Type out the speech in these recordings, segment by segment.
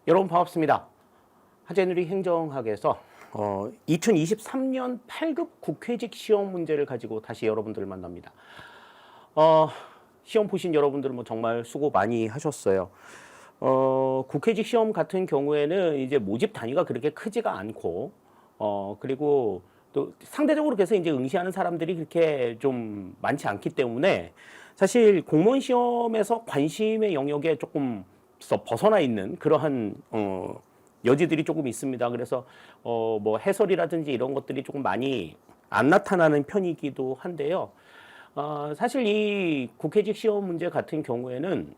여러분 반갑습니다. 하재누리 행정학에서 2023년 8급 국회직 시험 문제를 가지고 다시 여러분들을 만납니다. 시험 보신 여러분들은 뭐 정말 수고 많이 하셨어요. 국회직 시험 같은 경우에는 이제 모집 단위가 그렇게 크지가 않고, 그리고 또 상대적으로 그래서 이제 응시하는 사람들이 그렇게 좀 많지 않기 때문에 사실 공무원 시험에서 관심의 영역에 조금 벗어나 있는 그러한 여지들이 조금 있습니다. 그래서 뭐 해설이라든지 이런 것들이 조금 많이 안 나타나는 편이기도 한데요. 사실 이 국회직 시험 문제 같은 경우에는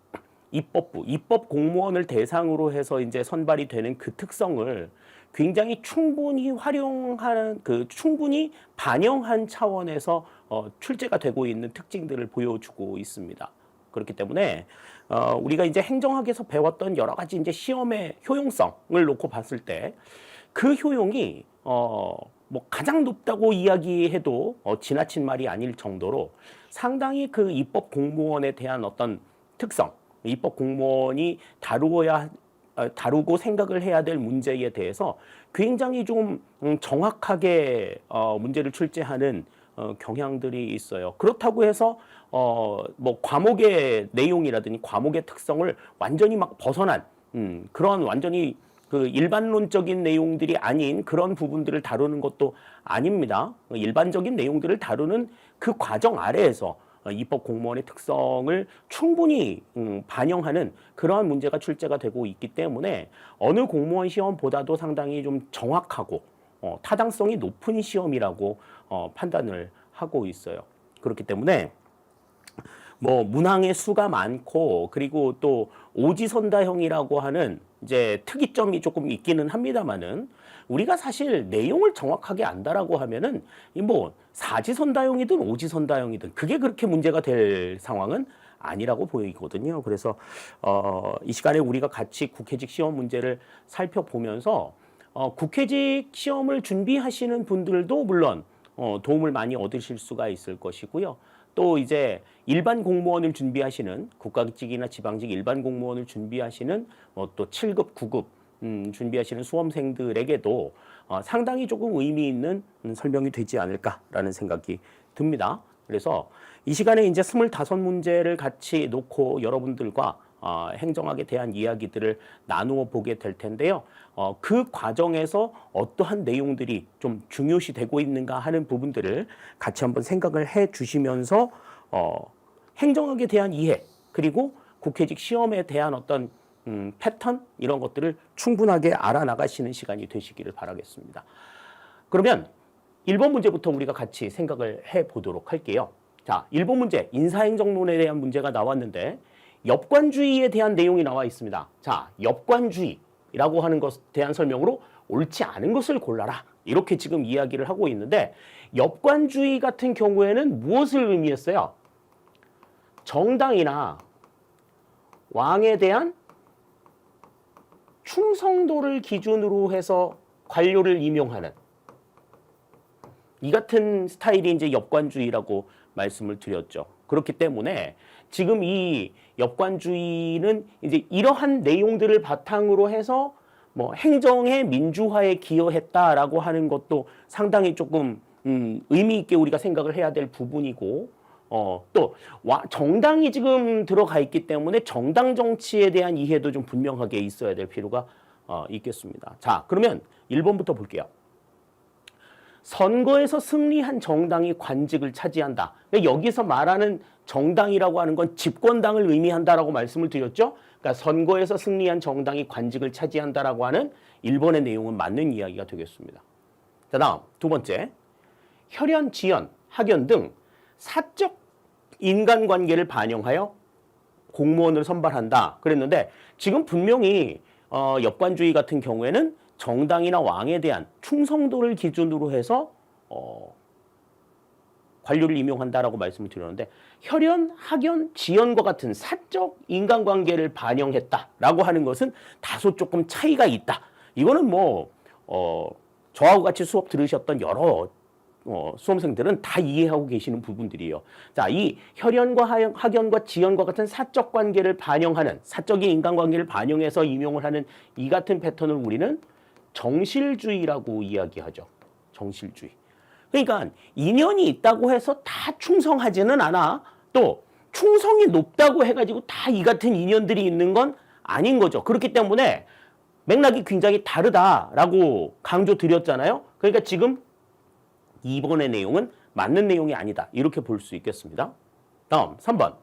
입법부, 입법 공무원을 대상으로 해서 이제 선발이 되는 그 특성을 굉장히 충분히 활용하는 충분히 반영한 차원에서 출제가 되고 있는 특징들을 보여주고 있습니다. 그렇기 때문에 우리가 이제 행정학에서 배웠던 여러 가지 이제 시험의 효용성을 놓고 봤을 때 그 효용이 뭐 가장 높다고 이야기해도 지나친 말이 아닐 정도로 상당히 그 입법 공무원에 대한 어떤 특성, 입법 공무원이 다루고 생각을 해야 될 문제에 대해서 굉장히 좀 정확하게 문제를 출제하는 경향들이 있어요. 그렇다고 해서 뭐 과목의 내용이라든지 과목의 특성을 완전히 막 벗어난 그런 완전히 그 일반론적인 내용들이 아닌 그런 부분들을 다루는 것도 아닙니다. 일반적인 내용들을 다루는 그 과정 아래에서 입법 공무원의 특성을 충분히 반영하는 그러한 문제가 출제가 되고 있기 때문에 어느 공무원 시험보다도 상당히 좀 정확하고 타당성이 높은 시험이라고 판단을 하고 있어요. 그렇기 때문에 뭐 문항의 수가 많고 그리고 또 오지선다형이라고 하는 이제 특이점이 조금 있기는 합니다만은 우리가 사실 내용을 정확하게 안다라고 하면은 이 뭐 사지선다형이든 오지선다형이든 그게 그렇게 문제가 될 상황은 아니라고 보이거든요. 그래서 이 시간에 우리가 같이 국회직 시험 문제를 살펴보면서 국회직 시험을 준비하시는 분들도 물론 도움을 많이 얻으실 수가 있을 것이고요. 또 이제 일반 공무원을 준비하시는 국가직이나 지방직 일반 공무원을 준비하시는 또 7급, 9급 준비하시는 수험생들에게도 상당히 조금 의미 있는 설명이 되지 않을까라는 생각이 듭니다. 그래서 이 시간에 이제 25문제를 같이 놓고 여러분들과 행정학에 대한 이야기들을 나누어 보게 될 텐데요. 그 과정에서 어떠한 내용들이 좀 중요시 되고 있는가 하는 부분들을 같이 한번 생각을 해 주시면서 행정학에 대한 이해 그리고 국회직 시험에 대한 어떤 패턴 이런 것들을 충분하게 알아나가시는 시간이 되시기를 바라겠습니다. 그러면 1번 문제부터 우리가 같이 생각을 해 보도록 할게요. 자, 1번 문제 인사행정론에 대한 문제가 나왔는데 엽관주의에 대한 내용이 나와 있습니다. 자, 엽관주의라고 하는 것에 대한 설명으로 옳지 않은 것을 골라라. 이렇게 지금 이야기를 하고 있는데 엽관주의 같은 경우에는 무엇을 의미했어요? 정당이나 왕에 대한 충성도를 기준으로 해서 관료를 임용하는 이 같은 스타일이 이제 엽관주의라고 말씀을 드렸죠. 그렇기 때문에 지금 이 엽관주의는 이제 이러한 내용들을 바탕으로 해서 뭐 행정의 민주화에 기여했다라고 하는 것도 상당히 조금 의미 있게 우리가 생각을 해야 될 부분이고 또 정당이 지금 들어가 있기 때문에 정당 정치에 대한 이해도 좀 분명하게 있어야 될 필요가 있겠습니다. 자, 그러면 1번부터 볼게요. 선거에서 승리한 정당이 관직을 차지한다. 여기서 말하는 정당이라고 하는 건 집권당을 의미한다라고 말씀을 드렸죠. 그러니까 선거에서 승리한 정당이 관직을 차지한다라고 하는 1번의 내용은 맞는 이야기가 되겠습니다. 자, 다음 두 번째. 혈연, 지연, 학연 등 사적 인간관계를 반영하여 공무원을 선발한다 그랬는데 지금 분명히 엽관주의 같은 경우에는 정당이나 왕에 대한 충성도를 기준으로 해서 관료를 임용한다라고 말씀을 드렸는데 혈연, 학연, 지연과 같은 사적 인간관계를 반영했다라고 하는 것은 다소 조금 차이가 있다. 이거는 뭐 저하고 같이 수업 들으셨던 여러 수험생들은 다 이해하고 계시는 부분들이에요. 자, 이 혈연과 학연과 지연과 같은 사적 관계를 반영하는 사적인 인간관계를 반영해서 임용을 하는 이 같은 패턴을 우리는 정실주의라고 이야기하죠. 정실주의. 그러니까 인연이 있다고 해서 다 충성하지는 않아. 또 충성이 높다고 해가지고 다 이 같은 인연들이 있는 건 아닌 거죠. 그렇기 때문에 맥락이 굉장히 다르다라고 강조드렸잖아요. 그러니까 지금 2번의 내용은 맞는 내용이 아니다. 이렇게 볼 수 있겠습니다. 다음 3번.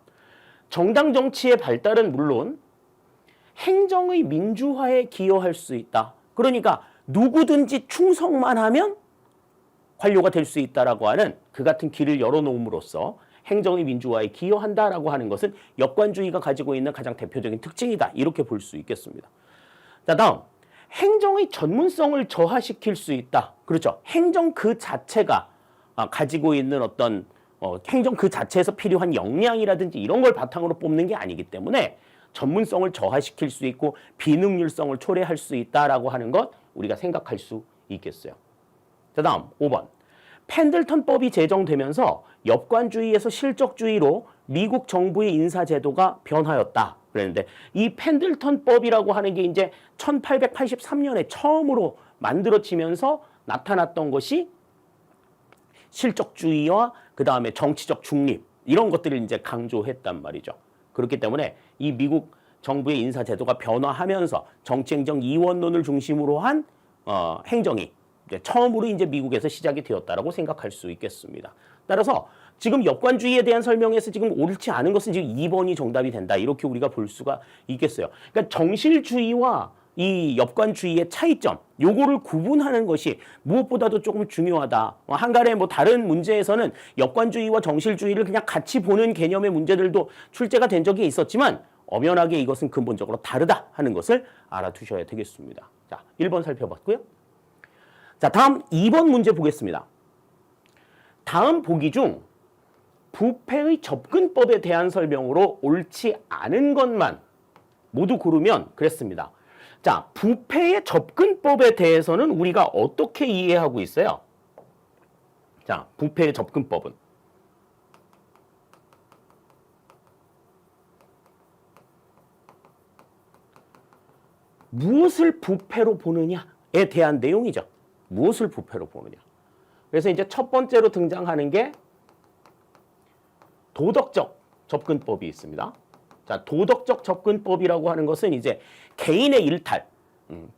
정당 정치의 발달은 물론 행정의 민주화에 기여할 수 있다. 그러니까 누구든지 충성만 하면 관료가 될 수 있다라고 하는 그 같은 길을 열어놓음으로써 행정의 민주화에 기여한다라고 하는 것은 역관주의가 가지고 있는 가장 대표적인 특징이다. 이렇게 볼 수 있겠습니다. 자, 다음. 행정의 전문성을 저하시킬 수 있다. 그렇죠. 행정 그 자체가 가지고 있는 어떤 행정 그 자체에서 필요한 역량이라든지 이런 걸 바탕으로 뽑는 게 아니기 때문에 전문성을 저하시킬 수 있고 비능률성을 초래할 수 있다라고 하는 것 우리가 생각할 수 있겠어요. 자, 다음 5번. 펜들턴법이 제정되면서 역관주의에서 실적주의로 미국 정부의 인사제도가 변하였다. 그랬는데 이 펜들턴법이라고 하는 게 이제 1883년에 처음으로 만들어지면서 나타났던 것이 실적주의와 그 다음에 정치적 중립 이런 것들을 이제 강조했단 말이죠. 그렇기 때문에 이 미국 정부의 인사제도가 변화하면서 정치행정 이원론을 중심으로 한 행정이 이제 처음으로 이제 미국에서 시작이 되었다라고 생각할 수 있겠습니다. 따라서 지금 역관주의에 대한 설명에서 지금 옳지 않은 것은 지금 2번이 정답이 된다. 이렇게 우리가 볼 수가 있겠어요. 그러니까 정실주의와 이 역관주의의 차이점, 요거를 구분하는 것이 무엇보다도 조금 중요하다. 한간에 뭐 다른 문제에서는 역관주의와 정실주의를 그냥 같이 보는 개념의 문제들도 출제가 된 적이 있었지만 엄연하게 이것은 근본적으로 다르다 하는 것을 알아두셔야 되겠습니다. 자, 1번 살펴봤고요. 자, 다음 2번 문제 보겠습니다. 다음 보기 중 부패의 접근법에 대한 설명으로 옳지 않은 것만 모두 고르면 그랬습니다. 자, 부패의 접근법에 대해서는 우리가 어떻게 이해하고 있어요? 자, 부패의 접근법은 무엇을 부패로 보느냐에 대한 내용이죠. 무엇을 부패로 보느냐. 그래서 이제 첫 번째로 등장하는 게 도덕적 접근법이 있습니다. 자, 도덕적 접근법이라고 하는 것은 이제 개인의 일탈,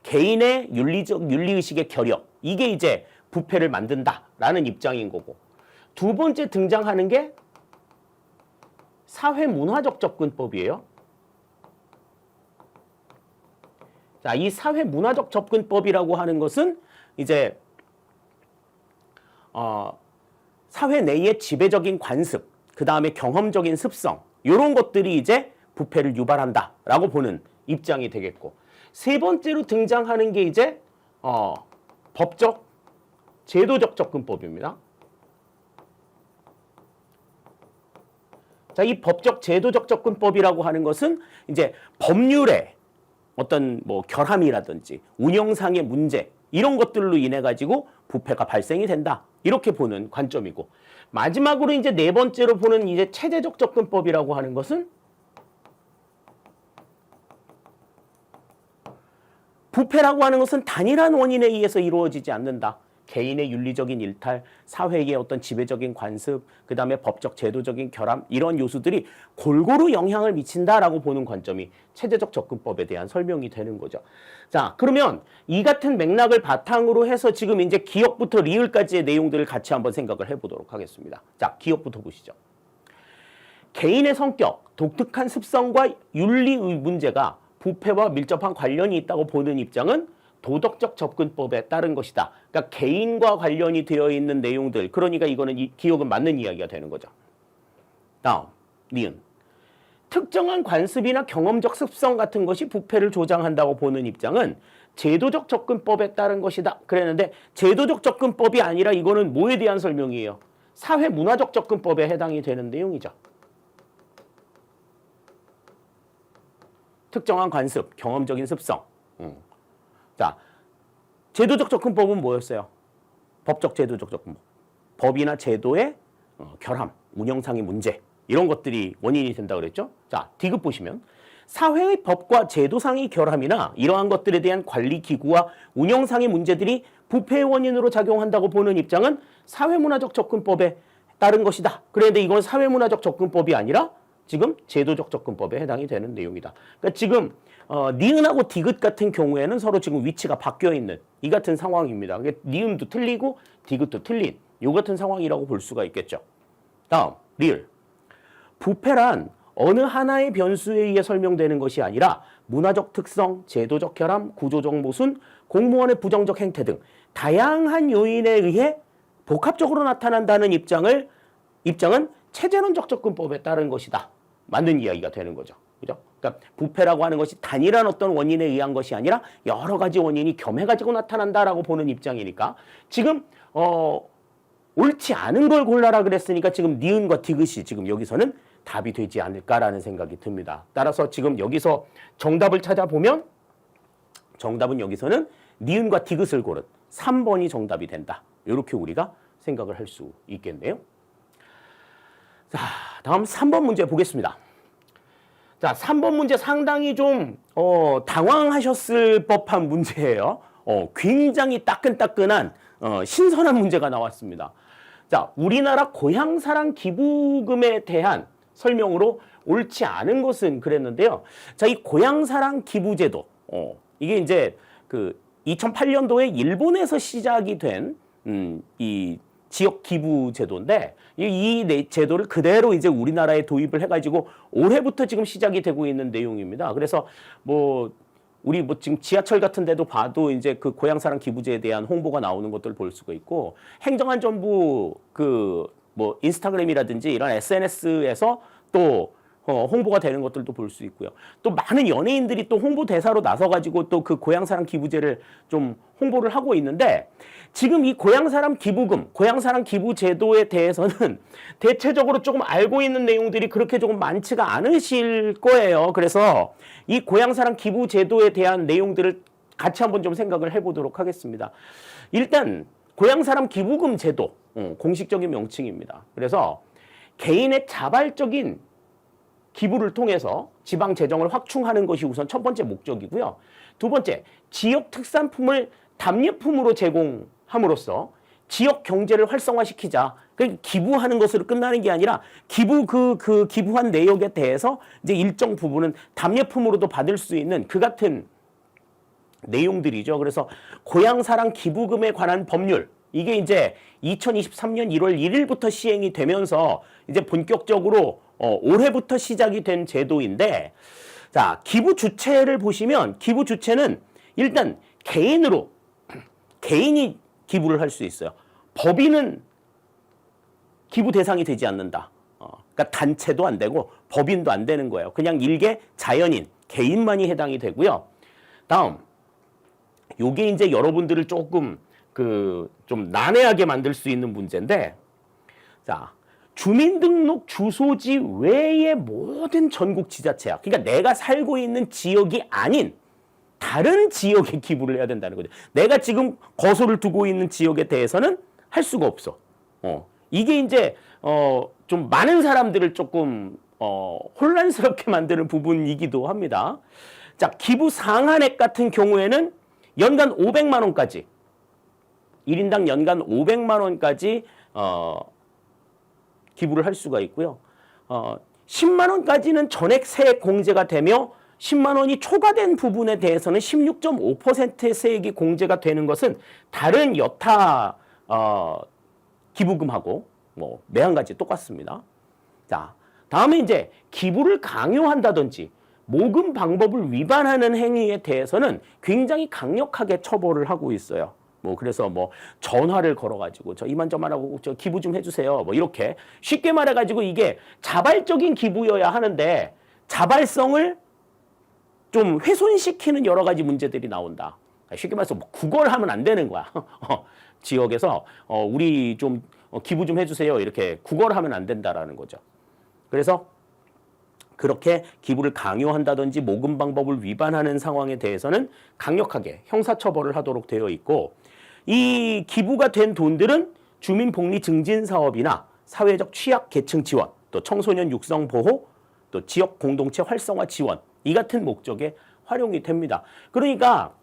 개인의 윤리의식의 결여, 이게 이제 부패를 만든다라는 입장인 거고, 두 번째 등장하는 게 사회문화적 접근법이에요. 자, 이 사회문화적 접근법이라고 하는 것은 이제 사회 내의 지배적인 관습, 그 다음에 경험적인 습성, 이런 것들이 이제 부패를 유발한다라고 보는 입장이 되겠고, 세 번째로 등장하는 게 이제 법적, 제도적 접근법입니다. 자, 이 법적, 제도적 접근법이라고 하는 것은 이제 법률의 어떤 뭐 결함이라든지 운영상의 문제 이런 것들로 인해 가지고 부패가 발생이 된다. 이렇게 보는 관점이고, 마지막으로 이제 네 번째로 보는 이제 체제적 접근법이라고 하는 것은 부패라고 하는 것은 단일한 원인에 의해서 이루어지지 않는다. 개인의 윤리적인 일탈, 사회의 어떤 지배적인 관습, 그 다음에 법적 제도적인 결함, 이런 요소들이 골고루 영향을 미친다라고 보는 관점이 체제적 접근법에 대한 설명이 되는 거죠. 자, 그러면 이 같은 맥락을 바탕으로 해서 지금 이제 기억부터 리을까지의 내용들을 같이 한번 생각을 해보도록 하겠습니다. 자, 기억부터 보시죠. 개인의 성격, 독특한 습성과 윤리의 문제가 부패와 밀접한 관련이 있다고 보는 입장은 도덕적 접근법에 따른 것이다. 그러니까 개인과 관련이 되어 있는 내용들, 그러니까 이거는 기억은 맞는 이야기가 되는 거죠. 다음, 니은. 특정한 관습이나 경험적 습성 같은 것이 부패를 조장한다고 보는 입장은 제도적 접근법에 따른 것이다. 그랬는데 제도적 접근법이 아니라 이거는 뭐에 대한 설명이에요? 사회문화적 접근법에 해당이 되는 내용이죠. 특정한 관습, 경험적인 습성. 자, 제도적 접근법은 뭐였어요? 법적 제도적 접근법. 법이나 제도의 결함, 운영상의 문제 이런 것들이 원인이 된다고 그랬죠. 자, 디귿 보시면 사회의 법과 제도상의 결함이나 이러한 것들에 대한 관리 기구와 운영상의 문제들이 부패의 원인으로 작용한다고 보는 입장은 사회문화적 접근법에 따른 것이다. 그런데 이건 사회문화적 접근법이 아니라 지금 제도적 접근법에 해당이 되는 내용이다. 그러니까 지금 니은하고 디귿 같은 경우에는 서로 지금 위치가 바뀌어 있는 이 같은 상황입니다. 그러니까 니은도 틀리고 디귿도 틀린 이 같은 상황이라고 볼 수가 있겠죠. 다음 리을. 부패란 어느 하나의 변수에 의해 설명되는 것이 아니라 문화적 특성, 제도적 결함, 구조적 모순, 공무원의 부정적 행태 등 다양한 요인에 의해 복합적으로 나타난다는 입장은 체제론적 접근법에 따른 것이다. 맞는 이야기가 되는 거죠. 그죠? 그러니까 부패라고 하는 것이 단일한 어떤 원인에 의한 것이 아니라 여러 가지 원인이 겸해가지고 나타난다라고 보는 입장이니까 지금 옳지 않은 걸 골라라 그랬으니까 지금 니은과 디귿이 지금 여기서는 답이 되지 않을까라는 생각이 듭니다. 따라서 지금 여기서 정답을 찾아보면 정답은 여기서는 니은과 디귿을 고른 3번이 정답이 된다. 이렇게 우리가 생각을 할 수 있겠네요. 자, 다음 3번 문제 보겠습니다. 자, 3번 문제 상당히 좀 당황하셨을 법한 문제예요. 굉장히 따끈따끈한 신선한 문제가 나왔습니다. 자, 우리나라 고향사랑 기부금에 대한 설명으로 옳지 않은 것은 그랬는데요. 자, 이 고향사랑 기부제도, 이게 이제 그 2008년도에 일본에서 시작이 된 이 지역 기부 제도인데 이 제도를 그대로 이제 우리나라에 도입을 해가지고 올해부터 지금 시작이 되고 있는 내용입니다. 그래서 우리 지금 지하철 같은 데도 봐도 이제 그 고향사랑 기부제에 대한 홍보가 나오는 것들을 볼 수가 있고 행정안전부 인스타그램이라든지 이런 SNS에서 또 홍보가 되는 것들도 볼 수 있고요. 또 많은 연예인들이 또 홍보 대사로 나서가지고 또 그 고향사랑 기부제를 좀 홍보를 하고 있는데 지금 이 고향사랑 기부금, 고향사랑 기부제도에 대해서는 대체적으로 조금 알고 있는 내용들이 그렇게 조금 많지가 않으실 거예요. 그래서 이 고향사랑 기부제도에 대한 내용들을 같이 한번 좀 생각을 해보도록 하겠습니다. 일단 고향사랑 기부금 제도, 공식적인 명칭입니다. 그래서 개인의 자발적인 기부를 통해서 지방 재정을 확충하는 것이 우선 첫 번째 목적이고요. 두 번째, 지역 특산품을 답례품으로 제공함으로써 지역 경제를 활성화시키자. 그러니까 기부하는 것으로 끝나는 게 아니라 기부한 내역에 대해서 이제 일정 부분은 답례품으로도 받을 수 있는 그 같은 내용들이죠. 그래서 고향사랑 기부금에 관한 법률, 이게 이제 2023년 1월 1일부터 시행이 되면서 이제 본격적으로 올해부터 시작이 된 제도인데, 자, 기부 주체를 보시면 기부 주체는 일단 개인이 기부를 할 수 있어요. 법인은 기부 대상이 되지 않는다. 그러니까 단체도 안 되고 법인도 안 되는 거예요. 그냥 일개 자연인, 개인만이 해당이 되고요. 다음, 요게 이제 여러분들을 조금 좀 난해하게 만들 수 있는 문제인데, 자, 주민등록 주소지 외의 모든 전국 지자체야. 그러니까 내가 살고 있는 지역이 아닌 다른 지역에 기부를 해야 된다는 거죠. 내가 지금 거소를 두고 있는 지역에 대해서는 할 수가 없어. 이게 이제 좀 많은 사람들을 조금 혼란스럽게 만드는 부분이기도 합니다. 자, 기부 상한액 같은 경우에는 연간 500만 원까지 1인당 연간 500만 원까지 기부를 할 수가 있고요. 10만 원까지는 전액 세액 공제가 되며 10만 원이 초과된 부분에 대해서는 16.5%의 세액이 공제가 되는 것은 다른 여타 기부금하고 매한가지 똑같습니다. 자, 다음에 이제 기부를 강요한다든지 모금 방법을 위반하는 행위에 대해서는 굉장히 강력하게 처벌을 하고 있어요. 그래서 전화를 걸어가지고 저 이만저만하고 저 기부 좀 해주세요. 이렇게 쉽게 말해가지고 이게 자발적인 기부여야 하는데 자발성을 좀 훼손시키는 여러 가지 문제들이 나온다. 쉽게 말해서 구걸하면 안 되는 거야. 지역에서 우리 좀 기부 좀 해주세요. 이렇게 구걸하면 안 된다라는 거죠. 그래서 그렇게 기부를 강요한다든지 모금 방법을 위반하는 상황에 대해서는 강력하게 형사처벌을 하도록 되어 있고, 이 기부가 된 돈들은 주민복리 증진 사업이나 사회적 취약 계층 지원, 또 청소년 육성 보호, 또 지역 공동체 활성화 지원, 이 같은 목적에 활용이 됩니다. 그러니까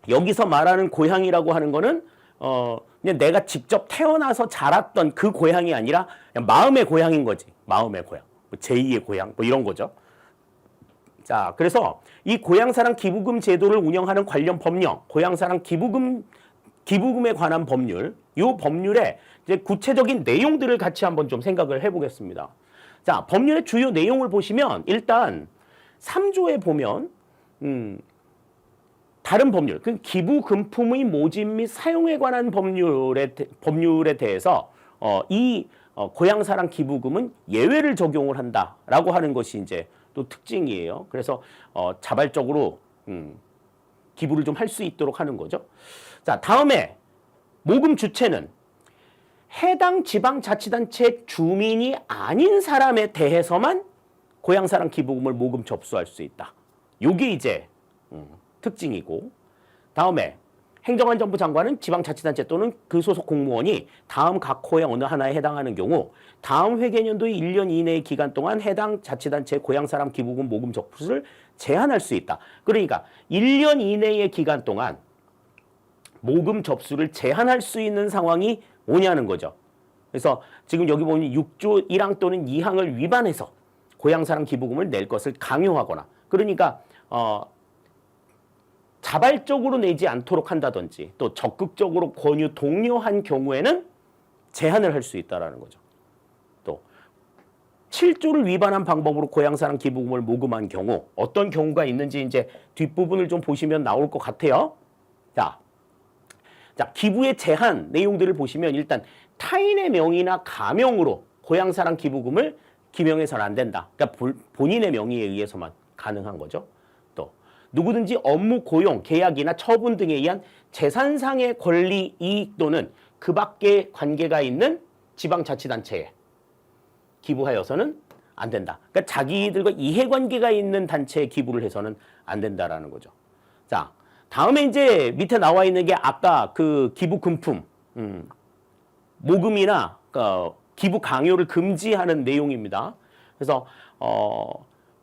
여기서 말하는 고향이라고 하는 거는 그냥 내가 직접 태어나서 자랐던 그 고향이 아니라 그냥 마음의 고향인 거지. 마음의 고향. 제2의 고향 뭐 이런 거죠. 자, 그래서 이 고향사랑 기부금 제도를 운영하는 관련 법령, 고향사랑 기부금에 관한 법률, 이 법률의 이제 구체적인 내용들을 같이 한번 좀 생각을 해보겠습니다. 자, 법률의 주요 내용을 보시면 일단 3조에 보면 다른 법률, 그 기부금품의 모집 및 사용에 관한 법률에 대해서 고향사랑 기부금은 예외를 적용을 한다라고 하는 것이 이제 또 특징이에요. 그래서 자발적으로 기부를 좀 할 수 있도록 하는 거죠. 자, 다음에 모금 주체는 해당 지방자치단체 주민이 아닌 사람에 대해서만 고향사랑 기부금을 모금 접수할 수 있다. 요게 이제 특징이고, 다음에 행정안전부 장관은 지방자치단체 또는 그 소속 공무원이 다음 각 호의 어느 하나에 해당하는 경우 다음 회계년도의 1년 이내의 기간 동안 해당 자치단체 고향사랑 기부금 모금 접수를 제한할 수 있다. 그러니까 1년 이내의 기간 동안 모금 접수를 제한할 수 있는 상황이 뭐냐는 거죠. 그래서 지금 여기 보면 6조 1항 또는 2항을 위반해서 고향사랑 기부금을 낼 것을 강요하거나, 그러니까 자발적으로 내지 않도록 한다든지 또 적극적으로 권유 독려한 경우에는 제한을 할 수 있다는 거죠. 또 7조를 위반한 방법으로 고향사랑 기부금을 모금한 경우 어떤 경우가 있는지 이제 뒷부분을 좀 보시면 나올 것 같아요. 자, 기부의 제한 내용들을 보시면 일단 타인의 명의나 가명으로 고향사랑 기부금을 기명해서는 안 된다. 그러니까 본인의 명의에 의해서만 가능한 거죠. 또 누구든지 업무 고용, 계약이나 처분 등에 의한 재산상의 권리, 이익 또는 그 밖의 관계가 있는 지방자치단체에 기부하여서는 안 된다. 그러니까 자기들과 이해관계가 있는 단체에 기부를 해서는 안 된다라는 거죠. 자, 다음에 이제 밑에 나와 있는 게 아까 그 기부금품, 모금이나 기부 강요를 금지하는 내용입니다. 그래서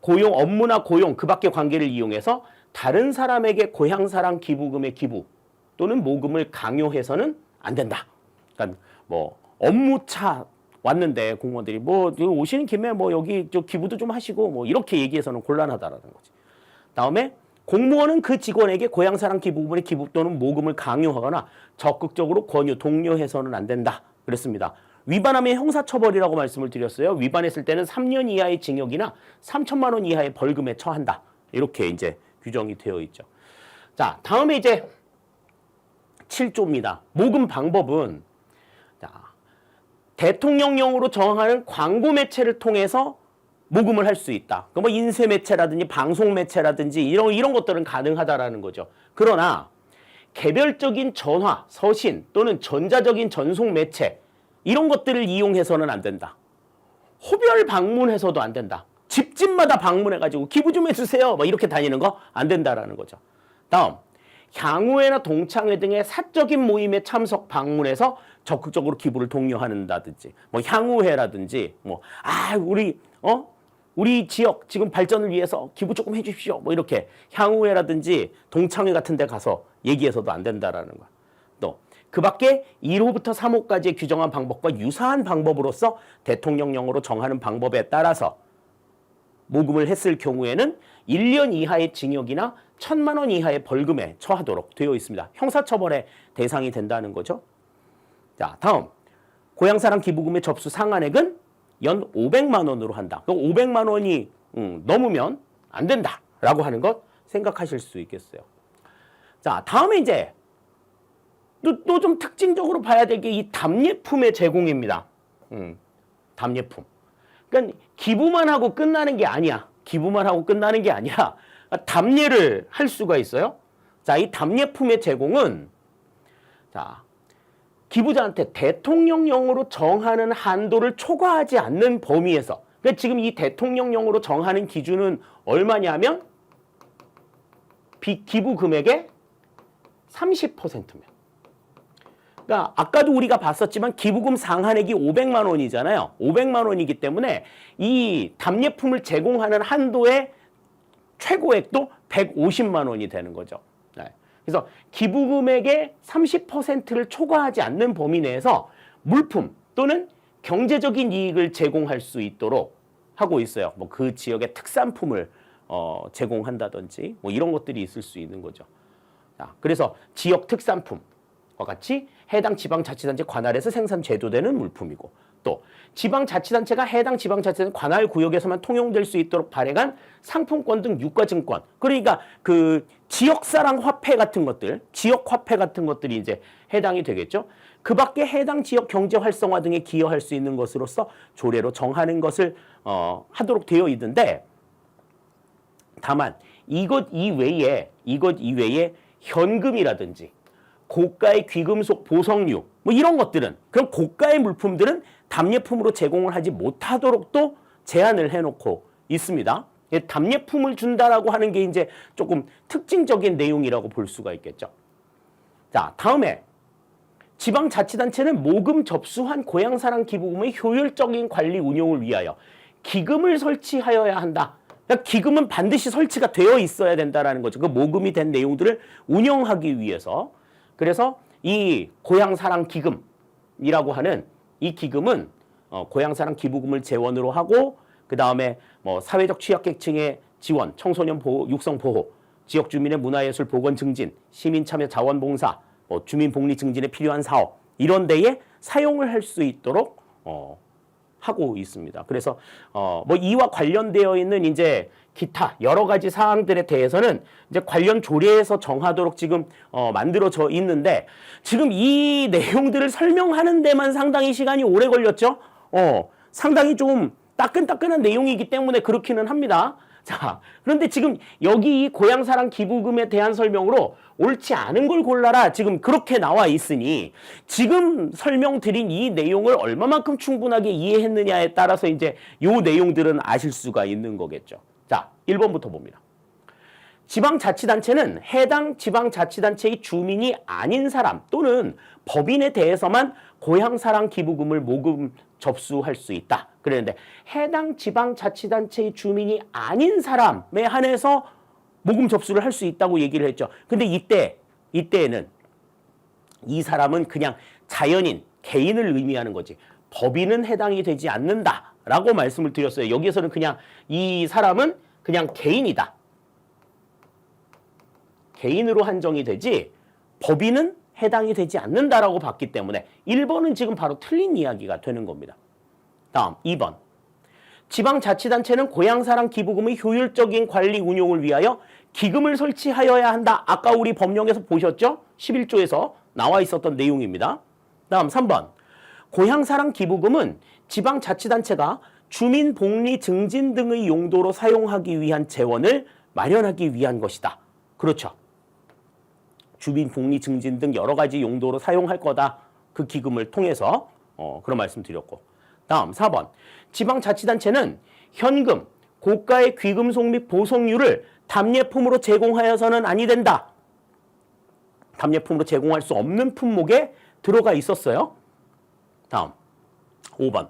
고용, 업무나 고용, 그 밖의 관계를 이용해서 다른 사람에게 고향사랑 기부금의 기부 또는 모금을 강요해서는 안 된다. 그러니까 뭐 업무차 왔는데 공무원들이 뭐 오시는 김에 뭐 여기 저 기부도 좀 하시고 뭐 이렇게 얘기해서는 곤란하다라는 거지. 다음에 공무원은 그 직원에게 고향사랑 기부금의 기부 또는 모금을 강요하거나 적극적으로 권유, 독려해서는 안 된다. 그랬습니다. 위반하면 형사처벌이라고 말씀을 드렸어요. 위반했을 때는 3년 이하의 징역이나 3천만 원 이하의 벌금에 처한다. 이렇게 이제 규정이 되어 있죠. 자, 다음에 이제 7조입니다. 모금 방법은 대통령령으로 정하는 광고 매체를 통해서 모금을 할 수 있다. 뭐 인쇄 매체라든지 방송 매체라든지 이런 것들은 가능하다라는 거죠. 그러나 개별적인 전화, 서신 또는 전자적인 전송 매체 이런 것들을 이용해서는 안 된다. 호별 방문해서도 안 된다. 집집마다 방문해가지고 기부 좀 해주세요. 뭐 이렇게 다니는 거 안 된다라는 거죠. 다음, 향후회나 동창회 등의 사적인 모임에 참석 방문해서 적극적으로 기부를 독려한다든지, 뭐 향후회라든지, 뭐 우리 지역 지금 발전을 위해서 기부 조금 해주십시오. 뭐 이렇게 향후회라든지 동창회 같은 데 가서 얘기해서도 안 된다라는 거야. 또 그 밖에 1호부터 3호까지 규정한 방법과 유사한 방법으로서 대통령령으로 정하는 방법에 따라서 모금을 했을 경우에는 1년 이하의 징역이나 1,000만 원 이하의 벌금에 처하도록 되어 있습니다. 형사처벌의 대상이 된다는 거죠. 자, 다음 고향사랑 기부금의 접수 상한액은 연 500만 원으로 한다. 500만 원이 넘으면 안 된다라고 하는 것 생각하실 수 있겠어요. 자, 다음에 이제 또 좀 특징적으로 봐야 될 게 이 답례품의 제공입니다. 답례품. 그러니까 기부만 하고 끝나는 게 아니야. 기부만 하고 끝나는 게 아니라 답례를 할 수가 있어요. 자, 이 답례품의 제공은 기부자한테 대통령령으로 정하는 한도를 초과하지 않는 범위에서, 그러니까 지금 이 대통령령으로 정하는 기준은 얼마냐면 기부 금액의 30%면 그러니까 아까도 우리가 봤었지만 기부금 상한액이 500만 원이잖아요. 500만 원이기 때문에 이 답례품을 제공하는 한도의 최고액도 150만 원이 되는 거죠. 네. 그래서 기부금액의 30%를 초과하지 않는 범위 내에서 물품 또는 경제적인 이익을 제공할 수 있도록 하고 있어요. 뭐 그 지역의 특산품을 제공한다든지 뭐 이런 것들이 있을 수 있는 거죠. 자, 그래서 지역 특산품과 같이 해당 지방자치단체 관할에서 생산 제도되는 물품이고 또 지방자치단체가 해당 지방자치단체 관할 구역에서만 통용될 수 있도록 발행한 상품권 등 유가증권 그러니까 그 지역사랑 화폐 같은 것들 지역 화폐 같은 것들이 이제 해당이 되겠죠. 그 밖에 해당 지역 경제 활성화 등에 기여할 수 있는 것으로서 조례로 정하는 것을 하도록 되어 있는데 다만 이것 이외에 현금이라든지 고가의 귀금속 보석류 뭐 이런 것들은 그런 고가의 물품들은 답례품으로 제공을 하지 못하도록 또 제한을 해놓고 있습니다. 답례품을 준다라고 하는 게 이제 조금 특징적인 내용이라고 볼 수가 있겠죠. 자, 다음에 지방자치단체는 모금 접수한 고향사랑 기부금의 효율적인 관리 운용을 위하여 기금을 설치하여야 한다. 그러니까 기금은 반드시 설치가 되어 있어야 된다는 거죠. 그 모금이 된 내용들을 운영하기 위해서. 그래서 이 고향사랑 기금이라고 하는 이 기금은 고향사랑 기부금을 재원으로 하고 그 다음에 뭐 사회적 취약계층의 지원, 청소년 보호, 육성 보호, 지역 주민의 문화예술 복원 증진, 시민 참여 자원봉사, 주민 복리 증진에 필요한 사업 이런 데에 사용을 할 수 있도록 하고 있습니다. 그래서 뭐 이와 관련되어 있는 이제 기타 여러 가지 사항들에 대해서는 이제 관련 조례에서 정하도록 지금 만들어져 있는데 지금 이 내용들을 설명하는 데만 상당히 시간이 오래 걸렸죠. 상당히 좀 따끈따끈한 내용이기 때문에 그렇기는 합니다. 자, 그런데 지금 여기 이 고향사랑 기부금에 대한 설명으로 옳지 않은 걸 골라라 지금 그렇게 나와 있으니 지금 설명드린 이 내용을 얼마만큼 충분하게 이해했느냐에 따라서 이제 요 내용들은 아실 수가 있는 거겠죠. 자, 1번부터 봅니다. 지방자치단체는 해당 지방자치단체의 주민이 아닌 사람 또는 법인에 대해서만 고향사랑 기부금을 모금 접수할 수 있다. 그랬는데 해당 지방자치단체의 주민이 아닌 사람에 한해서 모금 접수를 할 수 있다고 얘기를 했죠. 근데 이때에는 이 사람은 그냥 자연인, 개인을 의미하는 거지. 법인은 해당이 되지 않는다라고 말씀을 드렸어요. 여기에서는 그냥 이 사람은 그냥 개인이다. 개인으로 한정이 되지 법인은 해당이 되지 않는다라고 봤기 때문에 1번은 지금 바로 틀린 이야기가 되는 겁니다. 다음 2번. 지방자치단체는 고향사랑 기부금의 효율적인 관리 운용을 위하여 기금을 설치하여야 한다. 아까 우리 법령에서 보셨죠? 11조에서 나와 있었던 내용입니다. 다음 3번. 고향사랑 기부금은 지방자치단체가 주민복리 증진 등의 용도로 사용하기 위한 재원을 마련하기 위한 것이다. 그렇죠. 주민복리 증진 등 여러 가지 용도로 사용할 거다. 그 기금을 통해서 그런 말씀 드렸고. 다음 4번. 지방자치단체는 현금, 고가의 귀금속 및 보석류를 답례품으로 제공하여서는 아니 된다. 답례품으로 제공할 수 없는 품목에 들어가 있었어요. 다음 5번.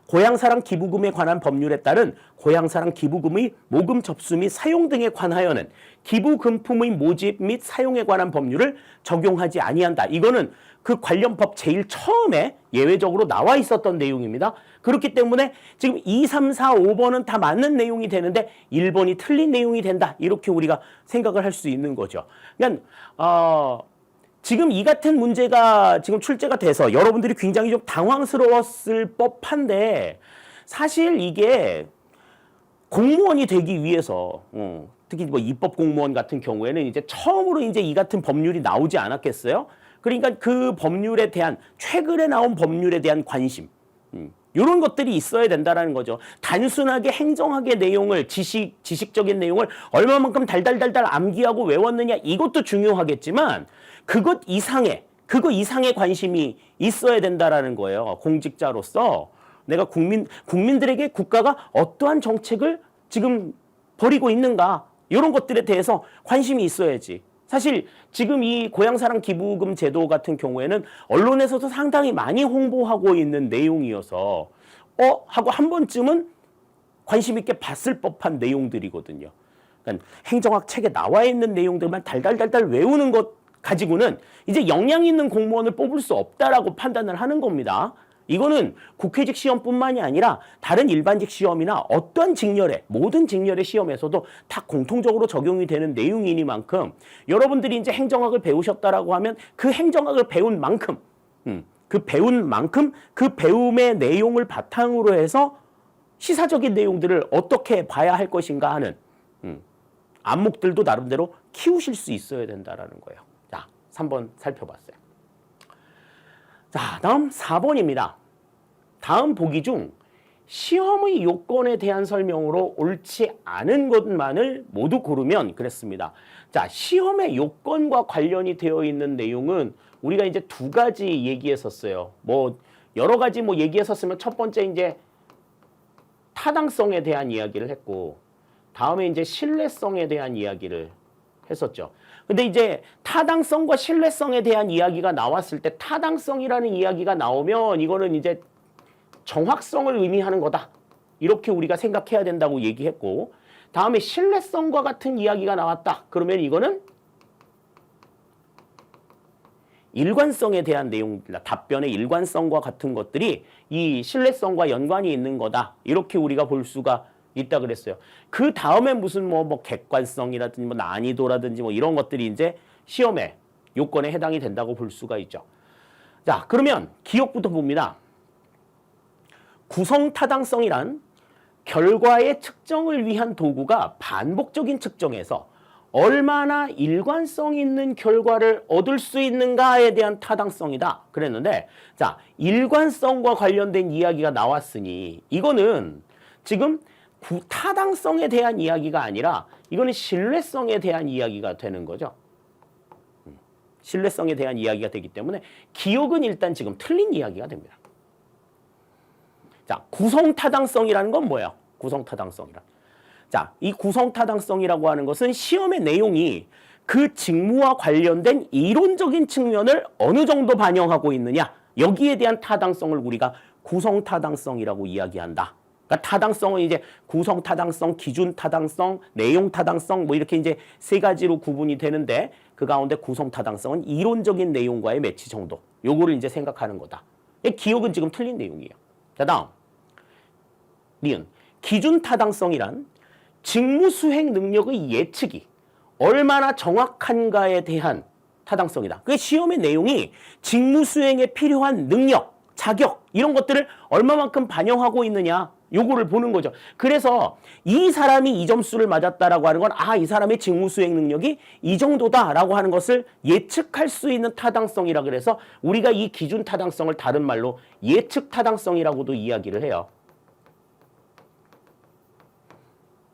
고향사랑 기부금에 관한 법률에 따른 고향사랑 기부금의 모금 접수 및 사용 등에 관하여는 기부금품의 모집 및 사용에 관한 법률을 적용하지 아니한다. 이거는 그 관련 법 제일 처음에 예외적으로 나와 있었던 내용입니다. 그렇기 때문에 지금 2, 3, 4, 5번은 다 맞는 내용이 되는데 1번이 틀린 내용이 된다. 이렇게 우리가 생각을 할 수 있는 거죠. 그러니까 지금 이 같은 문제가 지금 출제가 돼서 여러분들이 굉장히 좀 당황스러웠을 법한데 사실 이게 공무원이 되기 위해서 특히 뭐 입법 공무원 같은 경우에는 이제 처음으로 이제 이 같은 법률이 나오지 않았겠어요? 그러니까 그 법률에 대한 최근에 나온 법률에 대한 관심 이런 것들이 있어야 된다는 거죠. 단순하게 행정학의 내용을 지식적인 내용을 얼마만큼 달달달달 암기하고 외웠느냐 이것도 중요하겠지만 그거 이상의 관심이 있어야 된다라는 거예요. 공직자로서 내가 국민들에게 국가가 어떠한 정책을 지금 벌이고 있는가 이런 것들에 대해서 관심이 있어야지. 사실 지금 이 고향사랑 기부금 제도 같은 경우에는 언론에서도 상당히 많이 홍보하고 있는 내용이어서 하고 한 번쯤은 관심 있게 봤을 법한 내용들이거든요. 그러니까 행정학 책에 나와 있는 내용들만 달달달달 외우는 것 가지고는 이제 역량 있는 공무원을 뽑을 수 없다라고 판단을 하는 겁니다. 이거는 국회직 시험뿐만이 아니라 다른 일반직 시험이나 어떤 직렬의 모든 직렬의 시험에서도 다 공통적으로 적용이 되는 내용이니만큼 여러분들이 이제 행정학을 배우셨다라고 하면 그 행정학을 배운 만큼 그 배움의 내용을 바탕으로 해서 시사적인 내용들을 어떻게 봐야 할 것인가 하는 안목들도 나름대로 키우실 수 있어야 된다라는 거예요. 자, 3번 살펴봤어요. 자, 다음 4번입니다. 다음 보기 중 시험의 요건에 대한 설명으로 옳지 않은 것만을 모두 고르면 그랬습니다. 자, 시험의 요건과 관련이 되어 있는 내용은 우리가 이제 두 가지 얘기했었어요. 뭐 여러 가지 뭐 얘기했었으면 첫 번째 이제 타당성에 대한 이야기를 했고 다음에 이제 신뢰성에 대한 이야기를 했었죠. 근데 이제 타당성과 신뢰성에 대한 이야기가 나왔을 때 타당성이라는 이야기가 나오면 이거는 이제 정확성을 의미하는 거다. 이렇게 우리가 생각해야 된다고 얘기했고 다음에 신뢰성과 같은 이야기가 나왔다. 그러면 이거는 일관성에 대한 내용입니다. 답변의 일관성과 같은 것들이 이 신뢰성과 연관이 있는 거다. 이렇게 우리가 볼 수가 있다 그랬어요. 그 다음에 무슨 뭐 객관성이라든지 뭐 난이도라든지 뭐 이런 것들이 이제 시험의 요건에 해당이 된다고 볼 수가 있죠. 자, 그러면 기억부터 봅니다. 구성타당성이란 결과의 측정을 위한 도구가 반복적인 측정에서 얼마나 일관성 있는 결과를 얻을 수 있는가에 대한 타당성이다 그랬는데 자, 일관성과 관련된 이야기가 나왔으니 이거는 지금 타당성에 대한 이야기가 아니라 이거는 신뢰성에 대한 이야기가 되는 거죠. 신뢰성에 대한 이야기가 되기 때문에 기억은 일단 지금 틀린 이야기가 됩니다. 자, 구성타당성이라는 건 뭐예요? 구성타당성이란. 자, 이 구성타당성이라고 하는 것은 시험의 내용이 그 직무와 관련된 이론적인 측면을 어느 정도 반영하고 있느냐 여기에 대한 타당성을 우리가 구성타당성이라고 이야기한다. 그러니까 타당성은 이제 구성타당성, 기준타당성, 내용타당성 뭐 이렇게 이제 세 가지로 구분이 되는데 그 가운데 구성타당성은 이론적인 내용과의 매치 정도 요거를 이제 생각하는 거다. 기억은 지금 틀린 내용이에요. 자, 다음 니은 기준타당성이란 직무 수행 능력의 예측이 얼마나 정확한가에 대한 타당성이다. 그 시험의 내용이 직무 수행에 필요한 능력, 자격 이런 것들을 얼마만큼 반영하고 있느냐 요거를 보는 거죠. 그래서 이 사람이 이 점수를 맞았다라고 하는 건 이 사람의 직무 수행 능력이 이 정도다라고 하는 것을 예측할 수 있는 타당성이라 그래서 우리가 이 기준 타당성을 다른 말로 예측 타당성이라고도 이야기를 해요.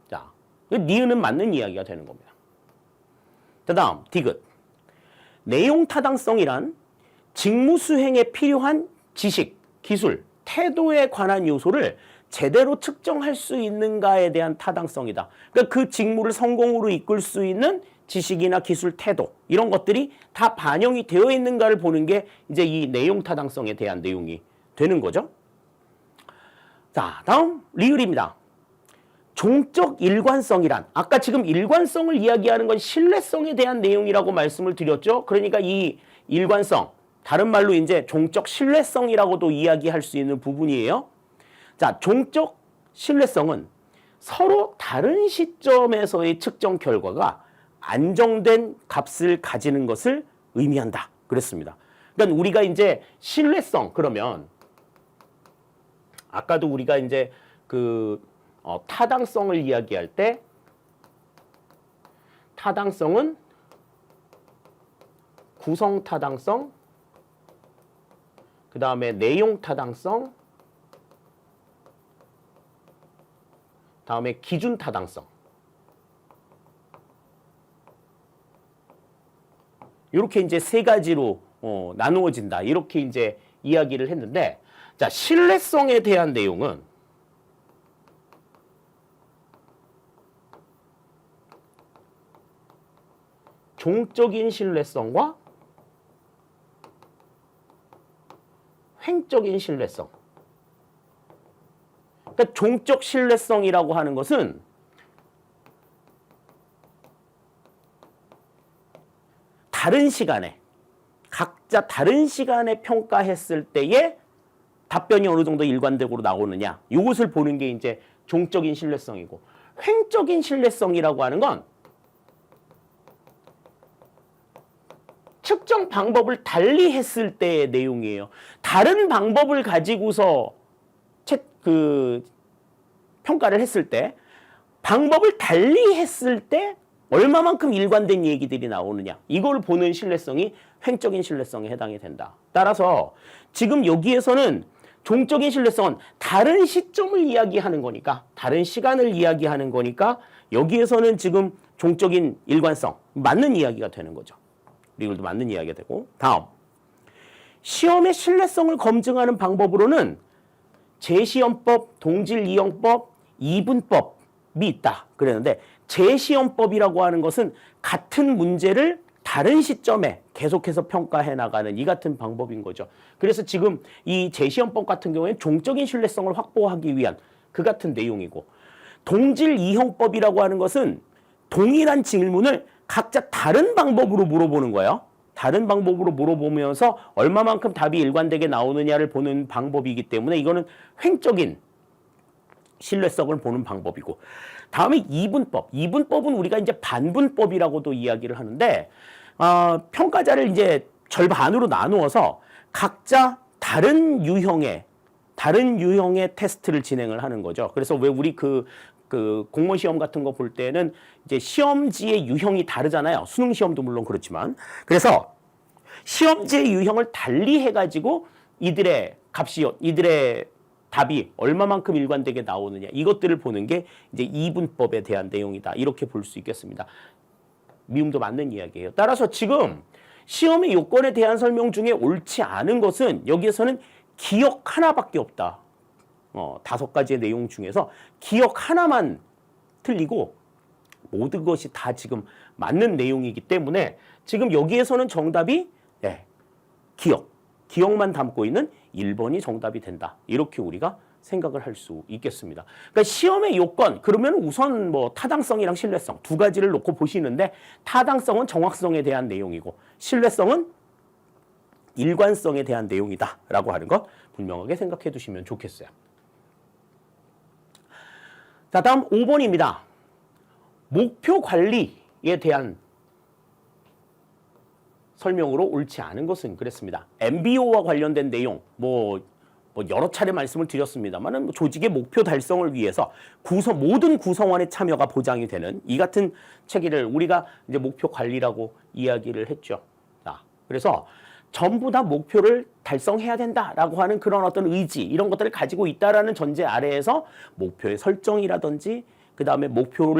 자, 니은은 맞는 이야기가 되는 겁니다. 자, 다음 디귿. 내용 타당성이란 직무 수행에 필요한 지식, 기술, 태도에 관한 요소를 제대로 측정할 수 있는가에 대한 타당성이다. 그러니까 그 직무를 성공으로 이끌 수 있는 지식이나 기술, 태도 이런 것들이 다 반영이 되어 있는가를 보는 게 이제 이 내용 타당성에 대한 내용이 되는 거죠. 자, 다음 리을입니다. 종적 일관성이란 아까 지금 일관성을 이야기하는 건 신뢰성에 대한 내용이라고 말씀을 드렸죠. 그러니까 이 일관성 다른 말로 이제 종적 신뢰성이라고도 이야기할 수 있는 부분이에요. 자, 종적 신뢰성은 서로 다른 시점에서의 측정 결과가 안정된 값을 가지는 것을 의미한다. 그랬습니다. 그러니까 우리가 이제 신뢰성 그러면 아까도 우리가 이제 타당성을 이야기할 때 타당성은 구성 타당성, 그 다음에 내용 타당성, 다음에 기준 타당성. 이렇게 이제 세 가지로 나누어진다. 이렇게 이제 이야기를 했는데, 자, 신뢰성에 대한 내용은 종적인 신뢰성과 횡적인 신뢰성. 그러니까 종적 신뢰성이라고 하는 것은 다른 시간에, 각자 다른 시간에 평가했을 때의 답변이 어느 정도 일관되고 나오느냐, 이것을 보는 게 이제 종적인 신뢰성이고, 횡적인 신뢰성이라고 하는 건 측정 방법을 달리 했을 때의 내용이에요. 다른 방법을 가지고서 평가를 했을 때, 방법을 달리 했을 때 얼마만큼 일관된 얘기들이 나오느냐, 이걸 보는 신뢰성이 횡적인 신뢰성에 해당이 된다. 따라서 지금 여기에서는 종적인 신뢰성은 다른 시점을 이야기하는 거니까, 다른 시간을 이야기하는 거니까 여기에서는 지금 종적인 일관성, 맞는 이야기가 되는 거죠. 이걸도 맞는 이야기가 되고, 다음 시험의 신뢰성을 검증하는 방법으로는 재시험법, 동질 이용법, 이분법이 있다 그랬는데, 재시험법이라고 하는 것은 같은 문제를 다른 시점에 계속해서 평가해 나가는 이 같은 방법인 거죠. 그래서 지금 이 재시험법 같은 경우에는 종적인 신뢰성을 확보하기 위한 그 같은 내용이고, 동질 이용법이라고 하는 것은 동일한 질문을 각자 다른 방법으로 물어보는 거예요. 다른 방법으로 물어보면서 얼마만큼 답이 일관되게 나오느냐를 보는 방법이기 때문에 이거는 횡적인 신뢰성을 보는 방법이고, 다음에 이분법. 이분법은 우리가 이제 반분법이라고도 이야기를 하는데, 평가자를 이제 절반으로 나누어서 각자 다른 유형의 테스트를 진행을 하는 거죠. 그래서 왜 우리 그 공무원 시험 같은 거 볼 때는 이제 시험지의 유형이 다르잖아요. 수능 시험도 물론 그렇지만. 그래서 시험지의 유형을 달리 해가지고 이들의 답이 얼마만큼 일관되게 나오느냐, 이것들을 보는 게 이제 이분법에 대한 내용이다, 이렇게 볼 수 있겠습니다. 미움도 맞는 이야기예요. 따라서 지금 시험의 요건에 대한 설명 중에 옳지 않은 것은 여기에서는 기억 하나밖에 없다. 5가지의 내용 중에서 기억 하나만 틀리고 모든 것이 다 지금 맞는 내용이기 때문에 지금 여기에서는 정답이 기억만 담고 있는 1번이 정답이 된다, 이렇게 우리가 생각을 할 수 있겠습니다. 그러니까 시험의 요건, 그러면 우선 뭐 타당성이랑 신뢰성 두 가지를 놓고 보시는데, 타당성은 정확성에 대한 내용이고 신뢰성은 일관성에 대한 내용이다 라고 하는 것 분명하게 생각해 두시면 좋겠어요. 자, 다음 5번입니다. 목표 관리에 대한 설명으로 옳지 않은 것은 그랬습니다. MBO와 관련된 내용, 뭐 여러 차례 말씀을 드렸습니다만, 조직의 목표 달성을 위해서 모든 구성원의 참여가 보장이 되는 이 같은 체계를 우리가 이제 목표 관리라고 이야기를 했죠. 그래서 전부 다 목표를 달성해야 된다라고 하는 그런 어떤 의지, 이런 것들을 가지고 있다라는 전제 아래에서 목표의 설정이라든지, 그 다음에 목표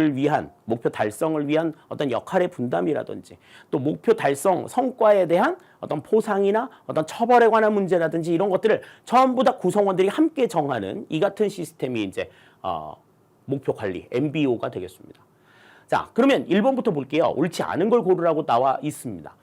달성을 위한 어떤 역할의 분담이라든지, 또 목표 달성 성과에 대한 어떤 포상이나 어떤 처벌에 관한 문제라든지, 이런 것들을 전부 다 구성원들이 함께 정하는 이 같은 시스템이 이제 목표 관리, MBO가 되겠습니다. 자, 그러면 1번부터 볼게요. 옳지 않은 걸 고르라고 나와 있습니다.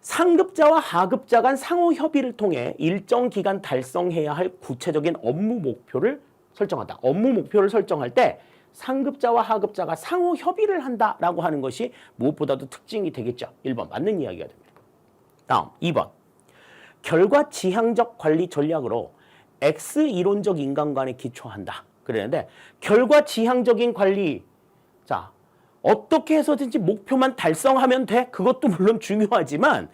상급자와 하급자 간 상호 협의를 통해 일정 기간 달성해야 할 구체적인 업무 목표를 설정한다. 업무 목표를 설정할 때 상급자와 하급자가 상호 협의를 한다라고 하는 것이 무엇보다도 특징이 되겠죠. 1번 맞는 이야기가 됩니다. 다음 2번. 결과 지향적 관리 전략으로 X 이론적 인간관에 기초한다. 그랬는데, 결과 지향적인 관리, 자, 어떻게 해서든지 목표만 달성하면 돼? 그것도 물론 중요하지만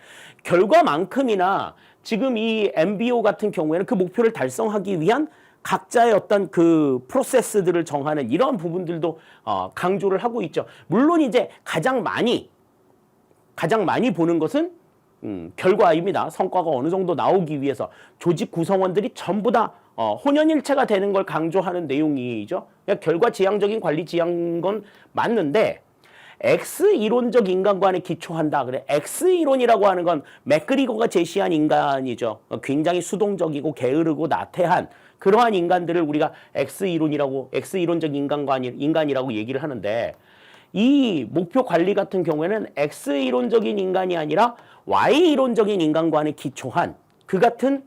결과만큼이나 지금 이 MBO 같은 경우에는 그 목표를 달성하기 위한 각자의 어떤 그 프로세스들을 정하는 이런 부분들도 강조를 하고 있죠. 물론 이제 가장 많이 보는 것은 결과입니다. 성과가 어느 정도 나오기 위해서 조직 구성원들이 전부 다 혼연일체가 되는 걸 강조하는 내용이죠. 그러니까 결과 지향적인 관리 지향건 맞는데, X 이론적 인간관에 기초한다. 그래. X 이론이라고 하는 건 맥그리거가 제시한 인간이죠. 굉장히 수동적이고 게으르고 나태한 그러한 인간들을 우리가 X 이론적 인간이라고 얘기를 하는데, 이 목표 관리 같은 경우에는 X 이론적인 인간이 아니라 Y 이론적인 인간관에 기초한 그 같은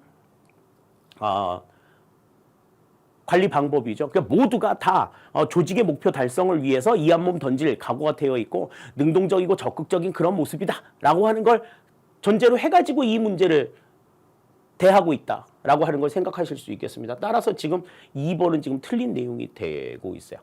관리 방법이죠. 그러니까 모두가 다 조직의 목표 달성을 위해서 이 한 몸 던질 각오가 되어 있고 능동적이고 적극적인 그런 모습이다라고 하는 걸 전제로 해가지고 이 문제를 대하고 있다라고 하는 걸 생각하실 수 있겠습니다. 따라서 지금 2번은 지금 틀린 내용이 되고 있어요.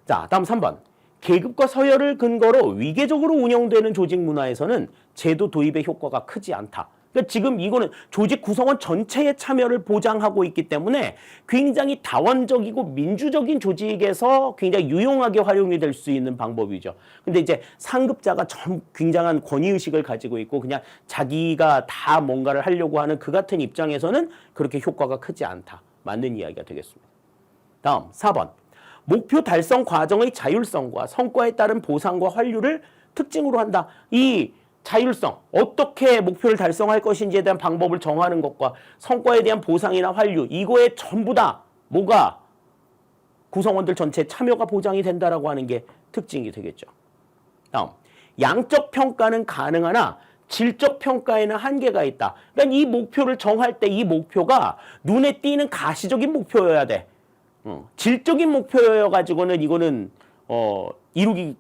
자, 다음 3번. 계급과 서열을 근거로 위계적으로 운영되는 조직 문화에서는 제도 도입의 효과가 크지 않다. 그러니까 지금 이거는 조직 구성원 전체의 참여를 보장하고 있기 때문에 굉장히 다원적이고 민주적인 조직에서 굉장히 유용하게 활용이 될 수 있는 방법이죠. 근데 이제 상급자가 굉장한 권위의식을 가지고 있고 그냥 자기가 다 뭔가를 하려고 하는 그 같은 입장에서는 그렇게 효과가 크지 않다. 맞는 이야기가 되겠습니다. 다음 4번. 목표 달성 과정의 자율성과 성과에 따른 보상과 환류를 특징으로 한다. 이 자율성, 어떻게 목표를 달성할 것인지에 대한 방법을 정하는 것과 성과에 대한 보상이나 환류, 이거에 전부 다 뭐가 구성원들 전체 참여가 보장이 된다라고 하는 게 특징이 되겠죠. 다음, 양적 평가는 가능하나 질적 평가에는 한계가 있다. 그러니까 이 목표를 정할 때 이 목표가 눈에 띄는 가시적인 목표여야 돼. 질적인 목표여 가지고는 이거는 이루기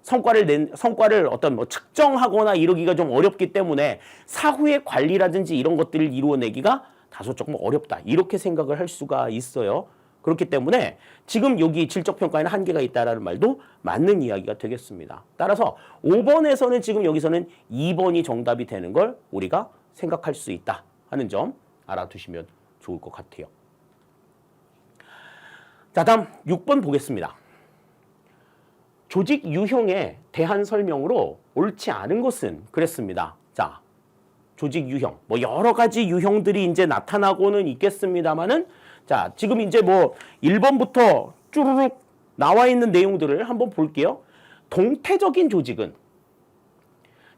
성과를 어떤 측정하거나 이루기가 좀 어렵기 때문에 사후의 관리라든지 이런 것들을 이루어내기가 다소 조금 어렵다. 이렇게 생각을 할 수가 있어요. 그렇기 때문에 지금 여기 질적 평가에는 한계가 있다라는 말도 맞는 이야기가 되겠습니다. 따라서 5번에서는 지금 여기서는 2번이 정답이 되는 걸 우리가 생각할 수 있다 하는 점 알아두시면 좋을 것 같아요. 자, 다음 6번 보겠습니다. 조직 유형에 대한 설명으로 옳지 않은 것은 그랬습니다. 자, 조직 유형. 뭐 여러 가지 유형들이 이제 나타나고는 있겠습니다만은 자, 지금 이제 뭐 1번부터 쭈루룩 나와 있는 내용들을 한번 볼게요. 동태적인 조직은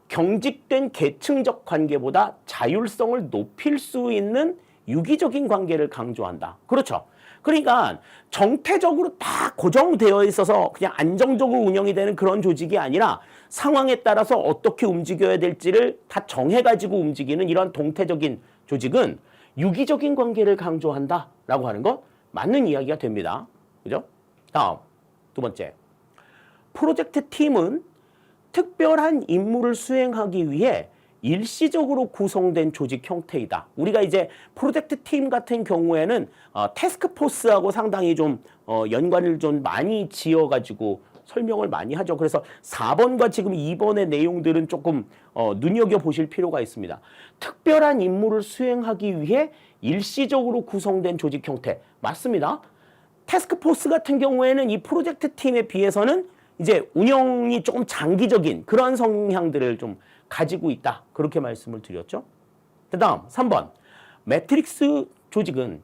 경직된 계층적 관계보다 자율성을 높일 수 있는 유기적인 관계를 강조한다. 그렇죠. 그러니까 정태적으로 다 고정되어 있어서 그냥 안정적으로 운영이 되는 그런 조직이 아니라 상황에 따라서 어떻게 움직여야 될지를 다 정해가지고 움직이는 이런 동태적인 조직은 유기적인 관계를 강조한다라고 하는 것 맞는 이야기가 됩니다. 그죠? 다음, 두 번째. 프로젝트 팀은 특별한 임무를 수행하기 위해 일시적으로 구성된 조직 형태이다. 우리가 이제 프로젝트 팀 같은 경우에는 태스크포스하고 상당히 좀 연관을 좀 많이 지어가지고 설명을 많이 하죠. 그래서 4번과 지금 2번의 내용들은 조금 눈여겨보실 필요가 있습니다. 특별한 임무를 수행하기 위해 일시적으로 구성된 조직 형태. 맞습니다. 태스크포스 같은 경우에는 이 프로젝트 팀에 비해서는 이제 운영이 조금 장기적인 그런 성향들을 좀 가지고 있다. 그렇게 말씀을 드렸죠. 그 다음 3번. 매트릭스 조직은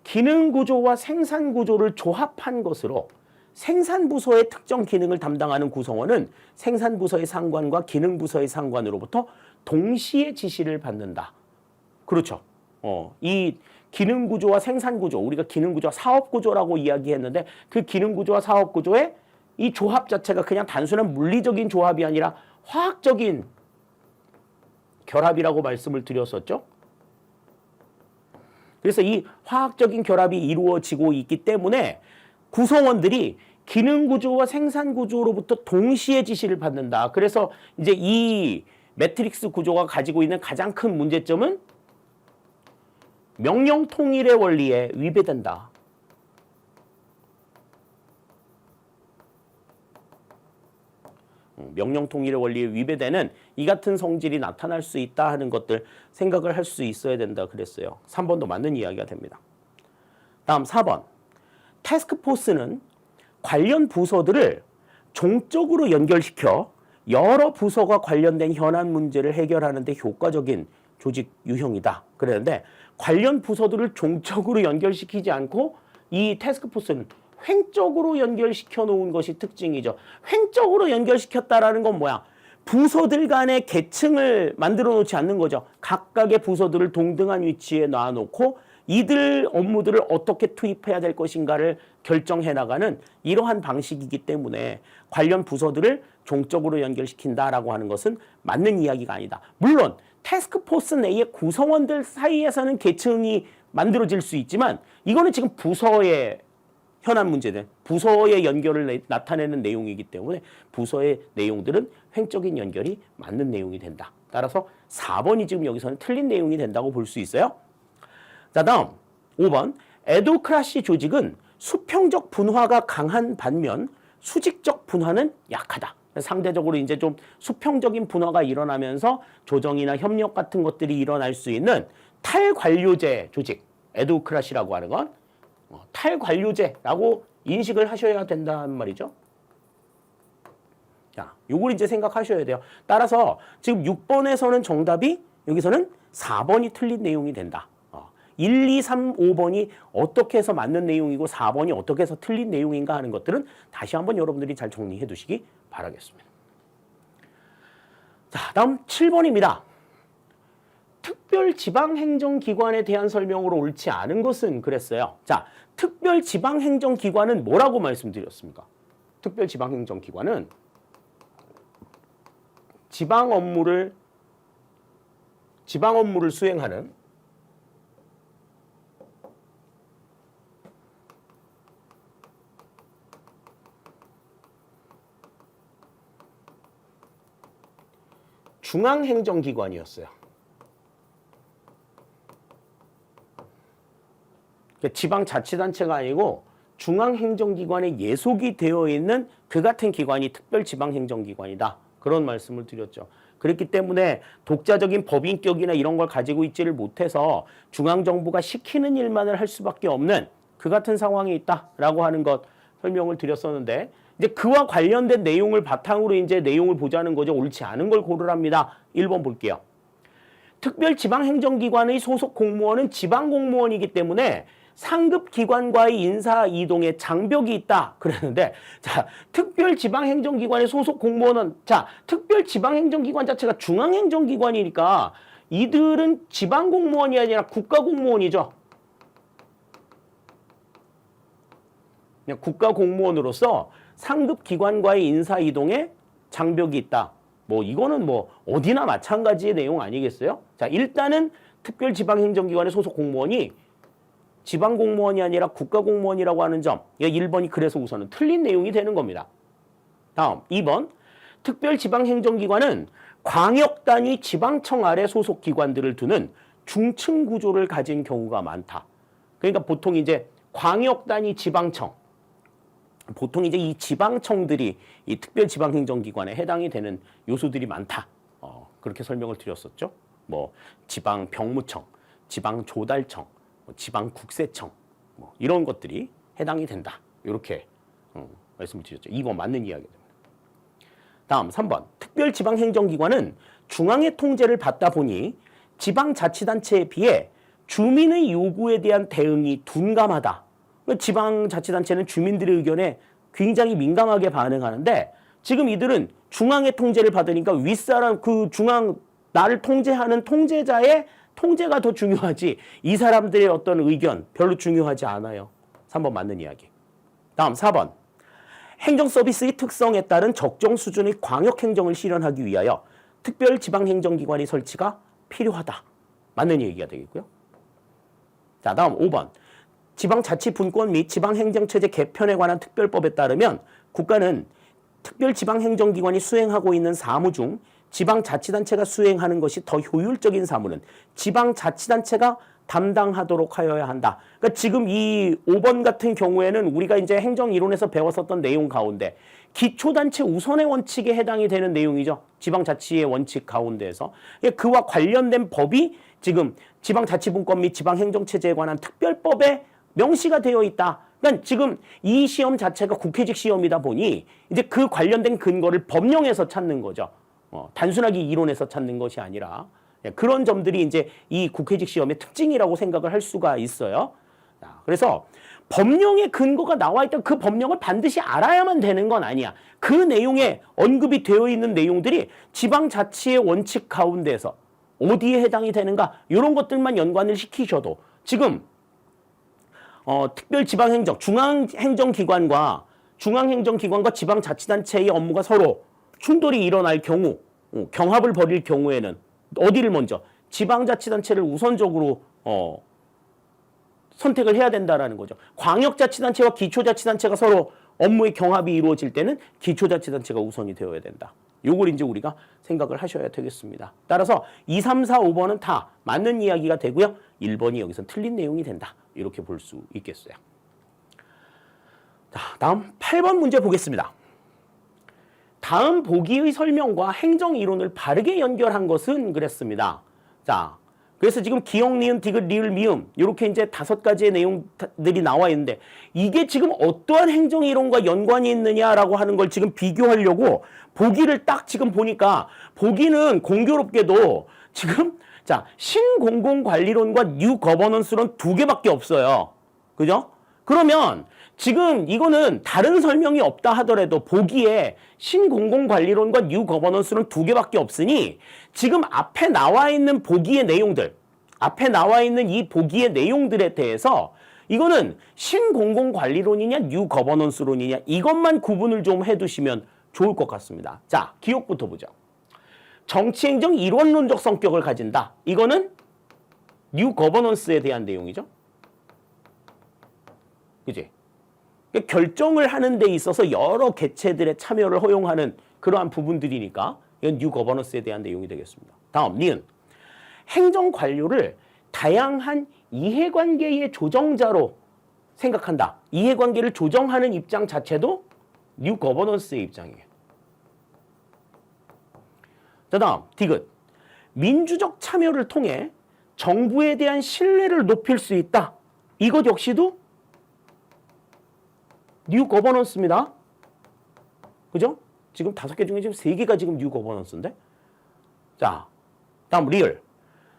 기능 구조와 생산 구조를 조합한 것으로 생산 부서의 특정 기능을 담당하는 구성원은 생산 부서의 상관과 기능 부서의 상관으로부터 동시에 지시를 받는다. 그렇죠. 이 기능 구조와 생산 구조, 우리가 기능 구조와 사업 구조라고 이야기했는데 그 기능 구조와 사업 구조의 이 조합 자체가 그냥 단순한 물리적인 조합이 아니라 화학적인 결합이라고 말씀을 드렸었죠. 그래서 이 화학적인 결합이 이루어지고 있기 때문에 구성원들이 기능 구조와 생산 구조로부터 동시에 지시를 받는다. 그래서 이제 이 매트릭스 구조가 가지고 있는 가장 큰 문제점은 명령 통일의 원리에 위배된다. 명령 통일의 원리에 위배되는 이 같은 성질이 나타날 수 있다 하는 것들 생각을 할 수 있어야 된다 그랬어요. 3번도 맞는 이야기가 됩니다. 다음 4번. 태스크포스는 관련 부서들을 종적으로 연결시켜 여러 부서가 관련된 현안 문제를 해결하는 데 효과적인 조직 유형이다. 그랬는데 관련 부서들을 종적으로 연결시키지 않고 이 태스크포스는 횡적으로 연결시켜 놓은 것이 특징이죠. 횡적으로 연결시켰다라는 건 뭐야? 부서들 간의 계층을 만들어 놓지 않는 거죠. 각각의 부서들을 동등한 위치에 놔놓고 이들 업무들을 어떻게 투입해야 될 것인가를 결정해 나가는 이러한 방식이기 때문에 관련 부서들을 종적으로 연결시킨다라고 하는 것은 맞는 이야기가 아니다. 물론 태스크포스 내의 구성원들 사이에서는 계층이 만들어질 수 있지만 이거는 지금 부서의 현안 문제는 부서의 연결을 나타내는 내용이기 때문에 부서의 내용들은 횡적인 연결이 맞는 내용이 된다. 따라서 4번이 지금 여기서는 틀린 내용이 된다고 볼 수 있어요. 자, 다음 5번. 에도크라시 조직은 수평적 분화가 강한 반면 수직적 분화는 약하다. 상대적으로 이제 좀 수평적인 분화가 일어나면서 조정이나 협력 같은 것들이 일어날 수 있는 탈관료제 조직, 에도크라시라고 하는 건 탈관료제라고 인식을 하셔야 된다는 말이죠. 자, 요걸 이제 생각하셔야 돼요. 따라서 지금 6번에서는 정답이 여기서는 4번이 틀린 내용이 된다. 1, 2, 3, 5번이 어떻게 해서 맞는 내용이고 4번이 어떻게 해서 틀린 내용인가 하는 것들은 다시 한번 여러분들이 잘 정리해 두시기 바라겠습니다. 자, 다음 7번입니다. 특별지방행정기관에 대한 설명으로 옳지 않은 것은 그랬어요. 자, 특별지방행정기관은 뭐라고 말씀드렸습니까? 특별지방행정기관은 지방 업무를 수행하는 중앙행정기관이었어요. 그러니까 지방자치단체가 아니고 중앙행정기관에 예속이 되어 있는 그 같은 기관이 특별지방행정기관이다. 그런 말씀을 드렸죠. 그렇기 때문에 독자적인 법인격이나 이런 걸 가지고 있지를 못해서 중앙정부가 시키는 일만을 할 수밖에 없는 그 같은 상황이 있다라고 하는 것 설명을 드렸었는데 이제 그와 관련된 내용을 바탕으로 이제 내용을 보자는 거죠. 옳지 않은 걸 고르랍니다. 1번 볼게요. 특별지방행정기관의 소속 공무원은 지방공무원이기 때문에 상급 기관과의 인사 이동에 장벽이 있다 그랬는데, 자, 특별지방행정기관의 소속 공무원은, 자, 특별지방행정기관 자체가 중앙행정기관이니까 이들은 지방공무원이 아니라 국가공무원이죠. 그냥 국가공무원으로서 상급 기관과의 인사 이동에 장벽이 있다. 뭐 이거는 뭐 어디나 마찬가지의 내용 아니겠어요? 자, 일단은 특별지방행정기관의 소속 공무원이 지방공무원이 아니라 국가공무원이라고 하는 점, 1번이 그래서 우선은 틀린 내용이 되는 겁니다. 다음 2번. 특별지방행정기관은 광역단위 지방청 아래 소속 기관들을 두는 중층 구조를 가진 경우가 많다. 그러니까 보통 이제 광역단위 지방청, 보통 이제 이 지방청들이 이 특별지방행정기관에 해당이 되는 요소들이 많다. 그렇게 설명을 드렸었죠. 뭐 지방병무청, 지방조달청, 지방국세청, 뭐 이런 것들이 해당이 된다. 이렇게 말씀을 드렸죠. 2번 맞는 이야기가 됩니다. 다음 3번. 특별지방행정기관은 중앙의 통제를 받다 보니 지방자치단체에 비해 주민의 요구에 대한 대응이 둔감하다. 지방자치단체는 주민들의 의견에 굉장히 민감하게 반응하는데 지금 이들은 중앙의 통제를 받으니까 윗사람, 그 중앙, 나를 통제하는 통제자의 통제가 더 중요하지 이 사람들의 어떤 의견 별로 중요하지 않아요. 3번 맞는 이야기. 다음 4번. 행정서비스의 특성에 따른 적정 수준의 광역행정을 실현하기 위하여 특별지방행정기관의 설치가 필요하다. 맞는 얘기가 되겠고요. 자, 다음 5번. 지방자치분권 및 지방행정체제 개편에 관한 특별법에 따르면 국가는 특별지방행정기관이 수행하고 있는 사무 중 지방자치단체가 수행하는 것이 더 효율적인 사무는 지방자치단체가 담당하도록 하여야 한다. 그러니까 지금 이 5번 같은 경우에는 우리가 이제 행정이론에서 배웠었던 내용 가운데 기초단체 우선의 원칙에 해당이 되는 내용이죠. 지방자치의 원칙 가운데에서. 그와 관련된 법이 지금 지방자치분권 및 지방행정체제에 관한 특별법에 명시가 되어 있다. 그러니까 지금 이 시험 자체가 국회직 시험이다 보니 이제 그 관련된 근거를 법령에서 찾는 거죠. 단순하게 이론에서 찾는 것이 아니라 그런 점들이 이제 이 국회직 시험의 특징이라고 생각을 할 수가 있어요. 그래서 법령의 근거가 나와 있던 그 법령을 반드시 알아야만 되는 건 아니야. 그 내용에 언급이 되어 있는 내용들이 지방자치의 원칙 가운데서 어디에 해당이 되는가 이런 것들만 연관을 시키셔도 지금 특별지방행정, 중앙행정기관과 지방자치단체의 업무가 서로 충돌이 일어날 경우, 경합을 벌일 경우에는 어디를 먼저? 지방자치단체를 우선적으로 선택을 해야 된다라는 거죠. 광역자치단체와 기초자치단체가 서로 업무의 경합이 이루어질 때는 기초자치단체가 우선이 되어야 된다. 요걸 이제 우리가 생각을 하셔야 되겠습니다. 따라서 2, 3, 4, 5번은 다 맞는 이야기가 되고요. 1번이 여기서 틀린 내용이 된다. 이렇게 볼 수 있겠어요. 자, 다음 8번 문제 보겠습니다. 다음 보기의 설명과 행정이론을 바르게 연결한 것은 그랬습니다. 자, 그래서 지금 기역, 니은, 디귿, 리을, 미음 이렇게 이제 5가지의 내용들이 나와 있는데 이게 지금 어떠한 행정이론과 연관이 있느냐라고 하는 걸 지금 비교하려고 보기를 딱 지금 보니까 보기는 공교롭게도 지금 자 신공공관리론과 뉴거버넌스론 2개밖에 없어요. 그죠? 그러면 지금 이거는 다른 설명이 없다 하더라도 보기에 신공공관리론과 뉴거버넌스론 2개밖에 없으니 지금 앞에 나와 있는 보기의 내용들, 앞에 나와 있는 이 보기의 내용들에 대해서 이거는 신공공관리론이냐 뉴거버넌스론이냐 이것만 구분을 좀 해두시면 좋을 것 같습니다. 자, 기억부터 보죠. 정치행정 이론론적 성격을 가진다. 이거는 뉴거버넌스에 대한 내용이죠. 그지? 결정을 하는 데 있어서 여러 개체들의 참여를 허용하는 그러한 부분들이니까 이건 뉴거버넌스에 대한 내용이 되겠습니다. 다음, 니은. 행정관료를 다양한 이해관계의 조정자로 생각한다. 이해관계를 조정하는 입장 자체도 뉴거버넌스의 입장이에요. 자, 다음, 디귿. 민주적 참여를 통해 정부에 대한 신뢰를 높일 수 있다. 이것 역시도 뉴거버넌스입니다. 그죠? 지금 5개 중에 지금 3개가 지금 뉴거버넌스인데. 자, 다음 리얼.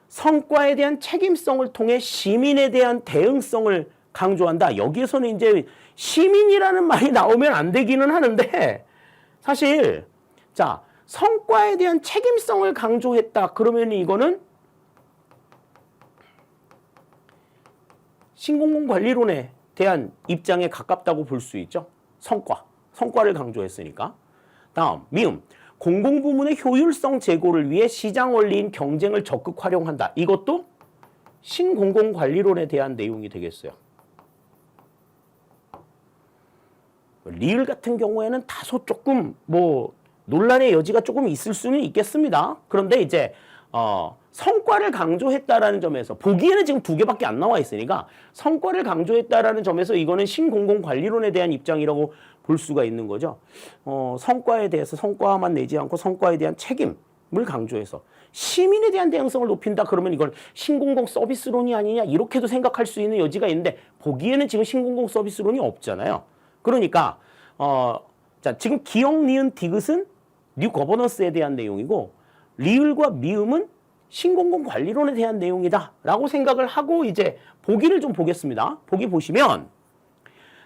성과에 대한 책임성을 통해 시민에 대한 대응성을 강조한다. 여기에서는 이제 시민이라는 말이 나오면 안 되기는 하는데 사실 자, 성과에 대한 책임성을 강조했다. 그러면 이거는 신공공관리론에 대한 입장에 가깝다고 볼 수 있죠. 성과를 강조했으니까. 다음, 미음. 공공부문의 효율성 제고를 위해 시장 원리인 경쟁을 적극 활용한다. 이것도 신공공관리론에 대한 내용이 되겠어요. 리을 같은 경우에는 다소 조금 논란의 여지가 조금 있을 수는 있겠습니다. 그런데 이제 성과를 강조했다라는 점에서 보기에는 지금 2개밖에 안 나와 있으니까 성과를 강조했다라는 점에서 이거는 신공공관리론에 대한 입장이라고 볼 수가 있는 거죠. 성과에 대해서 성과만 내지 않고 성과에 대한 책임을 강조해서 시민에 대한 대응성을 높인다 그러면 이건 신공공 서비스론이 아니냐 이렇게도 생각할 수 있는 여지가 있는데 보기에는 지금 신공공 서비스론이 없잖아요. 그러니까 자, 지금 기역, 니은, 디귿은 뉴거버넌스에 대한 내용이고 리을과 미음은 신공공관리론에 대한 내용이다 라고 생각을 하고 이제 보기를 좀 보겠습니다. 보기 보시면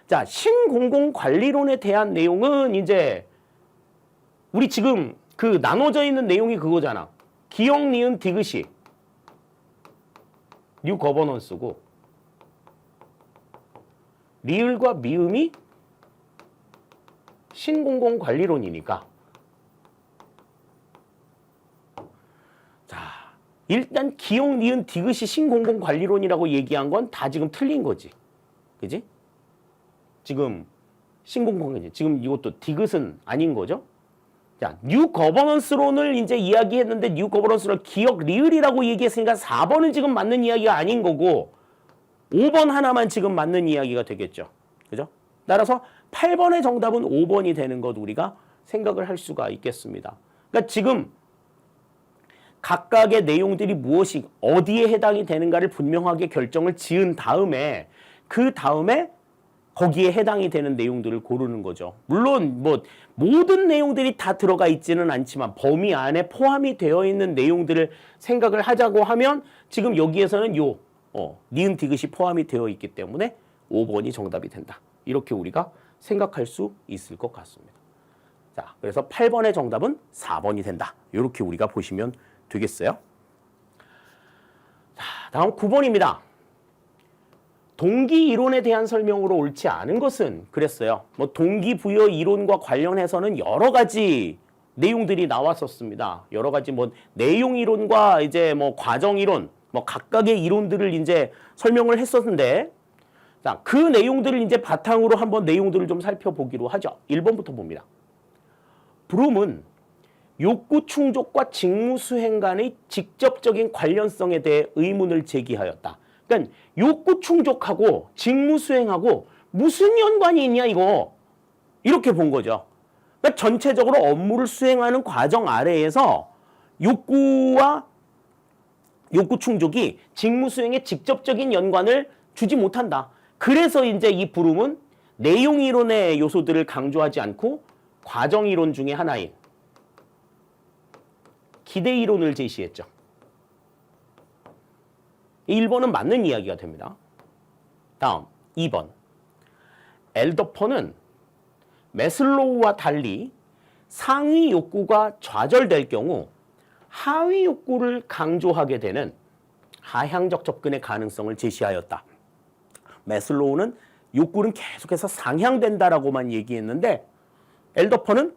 자, 신공공관리론에 대한 내용은 이제 우리 지금 그 나눠져 있는 내용이 그거잖아. 기역, 니은, 디귿이 뉴거버넌스고 리을과 미음이 신공공관리론이니까 자, 일단 기역, 니은, 디귿이 신공공관리론이라고 얘기한 건 다 지금 틀린 거지. 그지? 지금 신공공관리, 지금 이것도 디귿은 아닌 거죠. 자, 뉴거버넌스론을 이제 이야기했는데 뉴거버넌스를 기역, 리을이라고 얘기했으니까 4번은 지금 맞는 이야기가 아닌 거고 5번 하나만 지금 맞는 이야기가 되겠죠. 그죠? 따라서 8번의 정답은 5번이 되는 것 우리가 생각을 할 수가 있겠습니다. 그러니까 지금 각각의 내용들이 무엇이 어디에 해당이 되는가를 분명하게 결정을 지은 다음에 그 다음에 거기에 해당이 되는 내용들을 고르는 거죠. 물론 모든 내용들이 다 들어가 있지는 않지만 범위 안에 포함이 되어 있는 내용들을 생각을 하자고 하면 지금 여기에서는 니은 디귿이 포함이 되어 있기 때문에 5번이 정답이 된다. 이렇게 우리가 생각할 수 있을 것 같습니다. 자, 그래서 8번의 정답은 4번이 된다. 이렇게 우리가 보시면 되겠어요. 자, 다음 9번입니다. 동기 이론에 대한 설명으로 옳지 않은 것은 그랬어요. 뭐 동기부여 이론과 관련해서는 여러 가지 내용들이 나왔었습니다. 여러 가지 뭐 내용 이론과 이제 뭐 과정 이론, 뭐 각각의 이론들을 이제 설명을 했었는데, 자, 그 내용들을 이제 바탕으로 한번 내용들을 좀 살펴보기로 하죠. 1번부터 봅니다. 브룸은 욕구 충족과 직무 수행 간의 직접적인 관련성에 대해 의문을 제기하였다. 그러니까 욕구 충족하고 직무 수행하고 무슨 연관이 있냐 이거. 이렇게 본 거죠. 그러니까 전체적으로 업무를 수행하는 과정 아래에서 욕구와 욕구 충족이 직무 수행에 직접적인 연관을 주지 못한다. 그래서 이제 이 브룸은 내용 이론의 요소들을 강조하지 않고 과정 이론 중에 하나인 기대 이론을 제시했죠. 1번은 맞는 이야기가 됩니다. 다음 2번. 엘더퍼는 매슬로우와 달리 상위 욕구가 좌절될 경우 하위 욕구를 강조하게 되는 하향적 접근의 가능성을 제시하였다. 매슬로우는 욕구는 계속해서 상향된다라고만 얘기했는데 엘더퍼는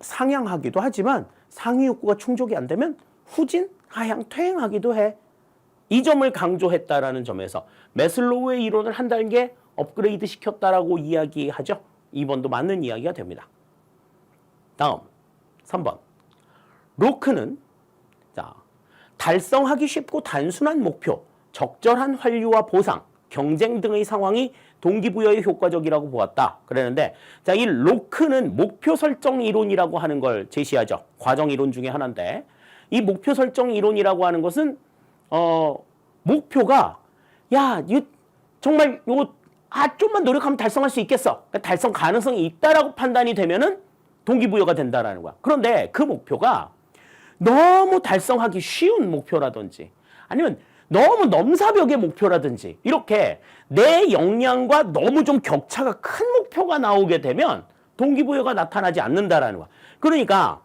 상향하기도 하지만 상위 욕구가 충족이 안 되면 후진, 하향, 퇴행하기도 해. 이 점을 강조했다라는 점에서 매슬로우의 이론을 한 단계 업그레이드 시켰다라고 이야기하죠. 2번도 맞는 이야기가 됩니다. 다음 3번. 로크는 달성하기 쉽고 단순한 목표, 적절한 환류와 보상, 경쟁 등의 상황이 동기부여에 효과적이라고 보았다. 그랬는데 이 로크는 목표 설정 이론이라고 하는 걸 제시하죠. 과정 이론 중에 하나인데 이 목표 설정 이론이라고 하는 것은 목표가 정말 요거 좀만 노력하면 달성할 수 있겠어. 그러니까 달성 가능성이 있다라고 판단이 되면은 동기부여가 된다라는 거야. 그런데 그 목표가 너무 달성하기 쉬운 목표라든지 아니면 너무 넘사벽의 목표라든지 이렇게 내 역량과 너무 좀 격차가 큰 목표가 나오게 되면 동기부여가 나타나지 않는다라는 거야. 그러니까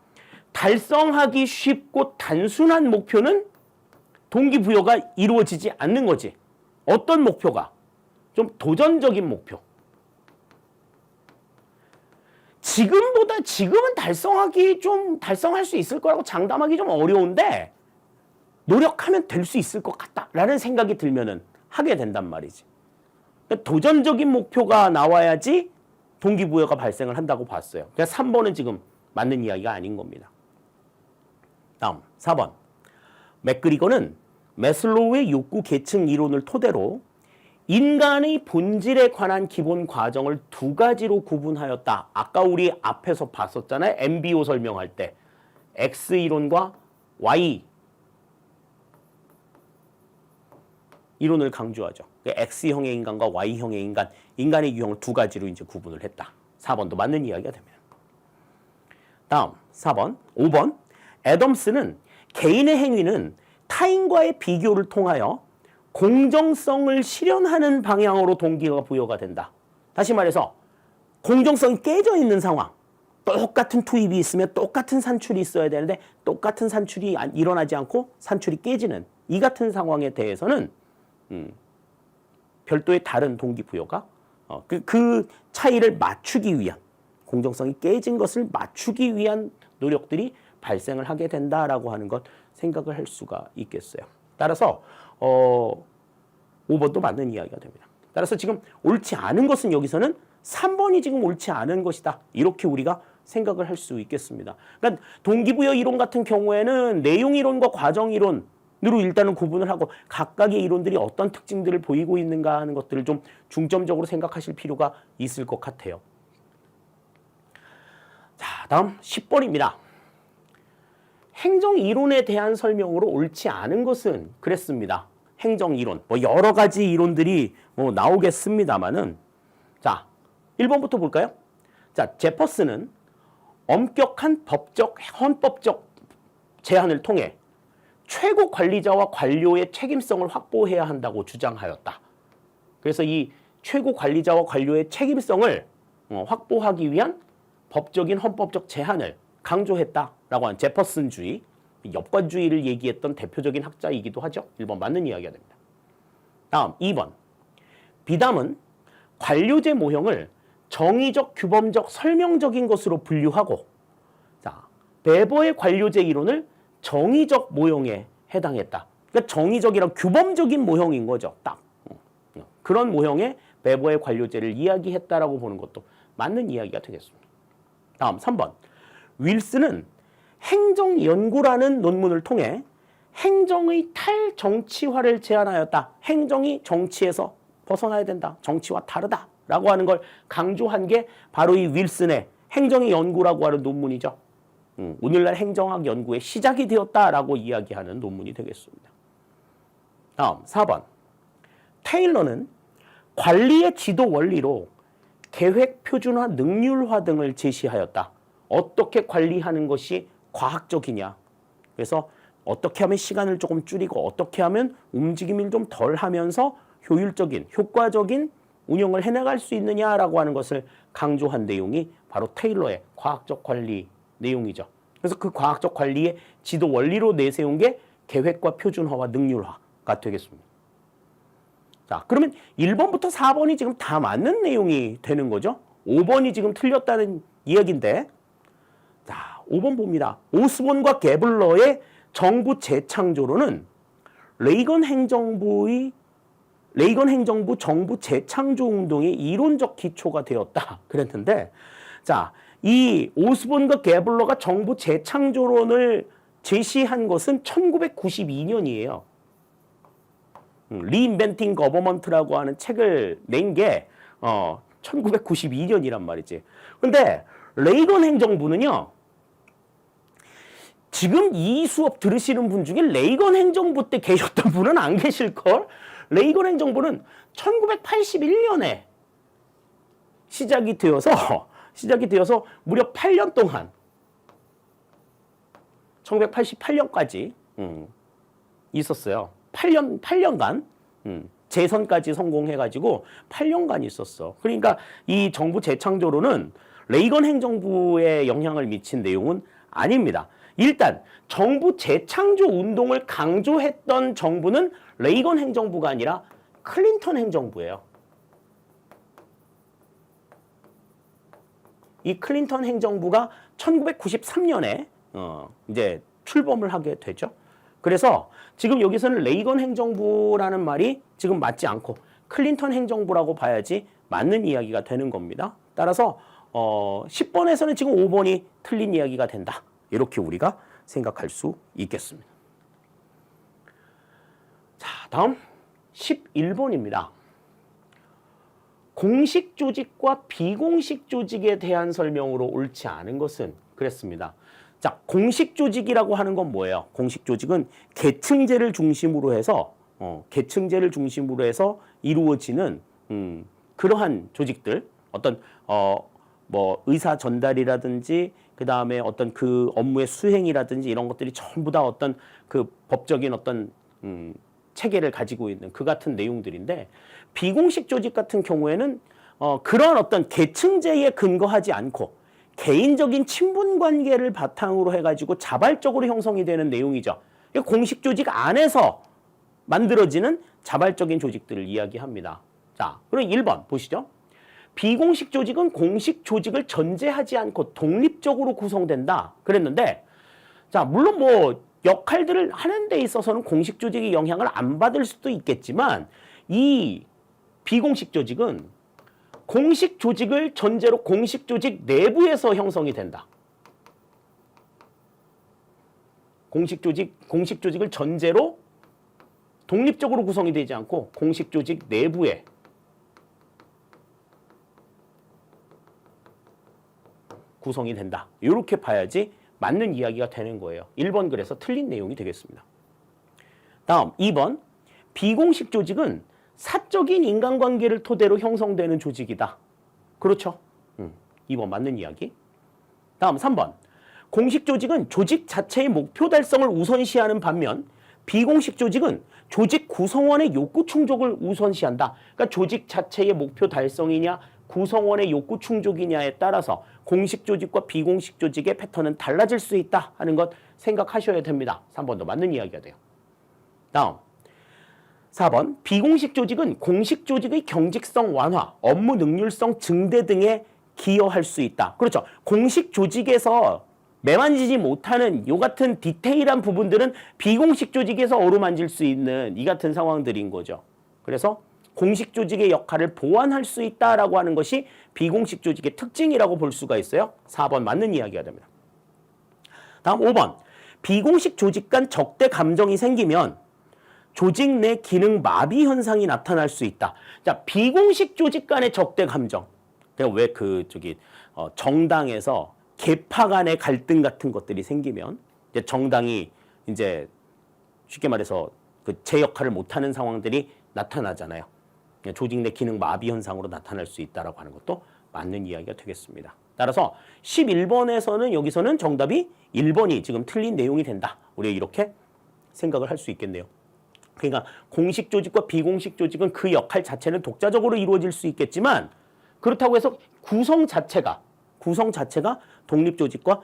달성하기 쉽고 단순한 목표는 동기부여가 이루어지지 않는 거지. 어떤 목표가? 좀 도전적인 목표. 지금은 달성할 수 있을 거라고 장담하기 좀 어려운데 노력하면 될 수 있을 것 같다라는 생각이 들면은 하게 된단 말이지. 그러니까 도전적인 목표가 나와야지 동기부여가 발생을 한다고 봤어요. 그래서 3번은 지금 맞는 이야기가 아닌 겁니다. 다음 4번. 맥그리거는 매슬로우의 욕구 계층 이론을 토대로 인간의 본질에 관한 기본 과정을 두 가지로 구분하였다. 아까 우리 앞에서 봤었잖아요. MBO 설명할 때 X 이론과 Y 이론을 강조하죠. X형의 인간과 Y형의 인간, 인간의 유형을 두 가지로 이제 구분을 했다. 4번도 맞는 이야기가 됩니다. 다음 5번. 애덤스는 개인의 행위는 타인과의 비교를 통하여 공정성을 실현하는 방향으로 동기가 부여가 된다. 다시 말해서 공정성이 깨져 있는 상황. 똑같은 투입이 있으면 똑같은 산출이 있어야 되는데 똑같은 산출이 일어나지 않고 산출이 깨지는 이 같은 상황에 대해서는 별도의 다른 동기부여가 그 차이를 맞추기 위한 공정성이 깨진 것을 맞추기 위한 노력들이 발생을 하게 된다라고 하는 것 생각을 할 수가 있겠어요. 따라서 5번도 맞는 이야기가 됩니다. 따라서 지금 옳지 않은 것은 여기서는 3번이 지금 옳지 않은 것이다. 이렇게 우리가 생각을 할 수 있겠습니다. 그러니까 동기부여 이론 같은 경우에는 내용 이론과 과정 이론으로 일단은 구분을 하고 각각의 이론들이 어떤 특징들을 보이고 있는가 하는 것들을 좀 중점적으로 생각하실 필요가 있을 것 같아요. 자, 다음 10번입니다. 행정 이론에 대한 설명으로 옳지 않은 것은 그랬습니다. 행정 이론, 여러 가지 이론들이 나오겠습니다만은 자, 1번부터 볼까요? 자, 제퍼슨은 엄격한 헌법적 제한을 통해 최고 관리자와 관료의 책임성을 확보해야 한다고 주장하였다. 그래서 이 최고 관리자와 관료의 책임성을 확보하기 위한 법적인 헌법적 제한을 강조했다라고 한 제퍼슨주의, 엽관주의를 얘기했던 대표적인 학자이기도 하죠. 1번 맞는 이야기가 됩니다. 다음 2번. 비담은 관료제 모형을 정의적, 규범적, 설명적인 것으로 분류하고, 자, 베버의 관료제 이론을 정의적 모형에 해당했다. 그러니까 정의적이랑 규범적인 모형인 거죠. 딱 그런 모형에 베버의 관료제를 이야기했다라고 보는 것도 맞는 이야기가 되겠습니다. 다음 3번. 윌슨은 행정연구라는 논문을 통해 행정의 탈정치화를 제안하였다. 행정이 정치에서 벗어나야 된다. 정치와 다르다라고 하는 걸 강조한 게 바로 이 윌슨의 행정의 연구라고 하는 논문이죠. 오늘날 행정학 연구의 시작이 되었다라고 이야기하는 논문이 되겠습니다. 다음 4번. 테일러는 관리의 지도 원리로 계획 표준화, 능률화 등을 제시하였다. 어떻게 관리하는 것이 과학적이냐. 그래서 어떻게 하면 시간을 조금 줄이고 어떻게 하면 움직임을 좀 덜 하면서 효율적인, 효과적인 운영을 해나갈 수 있느냐라고 하는 것을 강조한 내용이 바로 테일러의 과학적 관리 내용이죠. 그래서 그 과학적 관리의 지도 원리로 내세운 게 계획과 표준화와 능률화가 되겠습니다. 자, 그러면 1번부터 4번이 지금 다 맞는 내용이 되는 거죠. 5번이 지금 틀렸다는 이야기인데, 자, 5번 봅니다. 오스본과 게블러의 정부 재창조로는 레이건 행정부 정부 재창조 운동의 이론적 기초가 되었다. 그랬는데, 자, 이 오스본과 게블러가 정부 재창조론을 제시한 것은 1992년이에요. 리인벤팅 거버먼트라고 하는 책을 낸 게 1992년이란 말이지. 근데 레이건 행정부는요. 지금 이 수업 들으시는 분 중에 레이건 행정부 때 계셨던 분은 안 계실걸? 레이건 행정부는 1981년에 시작이 되어서 무려 8년 동안 1988년까지 있었어요. 8년간 재선까지 성공해가지고 8년간 있었어. 그러니까 이 정부 재창조로는 레이건 행정부에 영향을 미친 내용은 아닙니다. 일단 정부 재창조 운동을 강조했던 정부는 레이건 행정부가 아니라 클린턴 행정부예요. 이 클린턴 행정부가 1993년에 이제 출범을 하게 되죠. 그래서 지금 여기서는 레이건 행정부라는 말이 지금 맞지 않고 클린턴 행정부라고 봐야지 맞는 이야기가 되는 겁니다. 따라서 10번에서는 지금 5번이 틀린 이야기가 된다. 이렇게 우리가 생각할 수 있겠습니다. 자, 다음 11번입니다. 공식 조직과 비공식 조직에 대한 설명으로 옳지 않은 것은 그랬습니다. 자, 공식 조직이라고 하는 건 뭐예요? 공식 조직은 계층제를 중심으로 해서 이루어지는 그러한 조직들, 어떤 뭐 의사 전달이라든지 그 다음에 어떤 그 업무의 수행이라든지 이런 것들이 전부 다 어떤 그 법적인 어떤 체계를 가지고 있는 그 같은 내용들인데, 비공식 조직 같은 경우에는 그런 어떤 계층제에 근거하지 않고 개인적인 친분 관계를 바탕으로 해가지고 자발적으로 형성이 되는 내용이죠. 공식 조직 안에서 만들어지는 자발적인 조직들을 이야기합니다. 자, 그럼 1번 보시죠. 비공식 조직은 공식 조직을 전제하지 않고 독립적으로 구성된다. 그랬는데, 자, 물론 뭐 역할들을 하는 데 있어서는 공식 조직의 영향을 안 받을 수도 있겠지만, 이 비공식 조직은 공식 조직을 전제로 공식 조직 내부에서 형성이 된다. 공식 조직을 전제로 독립적으로 구성이 되지 않고 공식 조직 내부에 구성이 된다. 이렇게 봐야지 맞는 이야기가 되는 거예요. 1번 그래서 틀린 내용이 되겠습니다. 다음 2번. 비공식 조직은 사적인 인간관계를 토대로 형성되는 조직이다. 그렇죠. 2번 맞는 이야기. 다음 3번. 공식 조직은 조직 자체의 목표 달성을 우선시하는 반면 비공식 조직은 조직 구성원의 욕구 충족을 우선시한다. 그러니까 조직 자체의 목표 달성이냐 구성원의 욕구 충족이냐에 따라서 공식 조직과 비공식 조직의 패턴은 달라질 수 있다 하는 것 생각하셔야 됩니다. 3번도 맞는 이야기가 돼요. 다음. 4번 비공식 조직은 공식 조직의 경직성 완화, 업무 능률성 증대 등에 기여할 수 있다. 그렇죠. 공식 조직에서 매만지지 못하는 요 같은 디테일한 부분들은 비공식 조직에서 어루만질 수 있는 이 같은 상황들인 거죠. 그래서 공식 조직의 역할을 보완할 수 있다라고 하는 것이 비공식 조직의 특징이라고 볼 수가 있어요. 4번 맞는 이야기가 됩니다. 다음 5번 비공식 조직 간 적대 감정이 생기면 조직 내 기능 마비 현상이 나타날 수 있다. 자, 비공식 조직 간의 적대 감정. 왜 정당에서 계파 간의 갈등 같은 것들이 생기면 이제 정당이 이제 쉽게 말해서 제 역할을 못하는 상황들이 나타나잖아요. 조직 내 기능 마비 현상으로 나타날 수 있다라고 하는 것도 맞는 이야기가 되겠습니다. 따라서 11번에서는 여기서는 정답이 1번이 지금 틀린 내용이 된다. 우리가 이렇게 생각을 할 수 있겠네요. 그러니까 공식 조직과 비공식 조직은 그 역할 자체는 독자적으로 이루어질 수 있겠지만 그렇다고 해서 구성 자체가 독립 조직과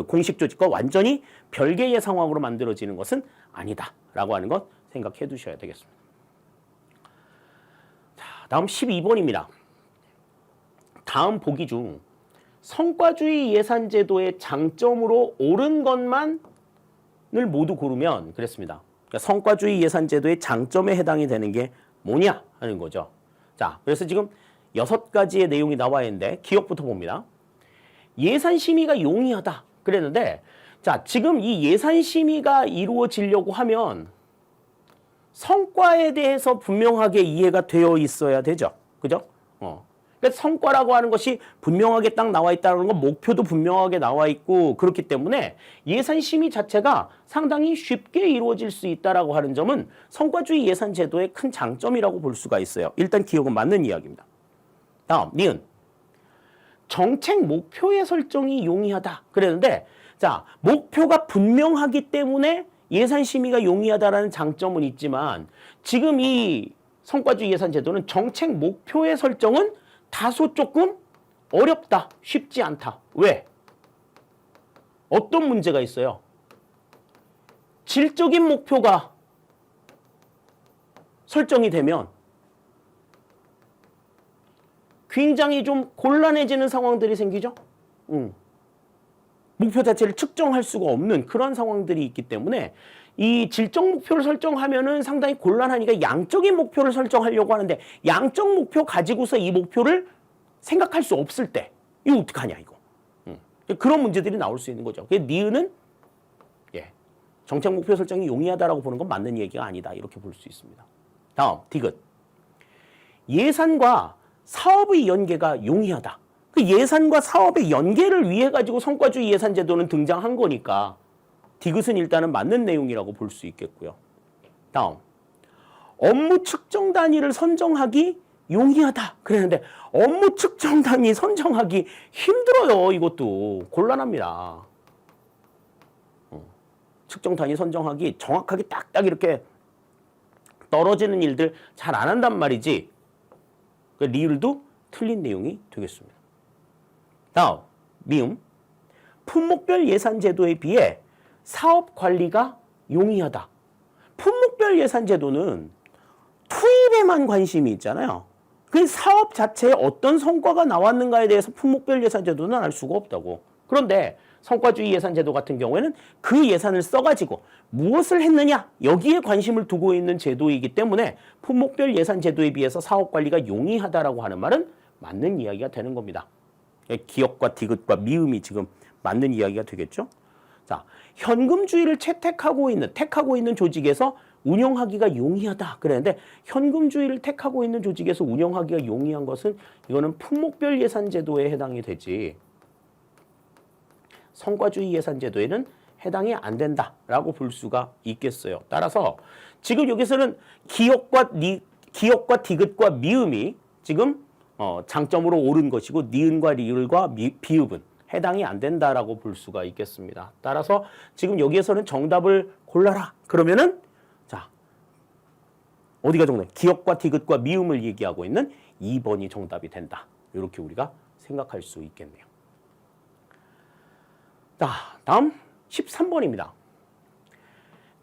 공식 조직과 완전히 별개의 상황으로 만들어지는 것은 아니다라고 하는 것 생각해 두셔야 되겠습니다. 자, 다음 12번입니다. 다음 보기 중 성과주의 예산제도의 장점으로 옳은 것만을 모두 고르면 그랬습니다. 그러니까 성과주의 예산제도의 장점에 해당이 되는 게 뭐냐 하는 거죠. 자, 그래서 지금 6가지의 내용이 나와 있는데 기억부터 봅니다. 예산심의가 용이하다 그랬는데 자, 지금 이 예산심의가 이루어지려고 하면 성과에 대해서 분명하게 이해가 되어 있어야 되죠. 그죠? 그러니까 성과라고 하는 것이 분명하게 딱 나와 있다는 건 목표도 분명하게 나와 있고 그렇기 때문에 예산심의 자체가 상당히 쉽게 이루어질 수 있다라고 하는 점은 성과주의 예산제도의 큰 장점이라고 볼 수가 있어요. 일단 기억은 맞는 이야기입니다. 다음, 니은. 정책 목표의 설정이 용이하다. 그랬는데 자, 목표가 분명하기 때문에 예산심의가 용이하다라는 장점은 있지만 지금 이 성과주의 예산제도는 정책 목표의 설정은 다소 조금 어렵다, 쉽지 않다. 왜? 어떤 문제가 있어요? 질적인 목표가 설정이 되면 굉장히 좀 곤란해지는 상황들이 생기죠. 목표 자체를 측정할 수가 없는 그런 상황들이 있기 때문에 이 질적 목표를 설정하면은 상당히 곤란하니까 양적인 목표를 설정하려고 하는데 양적 목표 가지고서 이 목표를 생각할 수 없을 때 이거 어떡하냐 이거. 그런 문제들이 나올 수 있는 거죠. 그래서 니은은 정책 목표 설정이 용이하다라고 보는 건 맞는 얘기가 아니다 이렇게 볼 수 있습니다. 다음 디귿. 예산과 사업의 연계가 용이하다. 그 예산과 사업의 연계를 위해 가지고 성과주의 예산제도는 등장한 거니까 디귿은 일단은 맞는 내용이라고 볼 수 있겠고요. 다음, 업무 측정 단위를 선정하기 용이하다. 그랬는데 업무 측정 단위 선정하기 힘들어요. 이것도 곤란합니다. 측정 단위 선정하기 정확하게 딱딱 이렇게 떨어지는 일들 잘 안 한단 말이지. 그 리을도 틀린 내용이 되겠습니다. 다음, 미음. 품목별 예산제도에 비해 사업 관리가 용이하다. 품목별 예산제도는 투입에만 관심이 있잖아요. 그 사업 자체에 어떤 성과가 나왔는가에 대해서 품목별 예산제도는 알 수가 없다고. 그런데 성과주의 예산제도 같은 경우에는 그 예산을 써가지고 무엇을 했느냐 여기에 관심을 두고 있는 제도이기 때문에 품목별 예산제도에 비해서 사업관리가 용이하다라고 하는 말은 맞는 이야기가 되는 겁니다. 기억과 디귿과 미음이 지금 맞는 이야기가 되겠죠. 자, 현금주의를 택하고 있는 조직에서 운영하기가 용이하다 그랬는데 현금주의를 택하고 있는 조직에서 운영하기가 용이한 것은 이거는 품목별 예산제도에 해당이 되지 성과주의 예산제도에는 해당이 안 된다라고 볼 수가 있겠어요. 따라서 지금 여기서는 기억과 디귿과 미음이 지금 장점으로 옳은 것이고 니은과 리을과 비읍은 해당이 안 된다라고 볼 수가 있겠습니다. 따라서 지금 여기에서는 정답을 골라라. 그러면은 자 어디가 정답? 기억과 디귿과 미음을 얘기하고 있는 2번이 정답이 된다. 이렇게 우리가 생각할 수 있겠네요. 자, 다음 13번입니다.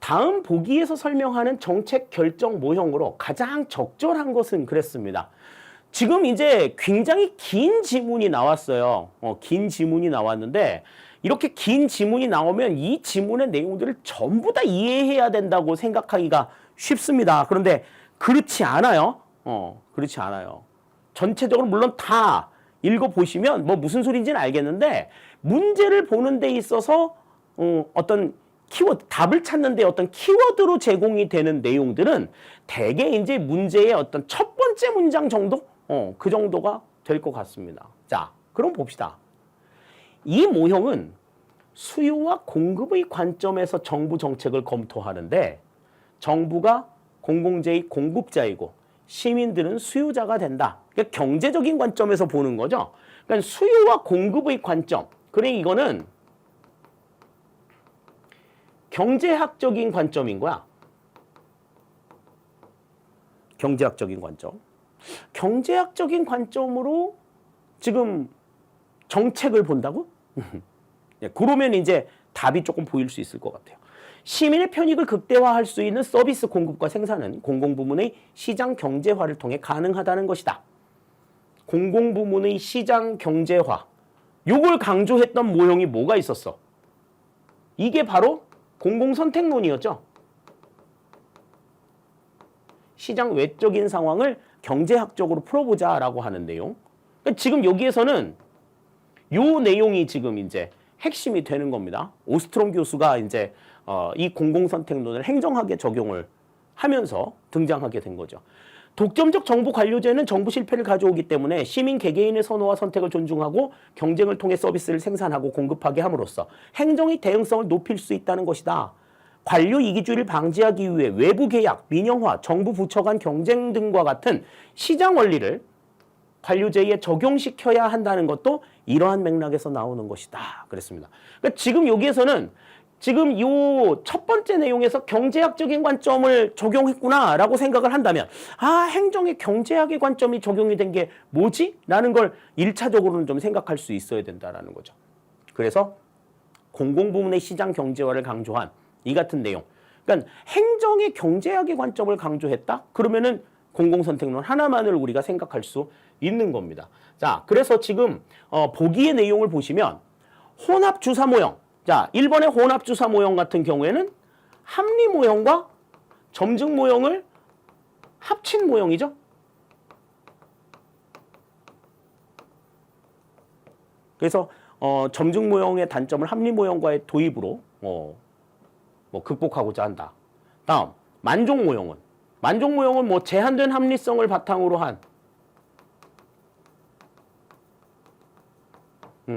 다음 보기에서 설명하는 정책 결정 모형으로 가장 적절한 것은 그랬습니다. 지금 이제 굉장히 긴 지문이 나왔어요. 긴 지문이 나왔는데 이렇게 긴 지문이 나오면 이 지문의 내용들을 전부 다 이해해야 된다고 생각하기가 쉽습니다. 그런데 그렇지 않아요. 그렇지 않아요. 전체적으로 물론 다 읽어보시면 뭐 무슨 소리인지는 알겠는데 문제를 보는 데 있어서 어떤 키워드, 답을 찾는 데 어떤 키워드로 제공이 되는 내용들은 대개 이제 문제의 어떤 첫 번째 문장 정도? 그 정도가 될 것 같습니다. 자, 그럼 봅시다. 이 모형은 수요와 공급의 관점에서 정부 정책을 검토하는데 정부가 공공재의 공급자이고 시민들은 수요자가 된다. 그러니까 경제적인 관점에서 보는 거죠. 그러니까 수요와 공급의 관점. 그래 이거는 경제학적인 관점인 거야. 경제학적인 관점. 경제학적인 관점으로 지금 정책을 본다고? 그러면 이제 답이 조금 보일 수 있을 것 같아요. 시민의 편익을 극대화할 수 있는 서비스 공급과 생산은 공공부문의 시장 경제화를 통해 가능하다는 것이다. 공공부문의 시장 경제화. 요걸 강조했던 모형이 뭐가 있었어? 이게 바로 공공선택론이었죠. 시장 외적인 상황을 경제학적으로 풀어보자라고 하는 내용. 그러니까 지금 여기에서는 요 내용이 지금 이제 핵심이 되는 겁니다. 오스트롬 교수가 이제 이 공공선택론을 행정학에 적용을 하면서 등장하게 된 거죠. 독점적 정부 관료제는 정부 실패를 가져오기 때문에 시민 개개인의 선호와 선택을 존중하고 경쟁을 통해 서비스를 생산하고 공급하게 함으로써 행정의 대응성을 높일 수 있다는 것이다. 관료 이기주의를 방지하기 위해 외부 계약, 민영화, 정부 부처 간 경쟁 등과 같은 시장 원리를 관료제에 적용시켜야 한다는 것도 이러한 맥락에서 나오는 것이다. 그랬습니다. 그러니까 지금 여기에서는 지금 이 첫 번째 내용에서 경제학적인 관점을 적용했구나라고 생각을 한다면 행정의 경제학의 관점이 적용이 된 게 뭐지? 라는 걸 1차적으로는 좀 생각할 수 있어야 된다는 거죠. 그래서 공공부문의 시장 경제화를 강조한 이 같은 내용. 그러니까 행정의 경제학의 관점을 강조했다? 그러면은 공공선택론 하나만을 우리가 생각할 수 있는 겁니다. 자, 그래서 지금 보기의 내용을 보시면 혼합주사 모형. 자, 1번의 혼합주사 모형 같은 경우에는 합리 모형과 점증 모형을 합친 모형이죠. 그래서 점증 모형의 단점을 합리 모형과의 도입으로 극복하고자 한다. 다음, 만족 모형은 뭐 제한된 합리성을 바탕으로 한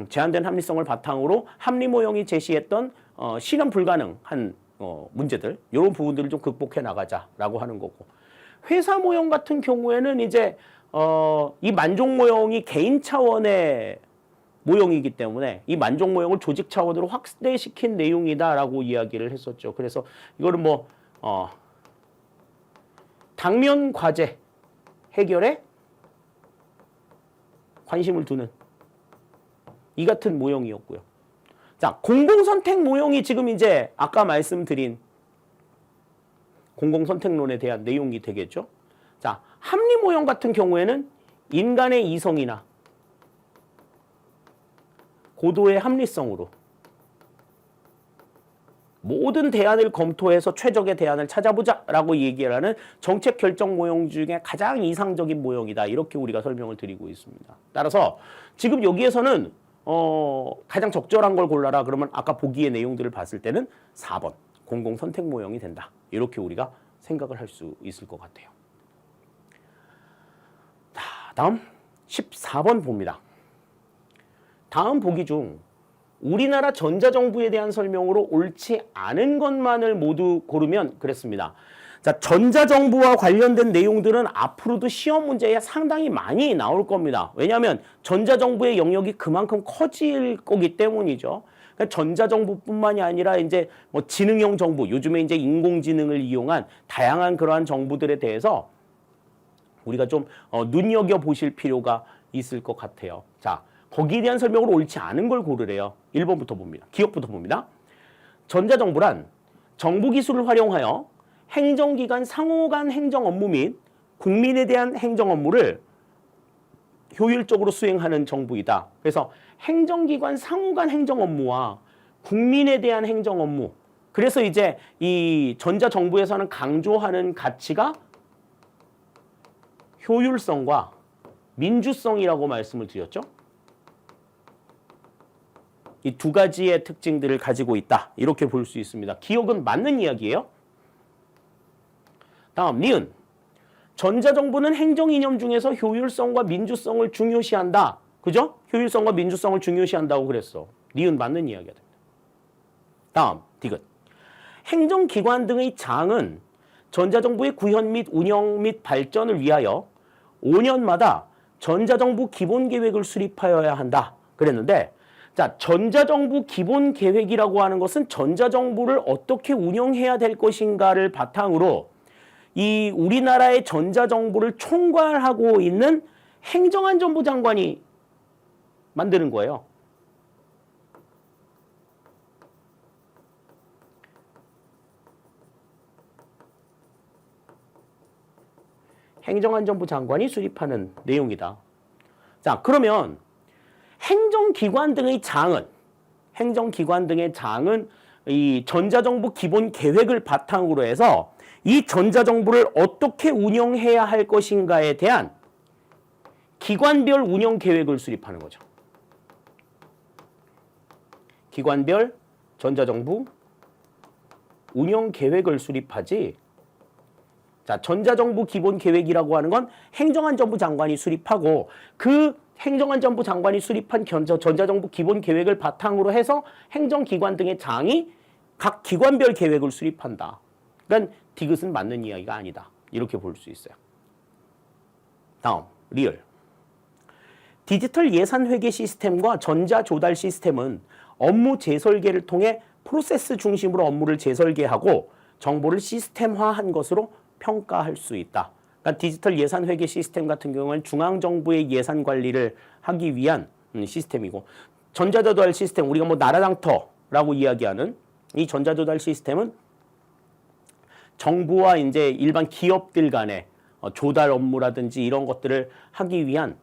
제한된 합리성을 바탕으로 합리 모형이 제시했던 실현 불가능한 문제들, 이런 부분들을 좀 극복해 나가자라고 하는 거고, 회사 모형 같은 경우에는 이제 이 만족 모형이 개인 차원의 모형이기 때문에 이 만족 모형을 조직 차원으로 확대시킨 내용이다라고 이야기를 했었죠. 그래서 이거는 뭐 당면 과제 해결에 관심을 두는 이 같은 모형이었고요. 자, 공공선택 모형이 지금 이제 아까 말씀드린 공공선택론에 대한 내용이 되겠죠. 자, 합리 모형 같은 경우에는 인간의 이성이나 고도의 합리성으로 모든 대안을 검토해서 최적의 대안을 찾아보자라고 얘기를 하는 정책 결정 모형 중에 가장 이상적인 모형이다. 이렇게 우리가 설명을 드리고 있습니다. 따라서 지금 여기에서는 가장 적절한 걸 골라라 그러면 아까 보기의 내용들을 봤을 때는 4번 공공선택 모형이 된다. 이렇게 우리가 생각을 할 수 있을 것 같아요. 자, 다음 14번 봅니다. 다음 보기 중 우리나라 전자정부에 대한 설명으로 옳지 않은 것만을 모두 고르면 그랬습니다. 자, 전자정부와 관련된 내용들은 앞으로도 시험 문제에 상당히 많이 나올 겁니다. 왜냐하면 전자정부의 영역이 그만큼 커질 거기 때문이죠. 그러니까 전자정부뿐만이 아니라 이제 뭐 지능형 정부, 요즘에 이제 인공지능을 이용한 다양한 그러한 정부들에 대해서 우리가 좀 눈여겨 보실 필요가 있을 것 같아요. 자, 거기에 대한 설명으로 옳지 않은 걸 고르래요. 1번부터 봅니다. 기억부터 봅니다. 전자정부란 정보기술을 활용하여 행정기관 상호 간 행정 업무 및 국민에 대한 행정 업무를 효율적으로 수행하는 정부이다. 그래서 행정기관 상호 간 행정 업무와 국민에 대한 행정 업무. 그래서 이제 이 전자정부에서는 강조하는 가치가 효율성과 민주성이라고 말씀을 드렸죠. 이 두 가지의 특징들을 가지고 있다. 이렇게 볼 수 있습니다. 기억은 맞는 이야기예요. 다음 니은. 전자정부는 행정이념 중에서 효율성과 민주성을 중요시한다. 그죠? 효율성과 민주성을 중요시한다고 그랬어. 니은 맞는 이야기가 됩니다. 다음 디귿. 행정기관 등의 장은 전자정부의 구현 및 운영 및 발전을 위하여 5년마다 전자정부 기본계획을 수립하여야 한다. 그랬는데 자, 전자정부 기본계획이라고 하는 것은 전자정부를 어떻게 운영해야 될 것인가를 바탕으로 이 우리나라의 전자정부를 총괄하고 있는 행정안전부 장관이 만드는 거예요. 행정안전부 장관이 수립하는 내용이다. 자, 그러면 행정기관 등의 장은 이 전자정부 기본 계획을 바탕으로 해서 이 전자정부를 어떻게 운영해야 할 것인가에 대한 기관별 운영 계획을 수립하는 거죠. 기관별 전자정부 운영 계획을 수립하지. 자, 전자정부 기본 계획이라고 하는 건 행정안전부 장관이 수립하고 그 행정안전부 장관이 수립한 전자정부 기본 계획을 바탕으로 해서 행정기관 등의 장이 각 기관별 계획을 수립한다. 그러니까 디귿은 맞는 이야기가 아니다. 이렇게 볼 수 있어요. 다음 리을. 디지털 예산회계 시스템과 전자조달 시스템은 업무 재설계를 통해 프로세스 중심으로 업무를 재설계하고 정보를 시스템화한 것으로 평가할 수 있다. 그러니까 디지털 예산회계 시스템 같은 경우는 중앙정부의 예산 관리를 하기 위한 시스템이고 전자조달 시스템, 우리가 뭐 나라장터라고 이야기하는 이 전자조달 시스템은 정부와 이제 일반 기업들 간의 조달 업무라든지 이런 것들을 하기 위한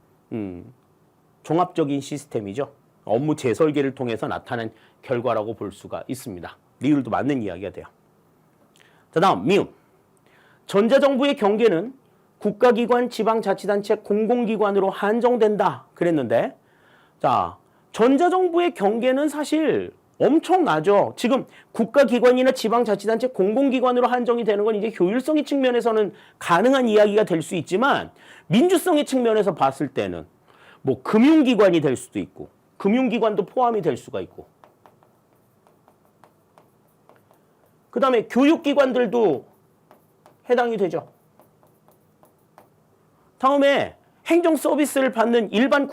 종합적인 시스템이죠. 업무 재설계를 통해서 나타난 결과라고 볼 수가 있습니다. 리을도 맞는 이야기가 돼요. 자, 다음 미음. 전자정부의 경계는 국가기관, 지방자치단체, 공공기관으로 한정된다 그랬는데 자, 전자정부의 경계는 사실 엄청나죠. 지금 국가기관이나 지방자치단체, 공공기관으로 한정이 되는 건 이제 효율성의 측면에서는 가능한 이야기가 될 수 있지만 민주성의 측면에서 봤을 때는 뭐 금융기관이 될 수도 있고 금융기관도 포함이 될 수가 있고 그 다음에 교육기관들도 해당이 되죠. 다음에 행정 서비스를 받는 일반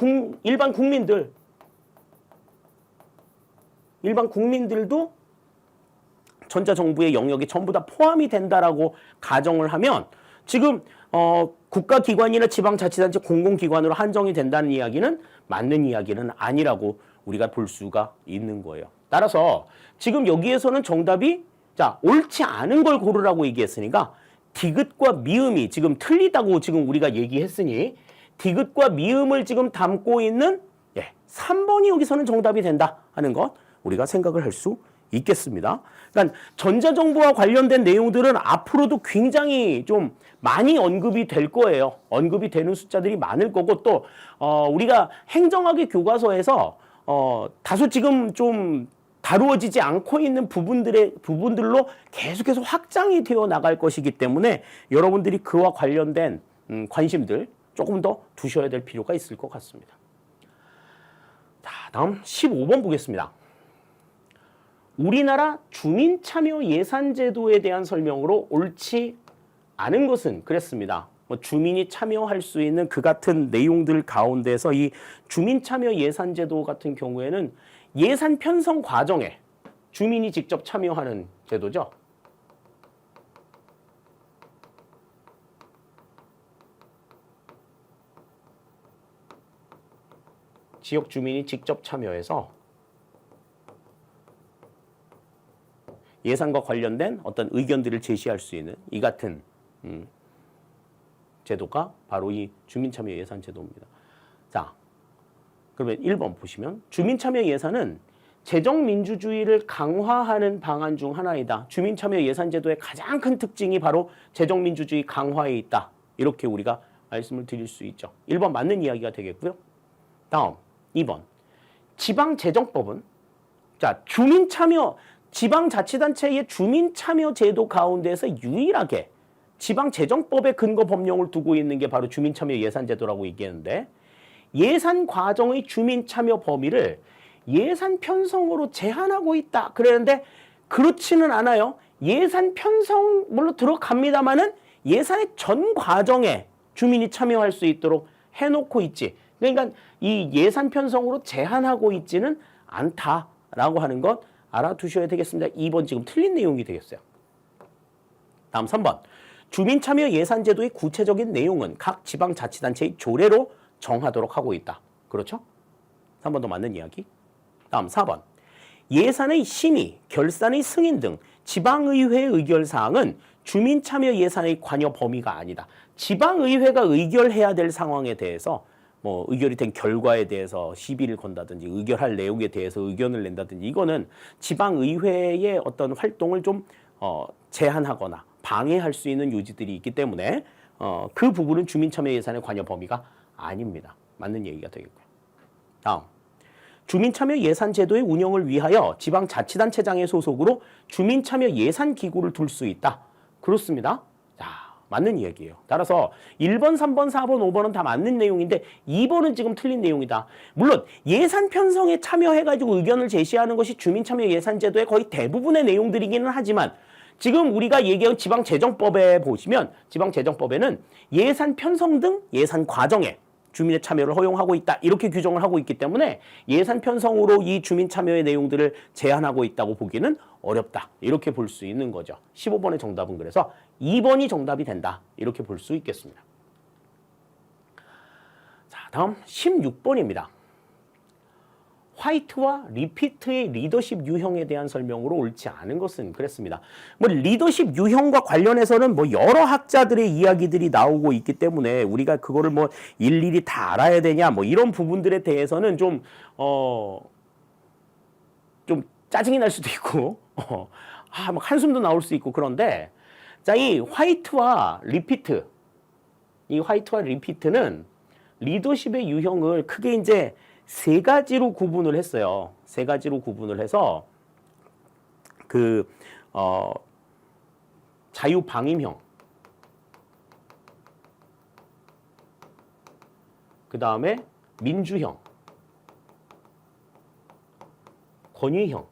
국민들도 전자정부의 영역에 전부 다 포함이 된다라고 가정을 하면 지금 국가기관이나 지방자치단체 공공기관으로 한정이 된다는 이야기는 맞는 이야기는 아니라고 우리가 볼 수가 있는 거예요. 따라서 지금 여기에서는 정답이 자, 옳지 않은 걸 고르라고 얘기했으니까 디귿과 미음이 지금 틀리다고 지금 우리가 얘기했으니 디귿과 미음을 지금 담고 있는 3번이 여기서는 정답이 된다 하는 것 우리가 생각을 할 수 있겠습니다. 그러니까 전자정부와 관련된 내용들은 앞으로도 굉장히 좀 많이 언급이 될 거예요. 언급이 되는 숫자들이 많을 거고 또 우리가 행정학의 교과서에서 다소 지금 좀 다루어지지 않고 있는 부분들로 계속해서 확장이 되어 나갈 것이기 때문에 여러분들이 그와 관련된 관심들 조금 더 두셔야 될 필요가 있을 것 같습니다. 자, 다음 15번 보겠습니다. 우리나라 주민참여예산제도에 대한 설명으로 옳지 않은 것은 그랬습니다. 주민이 참여할 수 있는 그 같은 내용들 가운데서 이 주민참여예산제도 같은 경우에는 예산 편성 과정에 주민이 직접 참여하는 제도죠. 지역 주민이 직접 참여해서 예산과 관련된 어떤 의견들을 제시할 수 있는 이 같은 제도가 바로 이 주민참여 예산 제도입니다. 자, 그러면 1번 보시면 주민참여 예산은 재정민주주의를 강화하는 방안 중 하나이다. 주민참여 예산 제도의 가장 큰 특징이 바로 재정민주주의 강화에 있다. 이렇게 우리가 말씀을 드릴 수 있죠. 1번 맞는 이야기가 되겠고요. 다음 2번 지방재정법은 자 지방자치단체의 주민참여 제도 가운데서 유일하게 지방재정법의 근거 법령을 두고 있는 게 바로 주민참여 예산제도라고 얘기했는데 예산 과정의 주민참여 범위를 예산 편성으로 제한하고 있다. 그랬는데 그렇지는 않아요. 예산 편성 물론 들어갑니다만은 예산의 전 과정에 주민이 참여할 수 있도록 해놓고 있지. 그러니까 이 예산 편성으로 제한하고 있지는 않다라고 하는 것 알아두셔야 되겠습니다. 2번 지금 틀린 내용이 되겠어요. 다음 3번. 주민참여 예산제도의 구체적인 내용은 각 지방자치단체의 조례로 정하도록 하고 있다. 그렇죠? 3번도 맞는 이야기. 다음 4번. 예산의 심의, 결산의 승인 등 지방의회의 의결사항은 주민참여 예산의 관여 범위가 아니다. 지방의회가 의결해야 될 상황에 대해서 뭐 의결이 된 결과에 대해서 시비를 건다든지 의결할 내용에 대해서 의견을 낸다든지 이거는 지방의회의 어떤 활동을 좀 제한하거나 방해할 수 있는 요지들이 있기 때문에 그 부분은 주민참여 예산의 관여 범위가 아닙니다. 맞는 얘기가 되겠고요. 다음. 주민참여 예산 제도의 운영을 위하여 지방자치단체장의 소속으로 주민참여 예산기구를 둘 수 있다. 그렇습니다. 자, 맞는 이야기예요. 따라서 1번, 3번, 4번, 5번은 다 맞는 내용인데 2번은 지금 틀린 내용이다. 물론 예산 편성에 참여해가지고 의견을 제시하는 것이 주민참여 예산 제도의 거의 대부분의 내용들이기는 하지만 지금 우리가 얘기한 지방재정법에 보시면 지방재정법에는 예산 편성 등 예산 과정에 주민의 참여를 허용하고 있다. 이렇게 규정을 하고 있기 때문에 예산 편성으로 이 주민 참여의 내용들을 제한하고 있다고 보기는 어렵다. 이렇게 볼 수 있는 거죠. 15번의 정답은 그래서 2번이 정답이 된다. 이렇게 볼 수 있겠습니다. 자, 다음 16번입니다. 화이트와 리피트의 리더십 유형에 대한 설명으로 옳지 않은 것은 그랬습니다. 뭐 리더십 유형과 관련해서는 뭐 여러 학자들의 이야기들이 나오고 있기 때문에 우리가 그거를 뭐 일일이 다 알아야 되냐 뭐 이런 부분들에 대해서는 좀 짜증이 날 수도 있고 막 한숨도 나올 수 있고 그런데 자, 이 화이트와 리피트는 리더십의 유형을 크게 이제 세 가지로 구분을 했어요. 세 가지로 구분을 해서 자유방임형, 그 다음에 민주형, 권위형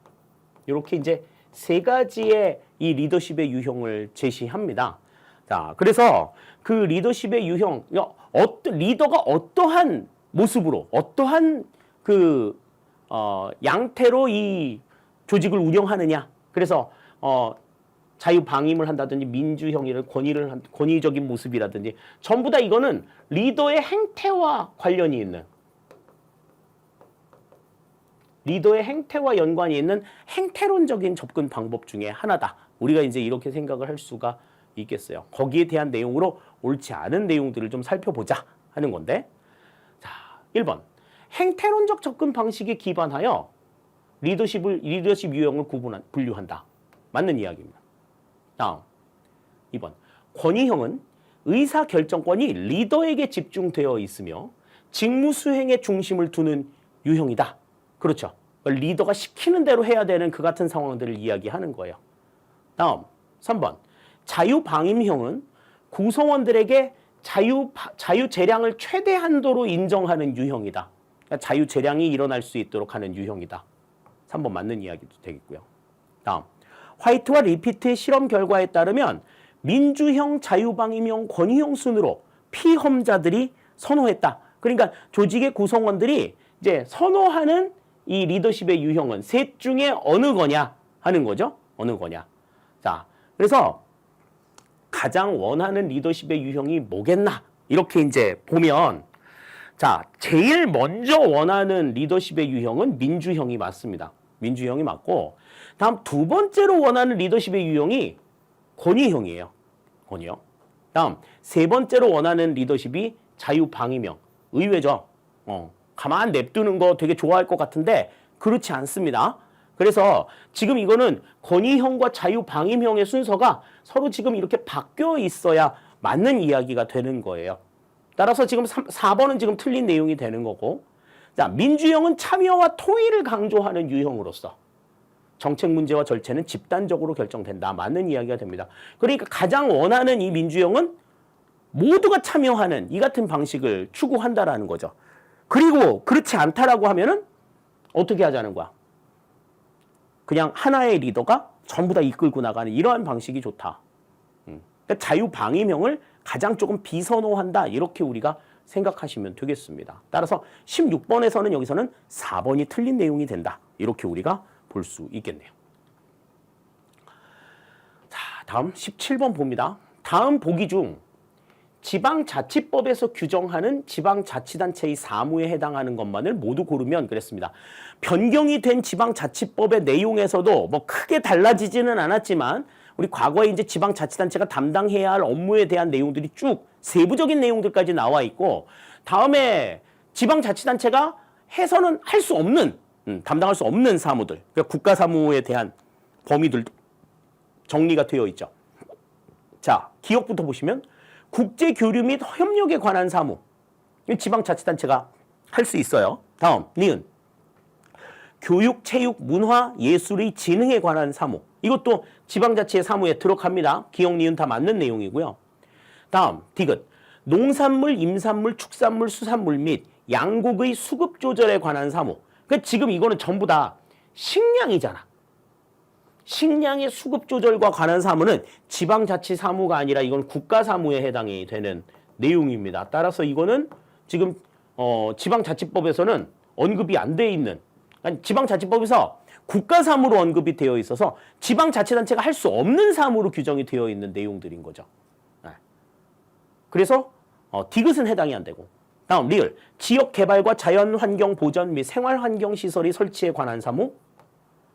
이렇게 이제 세 가지의 이 리더십의 유형을 제시합니다. 자, 그래서 그 리더십의 유형, 리더가 어떠한 모습으로 어떠한 양태로 이 조직을 운영하느냐. 그래서 자유방임을 한다든지 민주형이를 권위적인 모습이라든지 전부 다 이거는 리더의 행태와 관련이 있는 리더의 행태와 연관이 있는 행태론적인 접근 방법 중에 하나다. 우리가 이제 이렇게 생각을 할 수가 있겠어요. 거기에 대한 내용으로 옳지 않은 내용들을 좀 살펴보자 하는 건데 1번. 행태론적 접근 방식에 기반하여 리더십 유형을 분류한다. 맞는 이야기입니다. 다음. 2번. 권위형은 의사결정권이 리더에게 집중되어 있으며 직무 수행에 중심을 두는 유형이다. 그렇죠. 리더가 시키는 대로 해야 되는 그 같은 상황들을 이야기하는 거예요. 다음. 3번. 자유방임형은 구성원들에게 자유 재량을 최대 한도로 인정하는 유형이다. 그러니까 자유 재량이 일어날 수 있도록 하는 유형이다. 3번 맞는 이야기도 되겠고요. 다음. 화이트와 리피트의 실험 결과에 따르면 민주형, 자유방임형, 권위형 순으로 피험자들이 선호했다. 그러니까 조직의 구성원들이 이제 선호하는 이 리더십의 유형은 셋 중에 어느 거냐 하는 거죠. 어느 거냐. 자, 그래서 가장 원하는 리더십의 유형이 뭐겠나? 이렇게 이제 보면 자, 제일 먼저 원하는 리더십의 유형은 민주형이 맞습니다. 민주형이 맞고, 다음 두 번째로 원하는 리더십의 유형이 권위형이에요. 권위형. 다음 세 번째로 원하는 리더십이 자유방임형. 의외죠. 가만 냅두는 거 되게 좋아할 것 같은데 그렇지 않습니다. 그래서 지금 이거는 권위형과 자유방임형의 순서가 서로 지금 이렇게 바뀌어 있어야 맞는 이야기가 되는 거예요. 따라서 지금 4번은 지금 틀린 내용이 되는 거고, 자, 민주형은 참여와 통일을 강조하는 유형으로서 정책 문제와 절차는 집단적으로 결정된다. 맞는 이야기가 됩니다. 그러니까 가장 원하는 이 민주형은 모두가 참여하는 이 같은 방식을 추구한다라는 거죠. 그리고 그렇지 않다라고 하면은 어떻게 하자는 거야? 그냥 하나의 리더가 전부 다 이끌고 나가는 이러한 방식이 좋다. 그러니까 자유방임형을 가장 조금 비선호한다. 이렇게 우리가 생각하시면 되겠습니다. 따라서 16번에서는 여기서는 4번이 틀린 내용이 된다. 이렇게 우리가 볼 수 있겠네요. 자, 다음 17번 봅니다. 다음 보기 중 지방자치법에서 규정하는 지방자치단체의 사무에 해당하는 것만을 모두 고르면 그랬습니다. 변경이 된 지방자치법의 내용에서도 뭐 크게 달라지지는 않았지만 우리 과거에 이제 지방자치단체가 담당해야 할 업무에 대한 내용들이 쭉 세부적인 내용들까지 나와 있고, 다음에 지방자치단체가 해서는 할 수 없는 담당할 수 없는 사무들, 그러니까 국가사무에 대한 범위들도 정리가 되어 있죠. 자, 기억부터 보시면 국제교류 및 협력에 관한 사무, 지방자치단체가 할 수 있어요. 다음, 니은. 교육, 체육, 문화, 예술의 진흥에 관한 사무. 이것도 지방자치의 사무에 들어갑니다. 기억, 니은 다 맞는 내용이고요. 다음, 디귿. 농산물, 임산물, 축산물, 수산물 및 양곡의 수급 조절에 관한 사무. 그러니까 지금 이거는 전부 다 식량이잖아. 식량의 수급 조절과 관한 사무는 지방자치 사무가 아니라 이건 국가사무에 해당이 되는 내용입니다. 따라서 이거는 지금 지방자치법에서는 언급이 안 돼 있는, 아니, 지방자치법에서 국가사무로 언급이 되어 있어서 지방자치단체가 할 수 없는 사무로 규정이 되어 있는 내용들인 거죠. 그래서 디귿은 해당이 안 되고, 다음 리을. 지역개발과 자연환경 보전 및 생활환경시설의 설치에 관한 사무.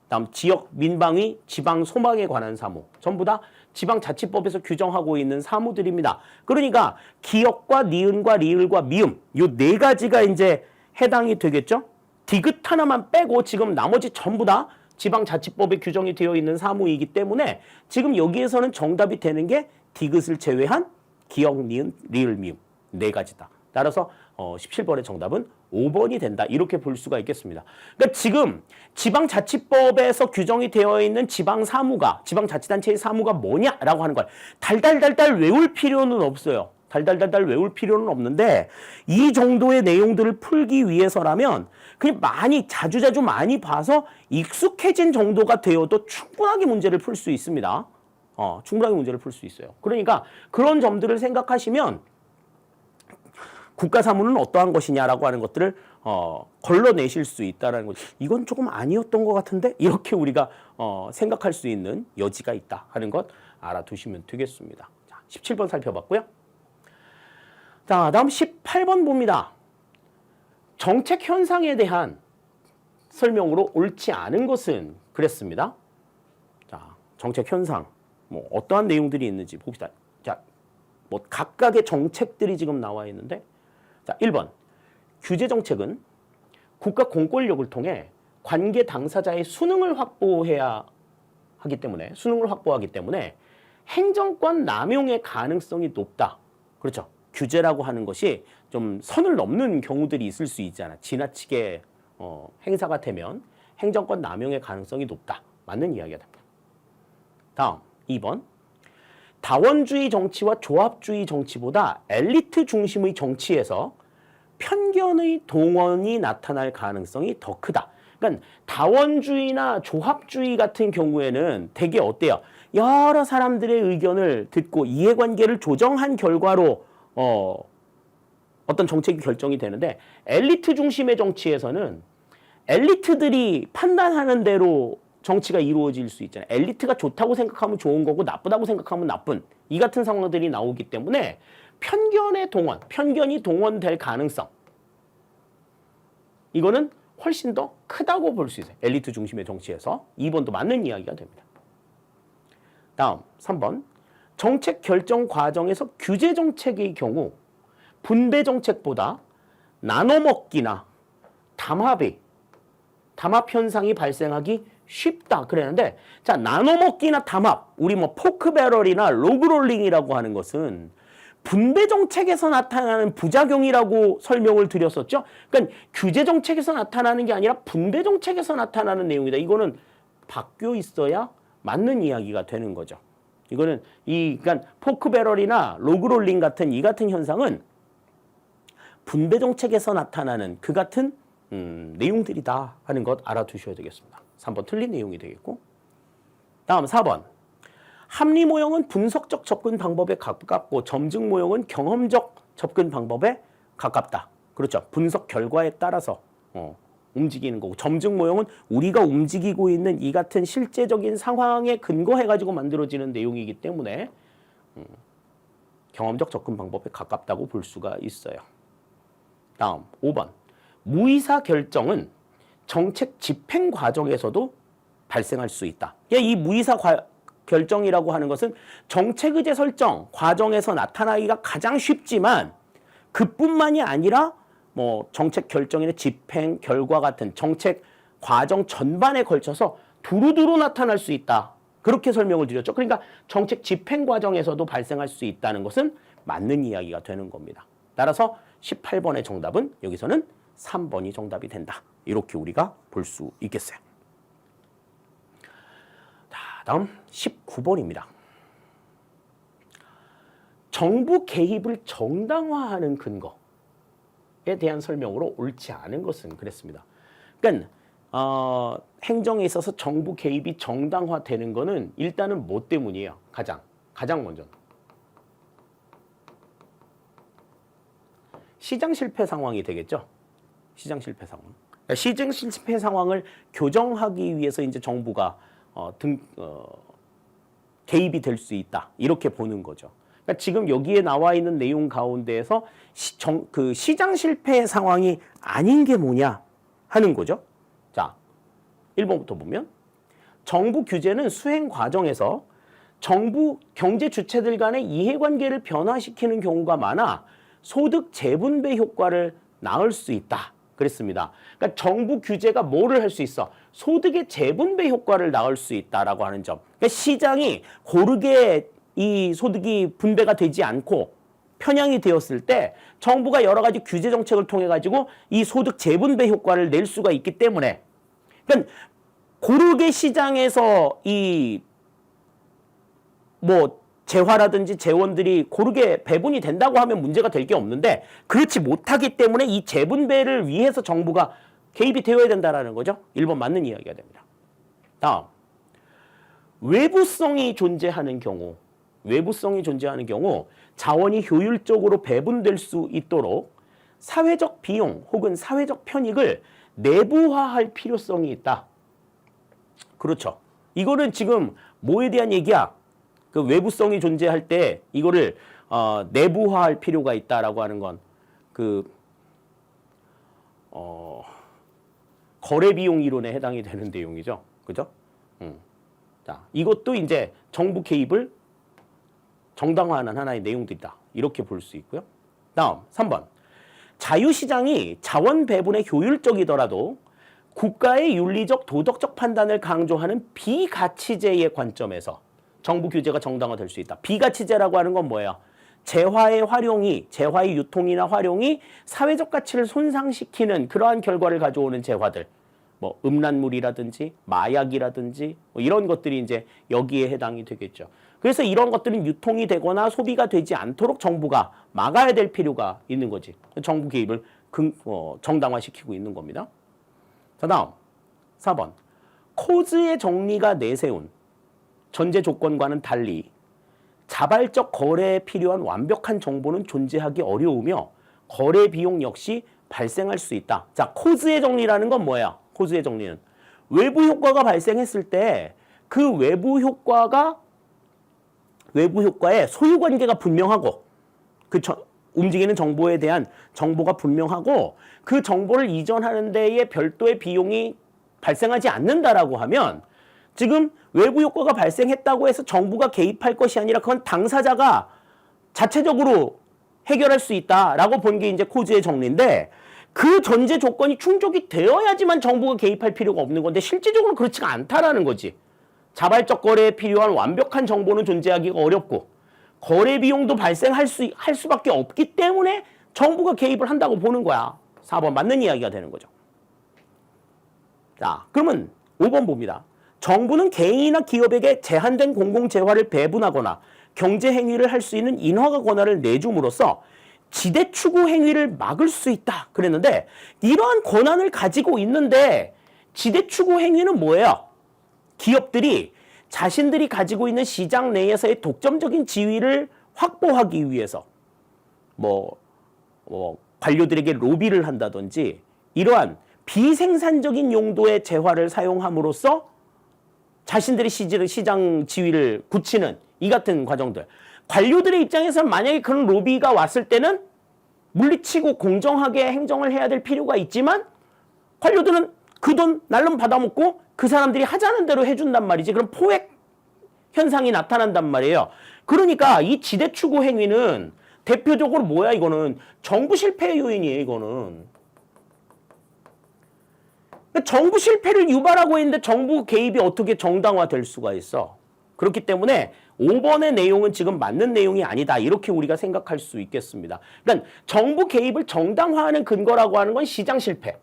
다음 지역 민방위, 지방 소망에 관한 사무. 전부 다 지방자치법에서 규정하고 있는 사무들입니다. 그러니까 기역과 니은과 리을과 미음 요 네 가지가 이제 해당이 되겠죠. 디귿 하나만 빼고 지금 나머지 전부 다 지방자치법에 규정이 되어 있는 사무이기 때문에 지금 여기에서는 정답이 되는 게 디귿을 제외한 기역, 니은, 리을, 미음 네 가지다. 따라서 17번의 정답은 5번이 된다. 이렇게 볼 수가 있겠습니다. 그러니까 지금 지방자치법에서 규정이 되어 있는 지방사무가, 지방자치단체의 사무가 뭐냐라고 하는 걸 달달달달 외울 필요는 없어요. 달달달달 외울 필요는 없는데 이 정도의 내용들을 풀기 위해서라면 그냥 자주자주 많이 봐서 익숙해진 정도가 되어도 충분하게 문제를 풀 수 있습니다. 충분하게 문제를 풀 수 있어요. 그러니까 그런 점들을 생각하시면 국가사무는 어떠한 것이냐라고 하는 것들을 걸러내실 수 있다는 것. 이건 조금 아니었던 것 같은데 이렇게 우리가 생각할 수 있는 여지가 있다 하는 것 알아두시면 되겠습니다. 자, 17번 살펴봤고요. 자, 다음 18번 봅니다. 정책 현상에 대한 설명으로 옳지 않은 것은 그랬습니다. 자, 정책 현상 뭐 어떠한 내용들이 있는지 봅시다. 자, 뭐 각각의 정책들이 지금 나와 있는데, 자, 1번. 규제 정책은 국가 공권력을 통해 관계 당사자의 수능을 확보하기 때문에 행정권 남용의 가능성이 높다. 그렇죠. 규제라고 하는 것이 좀 선을 넘는 경우들이 있을 수 있잖아. 지나치게 행사가 되면 행정권 남용의 가능성이 높다. 맞는 이야기가 됩니다. 다음 2번. 다원주의 정치와 조합주의 정치보다 엘리트 중심의 정치에서 편견의 동원이 나타날 가능성이 더 크다. 그러니까 다원주의나 조합주의 같은 경우에는 되게 어때요? 여러 사람들의 의견을 듣고 이해관계를 조정한 결과로 어떤 정책이 결정이 되는데, 엘리트 중심의 정치에서는 엘리트들이 판단하는 대로 정치가 이루어질 수 있잖아요. 엘리트가 좋다고 생각하면 좋은 거고 나쁘다고 생각하면 나쁜 이 같은 상황들이 나오기 때문에 편견이 동원될 가능성, 이거는 훨씬 더 크다고 볼 수 있어요. 엘리트 중심의 정치에서. 2번도 맞는 이야기가 됩니다. 다음 3번. 정책 결정 과정에서 규제 정책의 경우 분배 정책보다 나눠먹기나 담합 현상이 발생하기 쉽다 그랬는데, 자, 나눠먹기나 담합, 우리 뭐 포크배럴이나 로그롤링이라고 하는 것은 분배 정책에서 나타나는 부작용이라고 설명을 드렸었죠. 그러니까 규제 정책에서 나타나는 게 아니라 분배 정책에서 나타나는 내용이다. 이거는 바뀌어 있어야 맞는 이야기가 되는 거죠. 이거는 그러니까 포크배럴이나 로그롤링 같은 이 같은 현상은 분배 정책에서 나타나는 그 같은 내용들이다 하는 것 알아두셔야 되겠습니다. 3번 틀린 내용이 되겠고. 다음 4번. 합리 모형은 분석적 접근 방법에 가깝고 점증 모형은 경험적 접근 방법에 가깝다. 그렇죠. 분석 결과에 따라서 움직이는 거고, 점증 모형은 우리가 움직이고 있는 이 같은 실제적인 상황에 근거해가지고 만들어지는 내용이기 때문에 경험적 접근 방법에 가깝다고 볼 수가 있어요. 다음 5번. 무의사 결정은 정책 집행 과정에서도 발생할 수 있다. 이 무의사 결정이라고 하는 것은 정책 의제 설정 과정에서 나타나기가 가장 쉽지만 그뿐만이 아니라 뭐 정책 결정이나 집행 결과 같은 정책 과정 전반에 걸쳐서 두루두루 나타날 수 있다. 그렇게 설명을 드렸죠. 그러니까 정책 집행 과정에서도 발생할 수 있다는 것은 맞는 이야기가 되는 겁니다. 따라서 18번의 정답은 여기서는 3번이 정답이 된다. 이렇게 우리가 볼 수 있겠어요. 자, 다음 19번입니다. 정부 개입을 정당화하는 근거에 대한 설명으로 옳지 않은 것은 그랬습니다. 그러니까 행정에 있어서 정부 개입이 정당화되는 거는 일단은 뭐 때문이에요? 가장 먼저 시장 실패 상황이 되겠죠. 시장 실패 상황. 시장 실패 상황을 교정하기 위해서 이제 정부가 개입이 될 수 있다. 이렇게 보는 거죠. 그러니까 지금 여기에 나와 있는 내용 가운데에서 시장 실패 상황이 아닌 게 뭐냐 하는 거죠. 자, 1번부터 보면 정부 규제는 수행 과정에서 정부 경제 주체들 간의 이해관계를 변화시키는 경우가 많아 소득 재분배 효과를 낳을 수 있다. 그랬습니다. 그러니까 정부 규제가 뭐를 할 수 있어? 소득의 재분배 효과를 낳을 수 있다라고 하는 점. 그러니까 시장이 고르게 이 소득이 분배가 되지 않고 편향이 되었을 때 정부가 여러 가지 규제 정책을 통해 가지고 이 소득 재분배 효과를 낼 수가 있기 때문에, 그러니까 고르게 시장에서 이 뭐 재화라든지 재원들이 고르게 배분이 된다고 하면 문제가 될 게 없는데, 그렇지 못하기 때문에 이 재분배를 위해서 정부가 개입이 되어야 된다라는 거죠. 1번 맞는 이야기가 됩니다. 다음, 외부성이 존재하는 경우 자원이 효율적으로 배분될 수 있도록 사회적 비용 혹은 사회적 편익을 내부화할 필요성이 있다. 그렇죠. 이거는 지금 뭐에 대한 얘기야? 그 외부성이 존재할 때 이거를 내부화할 필요가 있다라고 하는 건 거래 비용 이론에 해당이 되는 내용이죠. 그죠? 자, 이것도 이제 정부 개입을 정당화하는 하나의 내용들이다. 이렇게 볼 수 있고요. 다음 3번. 자유시장이 자원 배분에 효율적이더라도 국가의 윤리적 도덕적 판단을 강조하는 비가치제의 관점에서 정부 규제가 정당화될 수 있다. 비가치제라고 하는 건 뭐예요? 재화의 유통이나 활용이 사회적 가치를 손상시키는 그러한 결과를 가져오는 재화들, 뭐 음란물이라든지 마약이라든지 뭐 이런 것들이 이제 여기에 해당이 되겠죠. 그래서 이런 것들은 유통이 되거나 소비가 되지 않도록 정부가 막아야 될 필요가 있는 거지. 정부 개입을 정당화시키고 있는 겁니다. 자, 다음 4번. 코즈의 정리가 내세운 전제 조건과는 달리 자발적 거래에 필요한 완벽한 정보는 존재하기 어려우며 거래 비용 역시 발생할 수 있다. 자, 코즈의 정리라는 건 뭐야? 코즈의 정리는 외부 효과가 발생했을 때 그 외부 효과의 소유 관계가 분명하고 움직이는 정보에 대한 정보가 분명하고 그 정보를 이전하는 데에 별도의 비용이 발생하지 않는다라고 하면 지금 외부 효과가 발생했다고 해서 정부가 개입할 것이 아니라 그건 당사자가 자체적으로 해결할 수 있다라고 본 게 이제 코즈의 정리인데 그 전제 조건이 충족이 되어야지만 정부가 개입할 필요가 없는 건데 실질적으로 그렇지가 않다라는 거지. 자발적 거래에 필요한 완벽한 정보는 존재하기가 어렵고 거래 비용도 발생할 수밖에 없기 때문에 정부가 개입을 한다고 보는 거야. 4번 맞는 이야기가 되는 거죠. 자, 그러면 5번 봅니다. 정부는 개인이나 기업에게 제한된 공공재화를 배분하거나 경제행위를 할 수 있는 인허가 권한을 내줌으로써 지대 추구 행위를 막을 수 있다 그랬는데 이러한 권한을 가지고 있는데 지대 추구 행위는 뭐예요? 기업들이 자신들이 가지고 있는 시장 내에서의 독점적인 지위를 확보하기 위해서 관료들에게 로비를 한다든지 이러한 비생산적인 용도의 재화를 사용함으로써 자신들이 시장 지위를 굳히는 이 같은 과정들. 관료들의 입장에서는 만약에 그런 로비가 왔을 때는 물리치고 공정하게 행정을 해야 될 필요가 있지만 관료들은 그 돈 날름 받아먹고 그 사람들이 하자는 대로 해준단 말이지. 그럼 포획 현상이 나타난단 말이에요. 그러니까 이 지대 추구 행위는 대표적으로 뭐야 이거는 정부 실패의 요인이에요 이거는. 그러니까 정부 실패를 유발하고 있는데 정부 개입이 어떻게 정당화될 수가 있어. 그렇기 때문에 5번의 내용은 지금 맞는 내용이 아니다. 이렇게 우리가 생각할 수 있겠습니다. 그러니까 정부 개입을 정당화하는 근거라고 하는 건 시장 실패.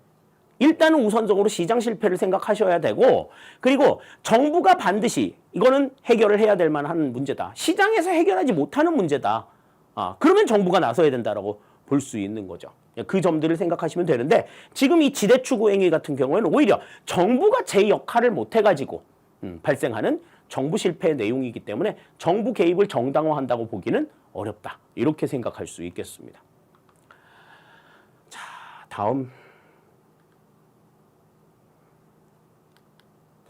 일단은 우선적으로 시장 실패를 생각하셔야 되고 그리고 정부가 반드시 이거는 해결을 해야 될 만한 문제다. 시장에서 해결하지 못하는 문제다. 그러면 정부가 나서야 된다라고 볼 수 있는 거죠. 그 점들을 생각하시면 되는데 지금 이 지대 추구 행위 같은 경우에는 오히려 정부가 제 역할을 못 해가지고 발생하는 정부 실패의 내용이기 때문에 정부 개입을 정당화한다고 보기는 어렵다. 이렇게 생각할 수 있겠습니다. 자,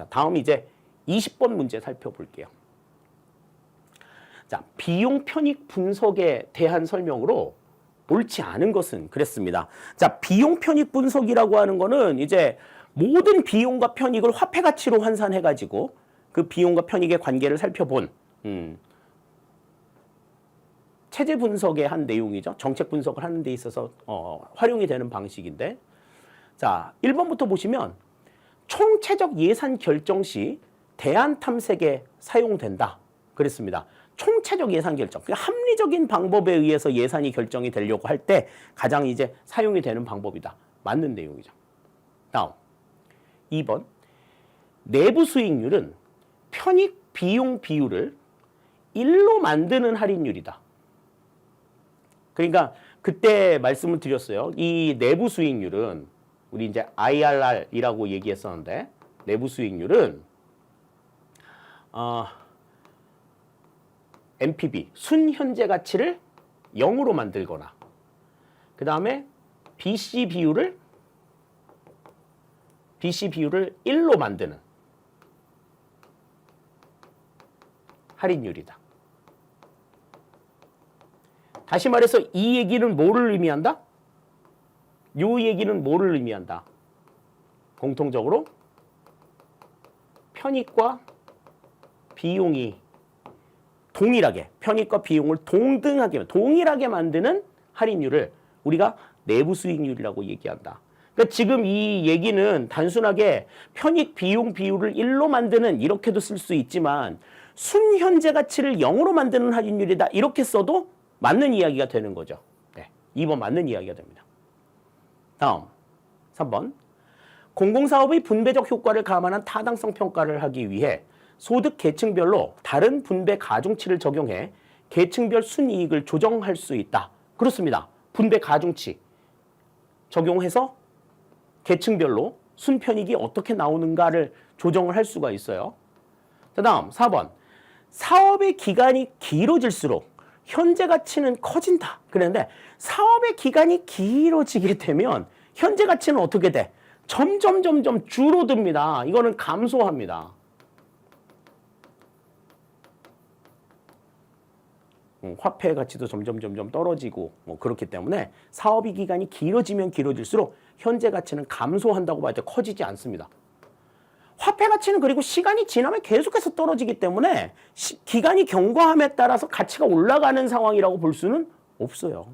다음 이제 20번 문제 살펴볼게요. 자, 비용 편익 분석에 대한 설명으로 옳지 않은 것은 그랬습니다. 자, 비용 편익 분석이라고 하는 거는 이제 모든 비용과 편익을 화폐 가치로 환산해 가지고 그 비용과 편익의 관계를 살펴본 체제 분석의 한 내용이죠. 정책 분석을 하는 데 있어서 활용이 되는 방식인데 자, 1번부터 보시면 총체적 예산 결정 시 대안 탐색에 사용된다. 그랬습니다. 총체적 예산 결정. 그러니까 합리적인 방법에 의해서 예산이 결정이 되려고 할 때 가장 이제 사용이 되는 방법이다. 맞는 내용이죠. 다음 2번. 내부 수익률은 편익 비용 비율을 1로 만드는 할인율이다. 그러니까 그때 말씀을 드렸어요. 이 내부 수익률은 우리 이제 IRR이라고 얘기했었는데 내부 수익률은 NPV, 순현재 가치를 0으로 만들거나 그 다음에 BC 비율을 1로 만드는 할인율이다. 다시 말해서 이 얘기는 뭐를 의미한다? 요 얘기는 뭐를 의미한다? 공통적으로 편익과 비용이 동일하게 편익과 비용을 동일하게 만드는 할인율을 우리가 내부 수익률이라고 얘기한다. 그러니까 지금 이 얘기는 단순하게 편익 비용 비율을 1로 만드는 이렇게도 쓸 수 있지만 순현재 가치를 0으로 만드는 할인율이다. 이렇게 써도 맞는 이야기가 되는 거죠. 네, 2번 맞는 이야기가 됩니다. 다음 3번. 공공사업의 분배적 효과를 감안한 타당성 평가를 하기 위해 소득 계층별로 다른 분배 가중치를 적용해 계층별 순이익을 조정할 수 있다. 그렇습니다. 분배 가중치 적용해서 계층별로 순편익이 어떻게 나오는가를 조정을 할 수가 있어요. 다음 4번. 사업의 기간이 길어질수록 현재 가치는 커진다. 그런데 사업의 기간이 길어지게 되면 현재 가치는 어떻게 돼? 점점 줄어듭니다. 이거는 감소합니다. 화폐 가치도 점점 떨어지고 뭐 그렇기 때문에 사업이 기간이 길어지면 길어질수록 현재 가치는 감소한다고 봐야 돼. 커지지 않습니다. 화폐 가치는 그리고 시간이 지나면 계속해서 떨어지기 때문에 기간이 경과함에 따라서 가치가 올라가는 상황이라고 볼 수는 없어요.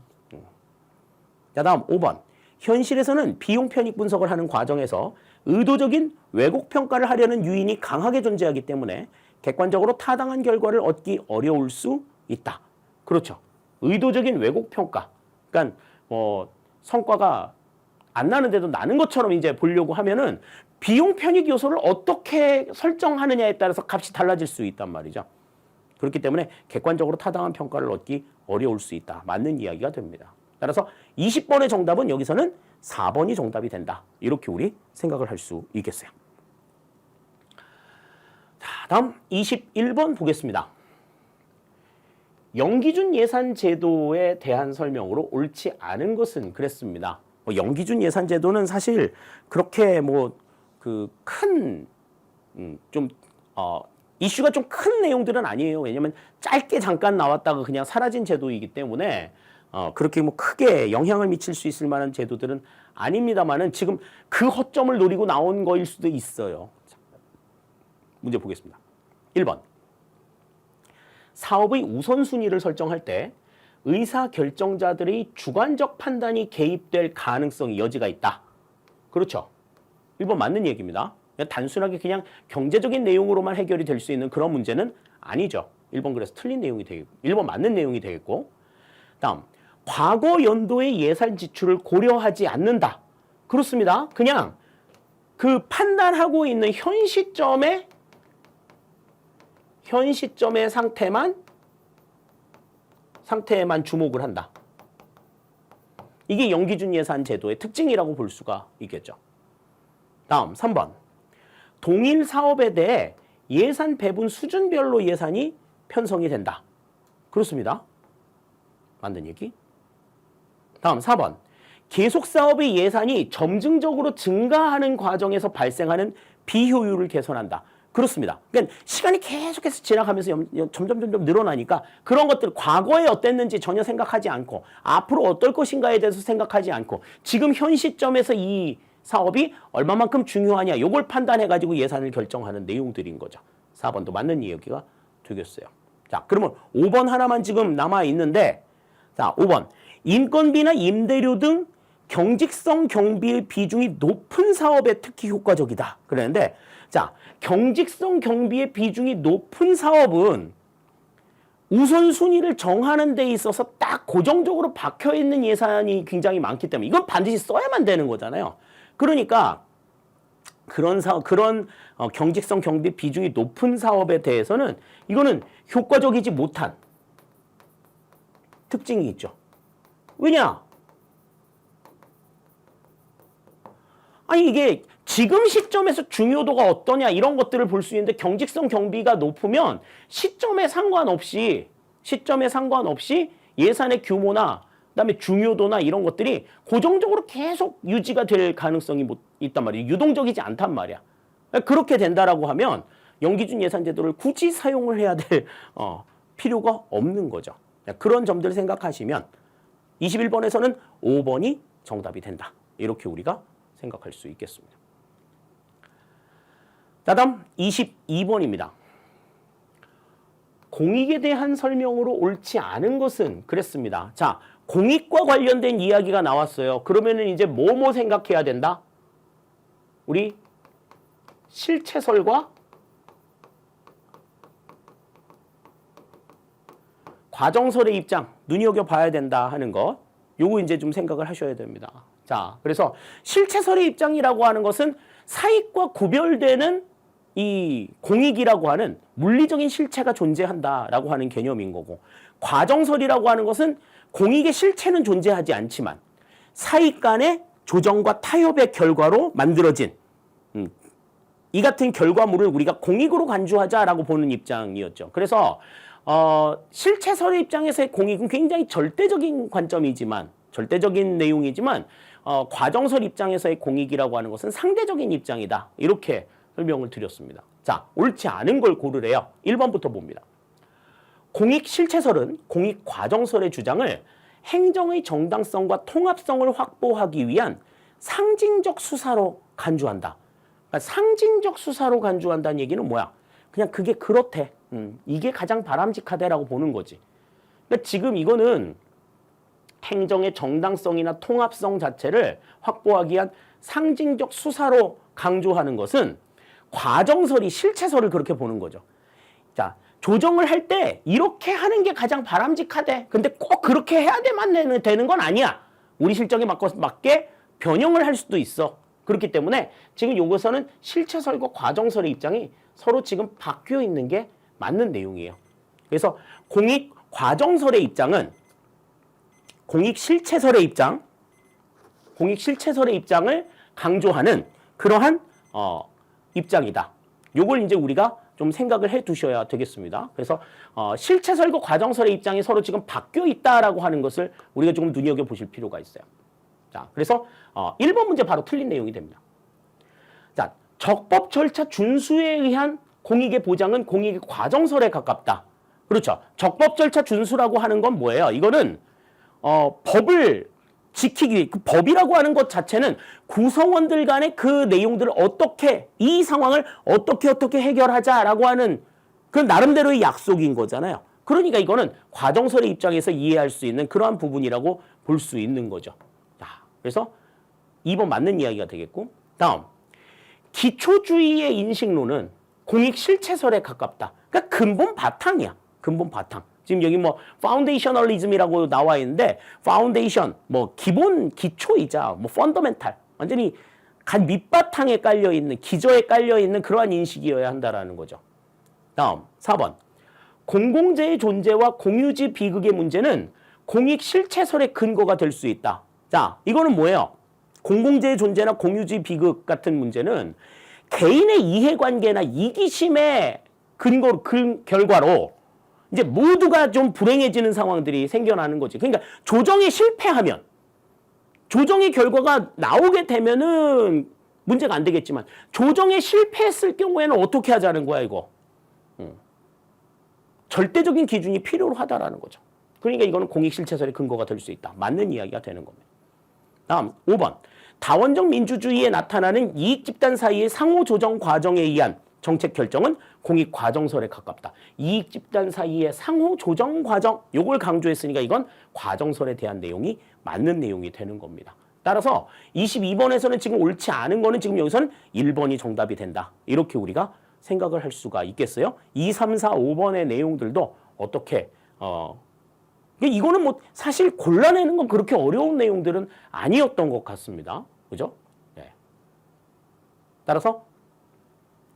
자, 다음 5번. 현실에서는 비용 편익 분석을 하는 과정에서 의도적인 왜곡 평가를 하려는 유인이 강하게 존재하기 때문에 객관적으로 타당한 결과를 얻기 어려울 수 있다. 그렇죠. 의도적인 왜곡 평가. 그러니까 성과가 안 나는데도 나는 것처럼 이제 보려고 하면은 비용 편익 요소를 어떻게 설정하느냐에 따라서 값이 달라질 수 있단 말이죠. 그렇기 때문에 객관적으로 타당한 평가를 얻기 어려울 수 있다. 맞는 이야기가 됩니다. 따라서 20번의 정답은 여기서는 4번이 정답이 된다. 이렇게 우리 생각을 할 수 있겠어요. 자, 다음 21번 보겠습니다. 영기준 예산 제도에 대한 설명으로 옳지 않은 것은 그랬습니다. 영기준 예산 제도는 사실 그렇게 이슈가 좀 큰 내용들은 아니에요. 왜냐면 짧게 잠깐 나왔다가 그냥 사라진 제도이기 때문에 그렇게 크게 영향을 미칠 수 있을 만한 제도들은 아닙니다만은 지금 그 허점을 노리고 나온 거일 수도 있어요. 문제 보겠습니다. 1번. 사업의 우선순위를 설정할 때 의사결정자들의 주관적 판단이 개입될 가능성이 여지가 있다. 그렇죠. 1번 맞는 얘기입니다. 단순하게 그냥 경제적인 내용으로만 해결이 될 수 있는 그런 문제는 아니죠. 1번 그래서 틀린 내용이 되겠고 1번 맞는 내용이 되겠고 다음 과거 연도의 예산 지출을 고려하지 않는다. 그렇습니다. 그냥 그 판단하고 있는 현 시점의 상태에만 주목을 한다. 이게 영기준 예산 제도의 특징이라고 볼 수가 있겠죠. 다음 3번. 동일 사업에 대해 예산 배분 수준별로 예산이 편성이 된다. 그렇습니다. 맞는 얘기. 다음 4번. 계속 사업의 예산이 점증적으로 증가하는 과정에서 발생하는 비효율을 개선한다. 그렇습니다. 그러니까 시간이 계속해서 지나가면서 점점 늘어나니까 그런 것들 과거에 어땠는지 전혀 생각하지 않고 앞으로 어떨 것인가에 대해서 생각하지 않고 지금 현 시점에서 이 사업이 얼마만큼 중요하냐 이걸 판단해가지고 예산을 결정하는 내용들인 거죠. 4번도 맞는 이야기가 되겠어요. 자, 그러면 5번 하나만 지금 남아있는데 자, 5번. 인건비나 임대료 등 경직성 경비의 비중이 높은 사업에 특히 효과적이다. 그랬는데 자, 경직성 경비의 비중이 높은 사업은 우선순위를 정하는 데 있어서 딱 고정적으로 박혀있는 예산이 굉장히 많기 때문에 이건 반드시 써야만 되는 거잖아요. 그러니까 그런 경직성 경비 비중이 높은 사업에 대해서는 이거는 효과적이지 못한 특징이 있죠. 왜냐? 아니 이게 지금 시점에서 중요도가 어떠냐 이런 것들을 볼 수 있는데 경직성 경비가 높으면 시점에 상관없이 예산의 규모나 그다음에 중요도나 이런 것들이 고정적으로 계속 유지가 될 가능성이 있단 말이에요. 유동적이지 않단 말이야. 그렇게 된다라고 하면 영기준 예산 제도를 굳이 사용을 해야 될 필요가 없는 거죠. 그런 점들을 생각하시면 21번에서는 5번이 정답이 된다. 이렇게 우리가 생각할 수 있겠습니다. 자, 다음 22번입니다. 공익에 대한 설명으로 옳지 않은 것은 그랬습니다. 자, 공익과 관련된 이야기가 나왔어요. 그러면은 이제 뭐 생각해야 된다? 우리 실체설과 과정설의 입장 눈여겨봐야 된다 하는 것. 요거 이제 좀 생각을 하셔야 됩니다. 자, 그래서 실체설의 입장이라고 하는 것은 사익과 구별되는 이 공익이라고 하는 물리적인 실체가 존재한다라고 하는 개념인 거고 과정설이라고 하는 것은 공익의 실체는 존재하지 않지만 사익 간의 조정과 타협의 결과로 만들어진 이 같은 결과물을 우리가 공익으로 간주하자라고 보는 입장이었죠. 그래서 실체설의 입장에서의 공익은 굉장히 절대적인 관점이지만 절대적인 내용이지만 과정설 입장에서의 공익이라고 하는 것은 상대적인 입장이다. 이렇게 설명을 드렸습니다. 자, 옳지 않은 걸 고르래요. 1번부터 봅니다. 공익실체설은 공익과정설의 주장을 행정의 정당성과 통합성을 확보하기 위한 상징적 수사로 간주한다. 그러니까 상징적 수사로 간주한다는 얘기는 뭐야? 그냥 그게 그렇대. 이게 가장 바람직하대라고 보는 거지. 그러니까 지금 이거는 행정의 정당성이나 통합성 자체를 확보하기 위한 상징적 수사로 강조하는 것은 과정설이 실체설을 그렇게 보는 거죠. 자, 조정을 할 때 이렇게 하는 게 가장 바람직하대. 근데 꼭 그렇게 해야만 되는 건 아니야. 우리 실정에 맞게 변형을 할 수도 있어. 그렇기 때문에 지금 여기서는 실체설과 과정설의 입장이 서로 지금 바뀌어 있는 게 맞는 내용이에요. 그래서 공익 과정설의 입장은 공익 실체설의 입장을 강조하는 그러한 입장이다. 요걸 이제 우리가 좀 생각을 해 두셔야 되겠습니다. 그래서 실체설과 과정설의 입장이 서로 지금 바뀌어 있다라고 하는 것을 우리가 조금 눈여겨보실 필요가 있어요. 자, 그래서 1번 문제 바로 틀린 내용이 됩니다. 자, 적법 절차 준수에 의한 공익의 보장은 공익의 과정설에 가깝다. 그렇죠. 적법 절차 준수라고 하는 건 뭐예요? 이거는 법을 지키기 위해, 그 법이라고 하는 것 자체는 구성원들 간의 그 내용들을 어떻게, 이 상황을 어떻게 해결하자라고 하는 그 나름대로의 약속인 거잖아요. 그러니까 이거는 과정설의 입장에서 이해할 수 있는 그러한 부분이라고 볼 수 있는 거죠. 자, 그래서 2번 맞는 이야기가 되겠고, 다음 기초주의의 인식론은 공익 실체설에 가깝다. 그러니까 근본 바탕이야. 근본 바탕. 지금 여기 뭐 파운데이셔널리즘이라고 나와 있는데 파운데이션 뭐 기본 기초이자 뭐 펀더멘탈 완전히 간 밑바탕에 깔려 있는 기저에 깔려 있는 그러한 인식이어야 한다라는 거죠. 다음 4번 공공재의 존재와 공유지 비극의 문제는 공익 실체설의 근거가 될 수 있다. 자, 이거는 뭐예요? 공공재의 존재나 공유지 비극 같은 문제는 개인의 이해관계나 이기심의 결과로 이제 모두가 좀 불행해지는 상황들이 생겨나는 거지. 그러니까 조정에 실패하면, 조정의 결과가 나오게 되면은 문제가 안 되겠지만 조정에 실패했을 경우에는 어떻게 하자는 거야, 이거. 절대적인 기준이 필요로 하다라는 거죠. 그러니까 이거는 공익실체설의 근거가 될 수 있다. 맞는 이야기가 되는 겁니다. 다음 5번. 다원적 민주주의에 나타나는 이익집단 사이의 상호조정 과정에 의한 정책 결정은 공익 과정설에 가깝다. 이익 집단 사이의 상호 조정 과정, 요걸 강조했으니까 이건 과정설에 대한 내용이 맞는 내용이 되는 겁니다. 따라서 22번에서는 지금 옳지 않은 거는 지금 여기서는 1번이 정답이 된다. 이렇게 우리가 생각을 할 수가 있겠어요. 2, 3, 4, 5번의 내용들도 어떻게 이거는 뭐 사실 골라내는 건 그렇게 어려운 내용들은 아니었던 것 같습니다. 그죠? 네. 따라서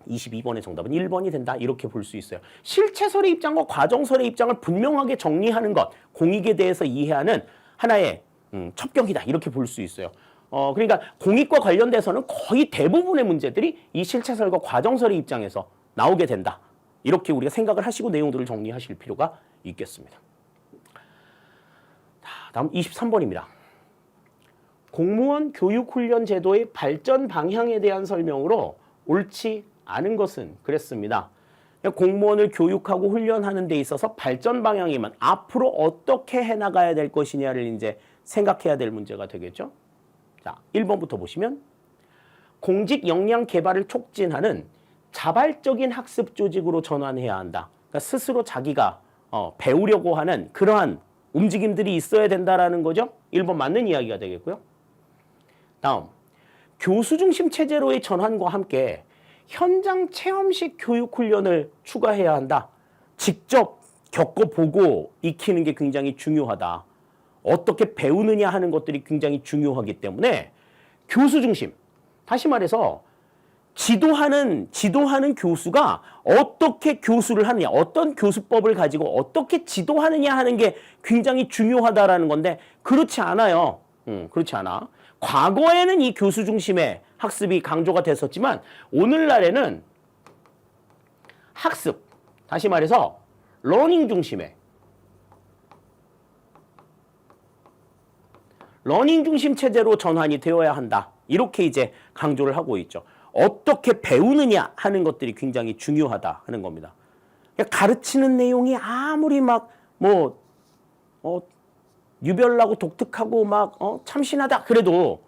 22번의 정답은 1번이 된다. 이렇게 볼 수 있어요. 실체설의 입장과 과정설의 입장을 분명하게 정리하는 것, 공익에 대해서 이해하는 하나의 첩경이다. 이렇게 볼 수 있어요. 그러니까 공익과 관련돼서는 거의 대부분의 문제들이 이 실체설과 과정설의 입장에서 나오게 된다. 이렇게 우리가 생각을 하시고 내용들을 정리하실 필요가 있겠습니다. 다음 23번입니다. 공무원 교육훈련 제도의 발전 방향에 대한 설명으로 옳지 않은 것은 그랬습니다. 공무원을 교육하고 훈련하는 데 있어서 발전 방향이면 앞으로 어떻게 해나가야 될 것이냐를 이제 생각해야 될 문제가 되겠죠. 자, 1번부터 보시면 공직 역량 개발을 촉진하는 자발적인 학습 조직으로 전환해야 한다. 그러니까 스스로 자기가 배우려고 하는 그러한 움직임들이 있어야 된다라는 거죠. 1번 맞는 이야기가 되겠고요. 다음, 교수 중심 체제로의 전환과 함께 현장 체험식 교육 훈련을 추가해야 한다. 직접 겪어보고 익히는 게 굉장히 중요하다. 어떻게 배우느냐 하는 것들이 굉장히 중요하기 때문에 교수 중심, 다시 말해서 지도하는 교수가 어떻게 교수를 하느냐, 어떤 교수법을 가지고 어떻게 지도하느냐 하는 게 굉장히 중요하다라는 건데 그렇지 않아요. 그렇지 않아. 과거에는 이 교수 중심의 학습이 강조가 됐었지만 오늘날에는 학습, 다시 말해서 러닝 중심의 러닝 중심 체제로 전환이 되어야 한다. 이렇게 이제 강조를 하고 있죠. 어떻게 배우느냐 하는 것들이 굉장히 중요하다 하는 겁니다. 가르치는 내용이 아무리 막 뭐 유별나고 독특하고 막 참신하다 그래도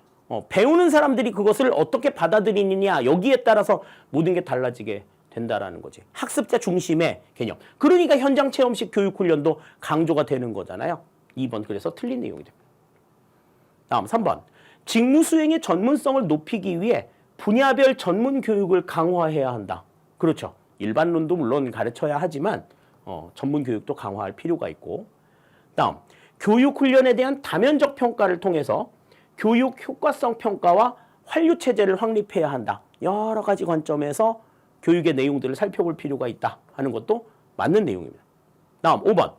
배우는 사람들이 그것을 어떻게 받아들이느냐 여기에 따라서 모든 게 달라지게 된다라는 거지. 학습자 중심의 개념. 그러니까 현장 체험식 교육 훈련도 강조가 되는 거잖아요. 2번 그래서 틀린 내용이 됩니다. 다음 3번. 직무 수행의 전문성을 높이기 위해 분야별 전문 교육을 강화해야 한다. 그렇죠. 일반론도 물론 가르쳐야 하지만 전문 교육도 강화할 필요가 있고. 다음. 교육 훈련에 대한 다면적 평가를 통해서 교육 효과성 평가와 환류 체제를 확립해야 한다. 여러 가지 관점에서 교육의 내용들을 살펴볼 필요가 있다 하는 것도 맞는 내용입니다. 다음 5번.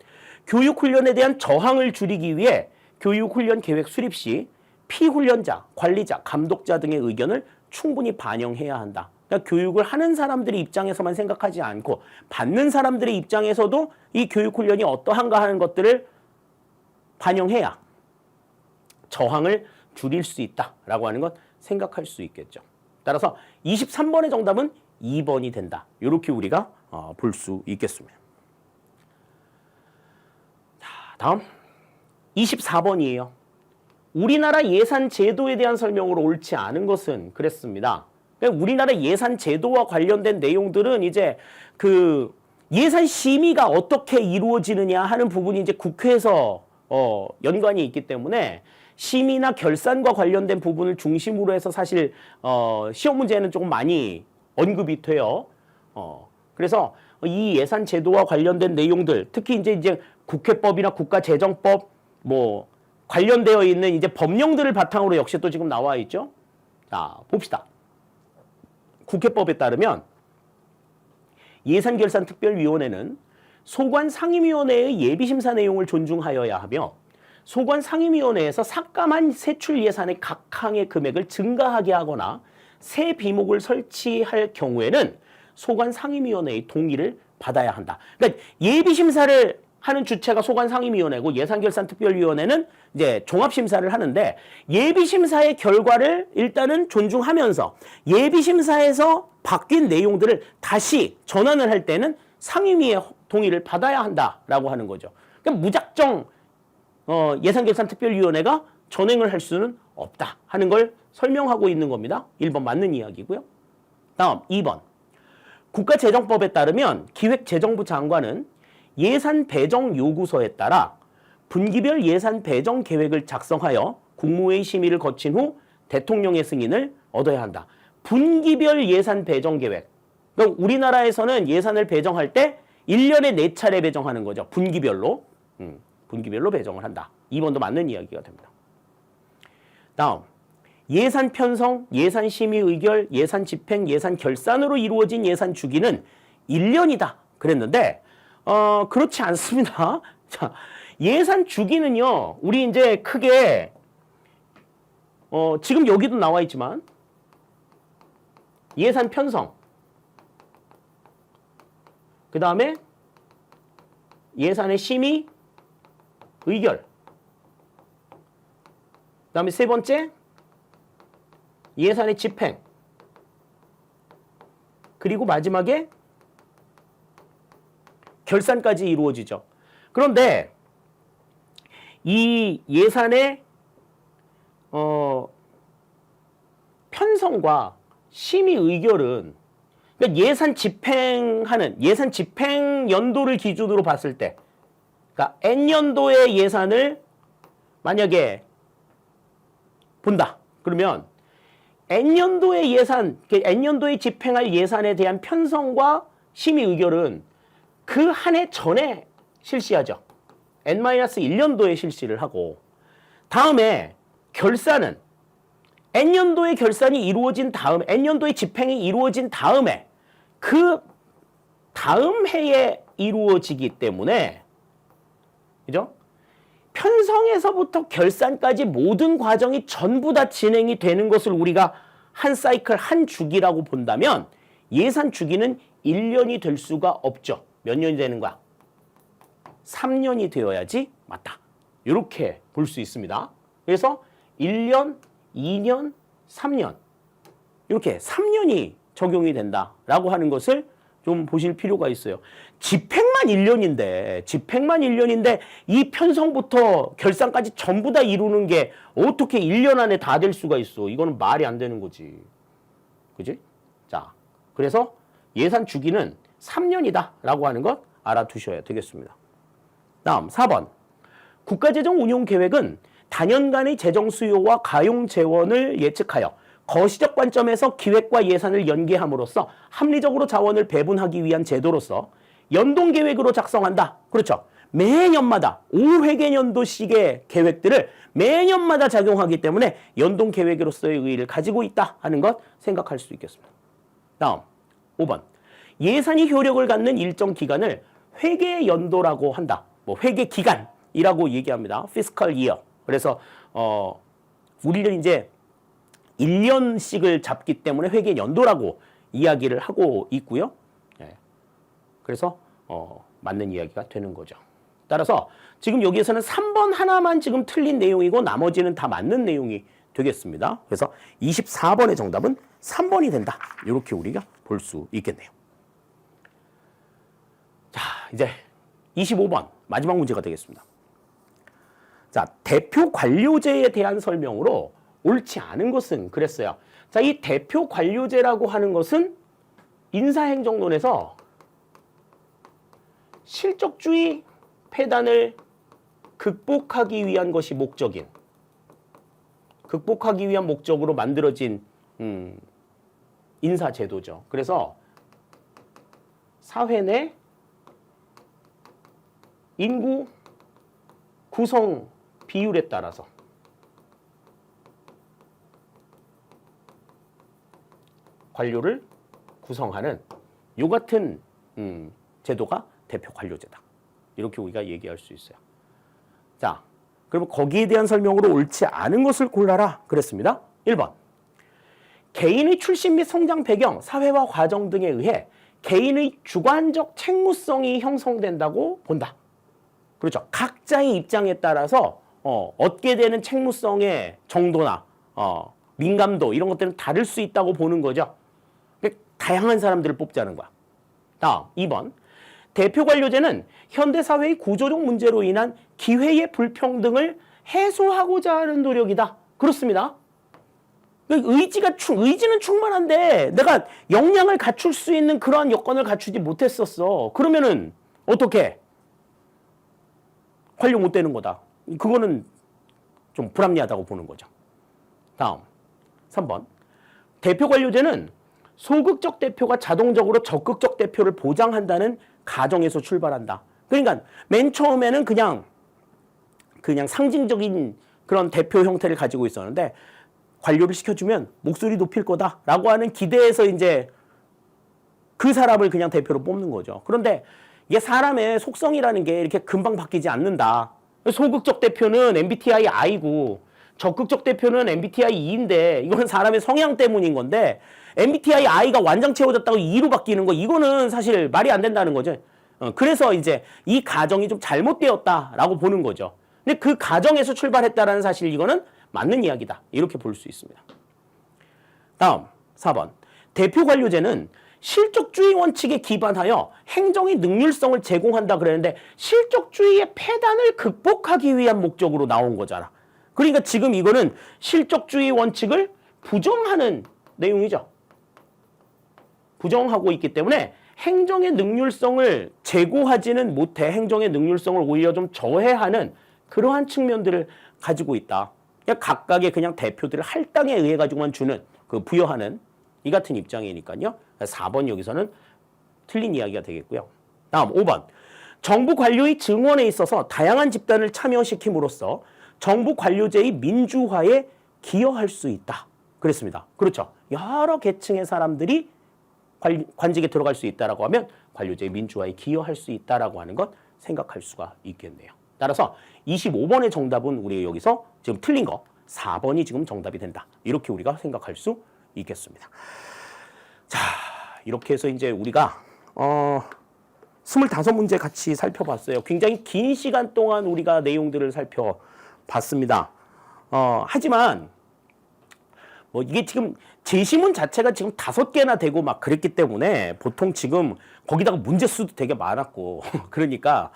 교육 훈련에 대한 저항을 줄이기 위해 교육 훈련 계획 수립 시 피훈련자, 관리자, 감독자 등의 의견을 충분히 반영해야 한다. 그러니까 교육을 하는 사람들의 입장에서만 생각하지 않고 받는 사람들의 입장에서도 이 교육 훈련이 어떠한가 하는 것들을 반영해야 저항을 줄일 수 있다라고 하는 것 생각할 수 있겠죠. 따라서 23번의 정답은 2번이 된다. 이렇게 우리가 볼 수 있겠습니다. 자, 다음 24번이에요. 우리나라 예산 제도에 대한 설명으로 옳지 않은 것은 그랬습니다. 그러니까 우리나라 예산 제도와 관련된 내용들은 이제 그 예산 심의가 어떻게 이루어지느냐 하는 부분이 이제 국회에서 연관이 있기 때문에 심의나 결산과 관련된 부분을 중심으로 해서 사실 시험 문제는 조금 많이 언급이 돼요. 그래서 이 예산 제도와 관련된 내용들, 특히 이제 국회법이나 국가재정법 뭐 관련되어 있는 이제 법령들을 바탕으로 역시 또 지금 나와 있죠. 자, 봅시다. 국회법에 따르면 예산결산특별위원회는 소관상임위원회의 예비심사 내용을 존중하여야 하며 소관상임위원회에서 삭감한 세출 예산의 각 항의 금액을 증가하게 하거나 새 비목을 설치할 경우에는 소관상임위원회의 동의를 받아야 한다. 그러니까 예비심사를 하는 주체가 소관상임위원회고 예산결산특별위원회는 이제 종합심사를 하는데 예비심사의 결과를 일단은 존중하면서 예비심사에서 바뀐 내용들을 다시 전환을 할 때는 상임위의 동의를 받아야 한다라고 하는 거죠. 그러니까 무작정 예산결산특별위원회가 전횡을 할 수는 없다 하는 걸 설명하고 있는 겁니다. 1번 맞는 이야기고요. 다음 2번. 국가재정법에 따르면 기획재정부 장관은 예산 배정 요구서에 따라 분기별 예산 배정 계획을 작성하여 국무회의 심의를 거친 후 대통령의 승인을 얻어야 한다. 분기별 예산 배정 계획. 그러니까 우리나라에서는 예산을 배정할 때 1년에 4차례 배정하는 거죠. 분기별로. 분기별로 배정을 한다. 2번도 맞는 이야기가 됩니다. 다음. 예산 편성, 예산 심의 의결, 예산 집행, 예산 결산으로 이루어진 예산 주기는 1년이다. 그랬는데 그렇지 않습니다. 자, 예산 주기는요. 우리 이제 크게 지금 여기도 나와 있지만 예산 편성 그 다음에 예산의 심의 의결 그 다음에 세 번째 예산의 집행 그리고 마지막에 결산까지 이루어지죠. 그런데 이 예산의 편성과 심의 의결은 그러니까 예산 집행 연도를 기준으로 봤을 때 그러니까 N년도의 예산을 만약에 본다. 그러면 N년도의 예산, N년도에 집행할 예산에 대한 편성과 심의 의결은 그 한 해 전에 실시하죠. N-1년도에 실시를 하고 다음에 결산은 N년도의 결산이 이루어진 다음에 N년도의 집행이 이루어진 다음에 그 다음 해에 이루어지기 때문에 그죠? 편성에서부터 결산까지 모든 과정이 전부 다 진행이 되는 것을 우리가 한 사이클, 한 주기라고 본다면 예산 주기는 1년이 될 수가 없죠. 몇 년이 되는 거야? 3년이 되어야지 맞다. 이렇게 볼 수 있습니다. 그래서 1년, 2년, 3년 이렇게 3년이 적용이 된다라고 하는 것을 좀 보실 필요가 있어요. 집행만 1년인데 이 편성부터 결산까지 전부 다 이루는 게 어떻게 1년 안에 다 될 수가 있어. 이거는 말이 안 되는 거지. 그지? 자, 그래서 예산 주기는 3년이다 라고 하는 것 알아두셔야 되겠습니다. 다음 4번. 국가재정 운용 계획은 단연간의 재정 수요와 가용 재원을 예측하여 거시적 관점에서 기획과 예산을 연계함으로써 합리적으로 자원을 배분하기 위한 제도로서 연동 계획으로 작성한다. 그렇죠. 매년마다 5회계년도식의 계획들을 매년마다 작용하기 때문에 연동 계획으로서의 의의를 가지고 있다 하는 것 생각할 수 있겠습니다. 다음 5번. 예산이 효력을 갖는 일정 기간을 회계연도라고 한다. 뭐 회계기간이라고 얘기합니다. fiscal year. 그래서 우리는 이제 1년씩을 잡기 때문에 회계연도라고 이야기를 하고 있고요. 네. 그래서 맞는 이야기가 되는 거죠. 따라서 지금 여기에서는 3번 하나만 지금 틀린 내용이고 나머지는 다 맞는 내용이 되겠습니다. 그래서 24번의 정답은 3번이 된다. 이렇게 우리가 볼 수 있겠네요. 자, 이제 25번 마지막 문제가 되겠습니다. 자, 대표 관료제에 대한 설명으로 옳지 않은 것은 그랬어요. 자, 이 대표 관료제라고 하는 것은 인사행정론에서 실적주의 폐단을 극복하기 위한 것이 극복하기 위한 목적으로 만들어진 인사제도죠. 그래서 사회 내 인구 구성 비율에 따라서 관료를 구성하는 요 같은 제도가 대표 관료제다. 이렇게 우리가 얘기할 수 있어요. 자, 그러면 거기에 대한 설명으로 옳지 않은 것을 골라라 그랬습니다. 1번. 개인의 출신 및 성장 배경, 사회화 과정 등에 의해 개인의 주관적 책무성이 형성된다고 본다. 그렇죠. 각자의 입장에 따라서 얻게 되는 책무성의 정도나 민감도 이런 것들은 다를 수 있다고 보는 거죠. 다양한 사람들을 뽑자는 거야. 다음 2번. 대표 관료제는 현대사회의 구조적 문제로 인한 기회의 불평등을 해소하고자 하는 노력이다. 그렇습니다. 의지는 충만한데 내가 역량을 갖출 수 있는 그러한 여건을 갖추지 못했었어. 그러면은 어떻게? 관료 못 되는 거다. 그거는 좀 불합리하다고 보는 거죠. 다음 3번. 대표 관료제는 소극적 대표가 자동적으로 적극적 대표를 보장한다는 가정에서 출발한다. 그러니까 맨 처음에는 그냥 상징적인 그런 대표 형태를 가지고 있었는데 관료를 시켜주면 목소리 높일 거다라고 하는 기대에서 이제 그 사람을 그냥 대표로 뽑는 거죠. 그런데 이게 사람의 속성이라는 게 이렇게 금방 바뀌지 않는다. 소극적 대표는 MBTI I고 적극적 대표는 MBTI E인데 이거는 사람의 성향 때문인 건데 MBTI I가 완장 채워졌다고 E로 바뀌는 거 이거는 사실 말이 안 된다는 거죠. 그래서 이제 이 가정이 좀 잘못되었다라고 보는 거죠. 근데 그 가정에서 출발했다라는 사실 이거는 맞는 이야기다. 이렇게 볼 수 있습니다. 다음 4번. 대표 관료제는 실적주의 원칙에 기반하여 행정의 능률성을 제공한다 그랬는데 실적주의의 폐단을 극복하기 위한 목적으로 나온 거잖아. 그러니까 지금 이거는 실적주의 원칙을 부정하는 내용이죠. 부정하고 있기 때문에 행정의 능률성을 제고하지는 못해 행정의 능률성을 오히려 좀 저해하는 그러한 측면들을 가지고 있다. 그냥 각각의 그냥 대표들을 할당에 의해 가지고만 주는 부여하는 이 같은 입장이니까요. 4번 여기서는 틀린 이야기가 되겠고요. 다음 5번. 정부 관료의 증언에 있어서 다양한 집단을 참여시킴으로써 정부 관료제의 민주화에 기여할 수 있다. 그랬습니다. 그렇죠. 여러 계층의 사람들이 관직에 들어갈 수 있다라고 하면 관료제의 민주화에 기여할 수 있다라고 하는 것 생각할 수가 있겠네요. 따라서 25번의 정답은 우리 여기서 지금 틀린 거 4번이 지금 정답이 된다. 이렇게 우리가 생각할 수 있겠습니다. 자, 이렇게 해서 이제 우리가 25문제 같이 살펴봤어요. 굉장히 긴 시간 동안 우리가 내용들을 살펴봤습니다. 하지만 뭐 이게 지금 제시문 자체가 지금 5개나 되고 막 그랬기 때문에 보통 지금 거기다가 문제 수도 되게 많았고 그러니까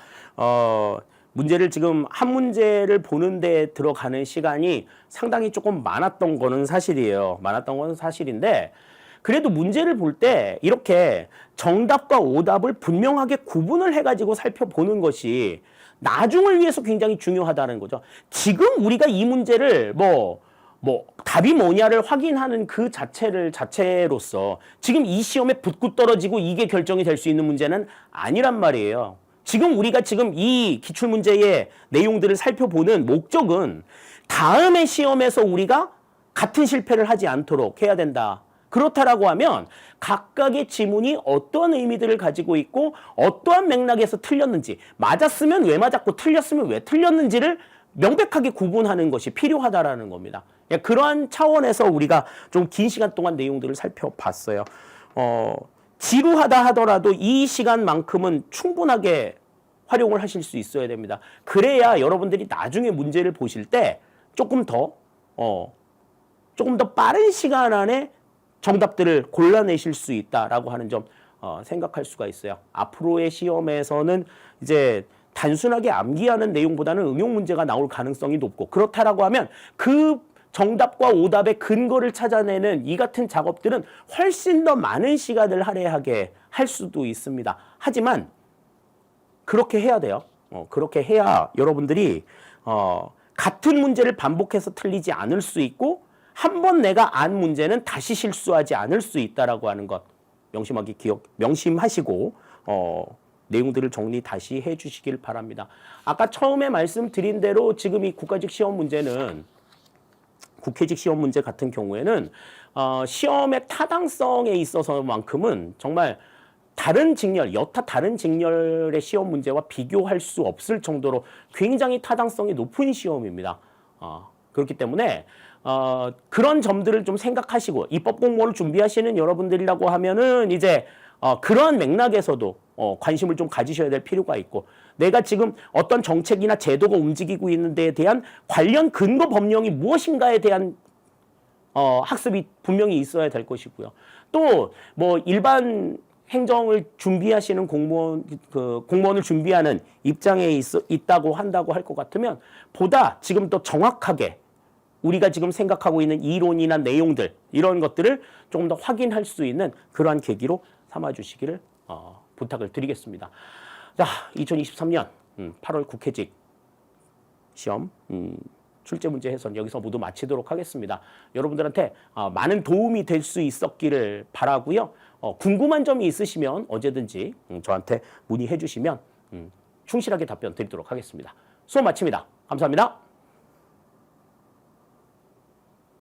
문제를 지금 한 문제를 보는데 들어가는 시간이 상당히 조금 많았던 거는 사실이에요. 많았던 건 사실인데 그래도 문제를 볼 때 이렇게 정답과 오답을 분명하게 구분을 해가지고 살펴보는 것이 나중을 위해서 굉장히 중요하다는 거죠. 지금 우리가 이 문제를 답이 뭐냐를 확인하는 그 자체로서 지금 이 시험에 붙고 떨어지고 이게 결정이 될 수 있는 문제는 아니란 말이에요. 지금 우리가 지금 이 기출문제의 내용들을 살펴보는 목적은 다음의 시험에서 우리가 같은 실패를 하지 않도록 해야 된다. 그렇다라고 하면 각각의 지문이 어떤 의미들을 가지고 있고 어떠한 맥락에서 틀렸는지, 맞았으면 왜 맞았고 틀렸으면 왜 틀렸는지를 명백하게 구분하는 것이 필요하다라는 겁니다. 그러한 차원에서 우리가 좀 긴 시간 동안 내용들을 살펴봤어요. 지루하다 하더라도 이 시간만큼은 충분하게 활용을 하실 수 있어야 됩니다. 그래야 여러분들이 나중에 문제를 보실 때 조금 더 빠른 시간 안에 정답들을 골라내실 수 있다라고 하는 점 생각할 수가 있어요. 앞으로의 시험에서는 이제 단순하게 암기하는 내용보다는 응용 문제가 나올 가능성이 높고 그렇다라고 하면 그 정답과 오답의 근거를 찾아내는 이 같은 작업들은 훨씬 더 많은 시간을 할애하게 할 수도 있습니다. 하지만 그렇게 해야 돼요. 그렇게 해야 여러분들이 같은 문제를 반복해서 틀리지 않을 수 있고 한 번 내가 안 문제는 다시 실수하지 않을 수 있다라고 하는 것 명심하시고 내용들을 정리 다시 해주시길 바랍니다. 아까 처음에 말씀드린 대로 지금 이 국가직 시험 문제는 국회직 시험 문제 같은 경우에는 시험의 타당성에 있어서만큼은 정말 여타 다른 직렬의 시험 문제와 비교할 수 없을 정도로 굉장히 타당성이 높은 시험입니다. 그렇기 때문에 그런 점들을 좀 생각하시고 입법 공무원을 준비하시는 여러분들이라고 하면은 이제 그러한 맥락에서도 관심을 좀 가지셔야 될 필요가 있고 내가 지금 어떤 정책이나 제도가 움직이고 있는 데에 대한 관련 근거 법령이 무엇인가에 대한 학습이 분명히 있어야 될 것이고요. 또 뭐 일반 행정을 준비하시는 공무원을 준비하는 입장에 있다고 한다고 할 것 같으면 보다 지금 더 정확하게 우리가 지금 생각하고 있는 이론이나 내용들 이런 것들을 조금 더 확인할 수 있는 그러한 계기로 삼아주시기를 부탁을 드리겠습니다. 자, 2023년 8월 국회직 시험 출제 문제 해선 여기서 모두 마치도록 하겠습니다. 여러분들한테 많은 도움이 될 수 있었기를 바라고요. 궁금한 점이 있으시면 언제든지 저한테 문의해 주시면 충실하게 답변 드리도록 하겠습니다. 수업 마칩니다. 감사합니다.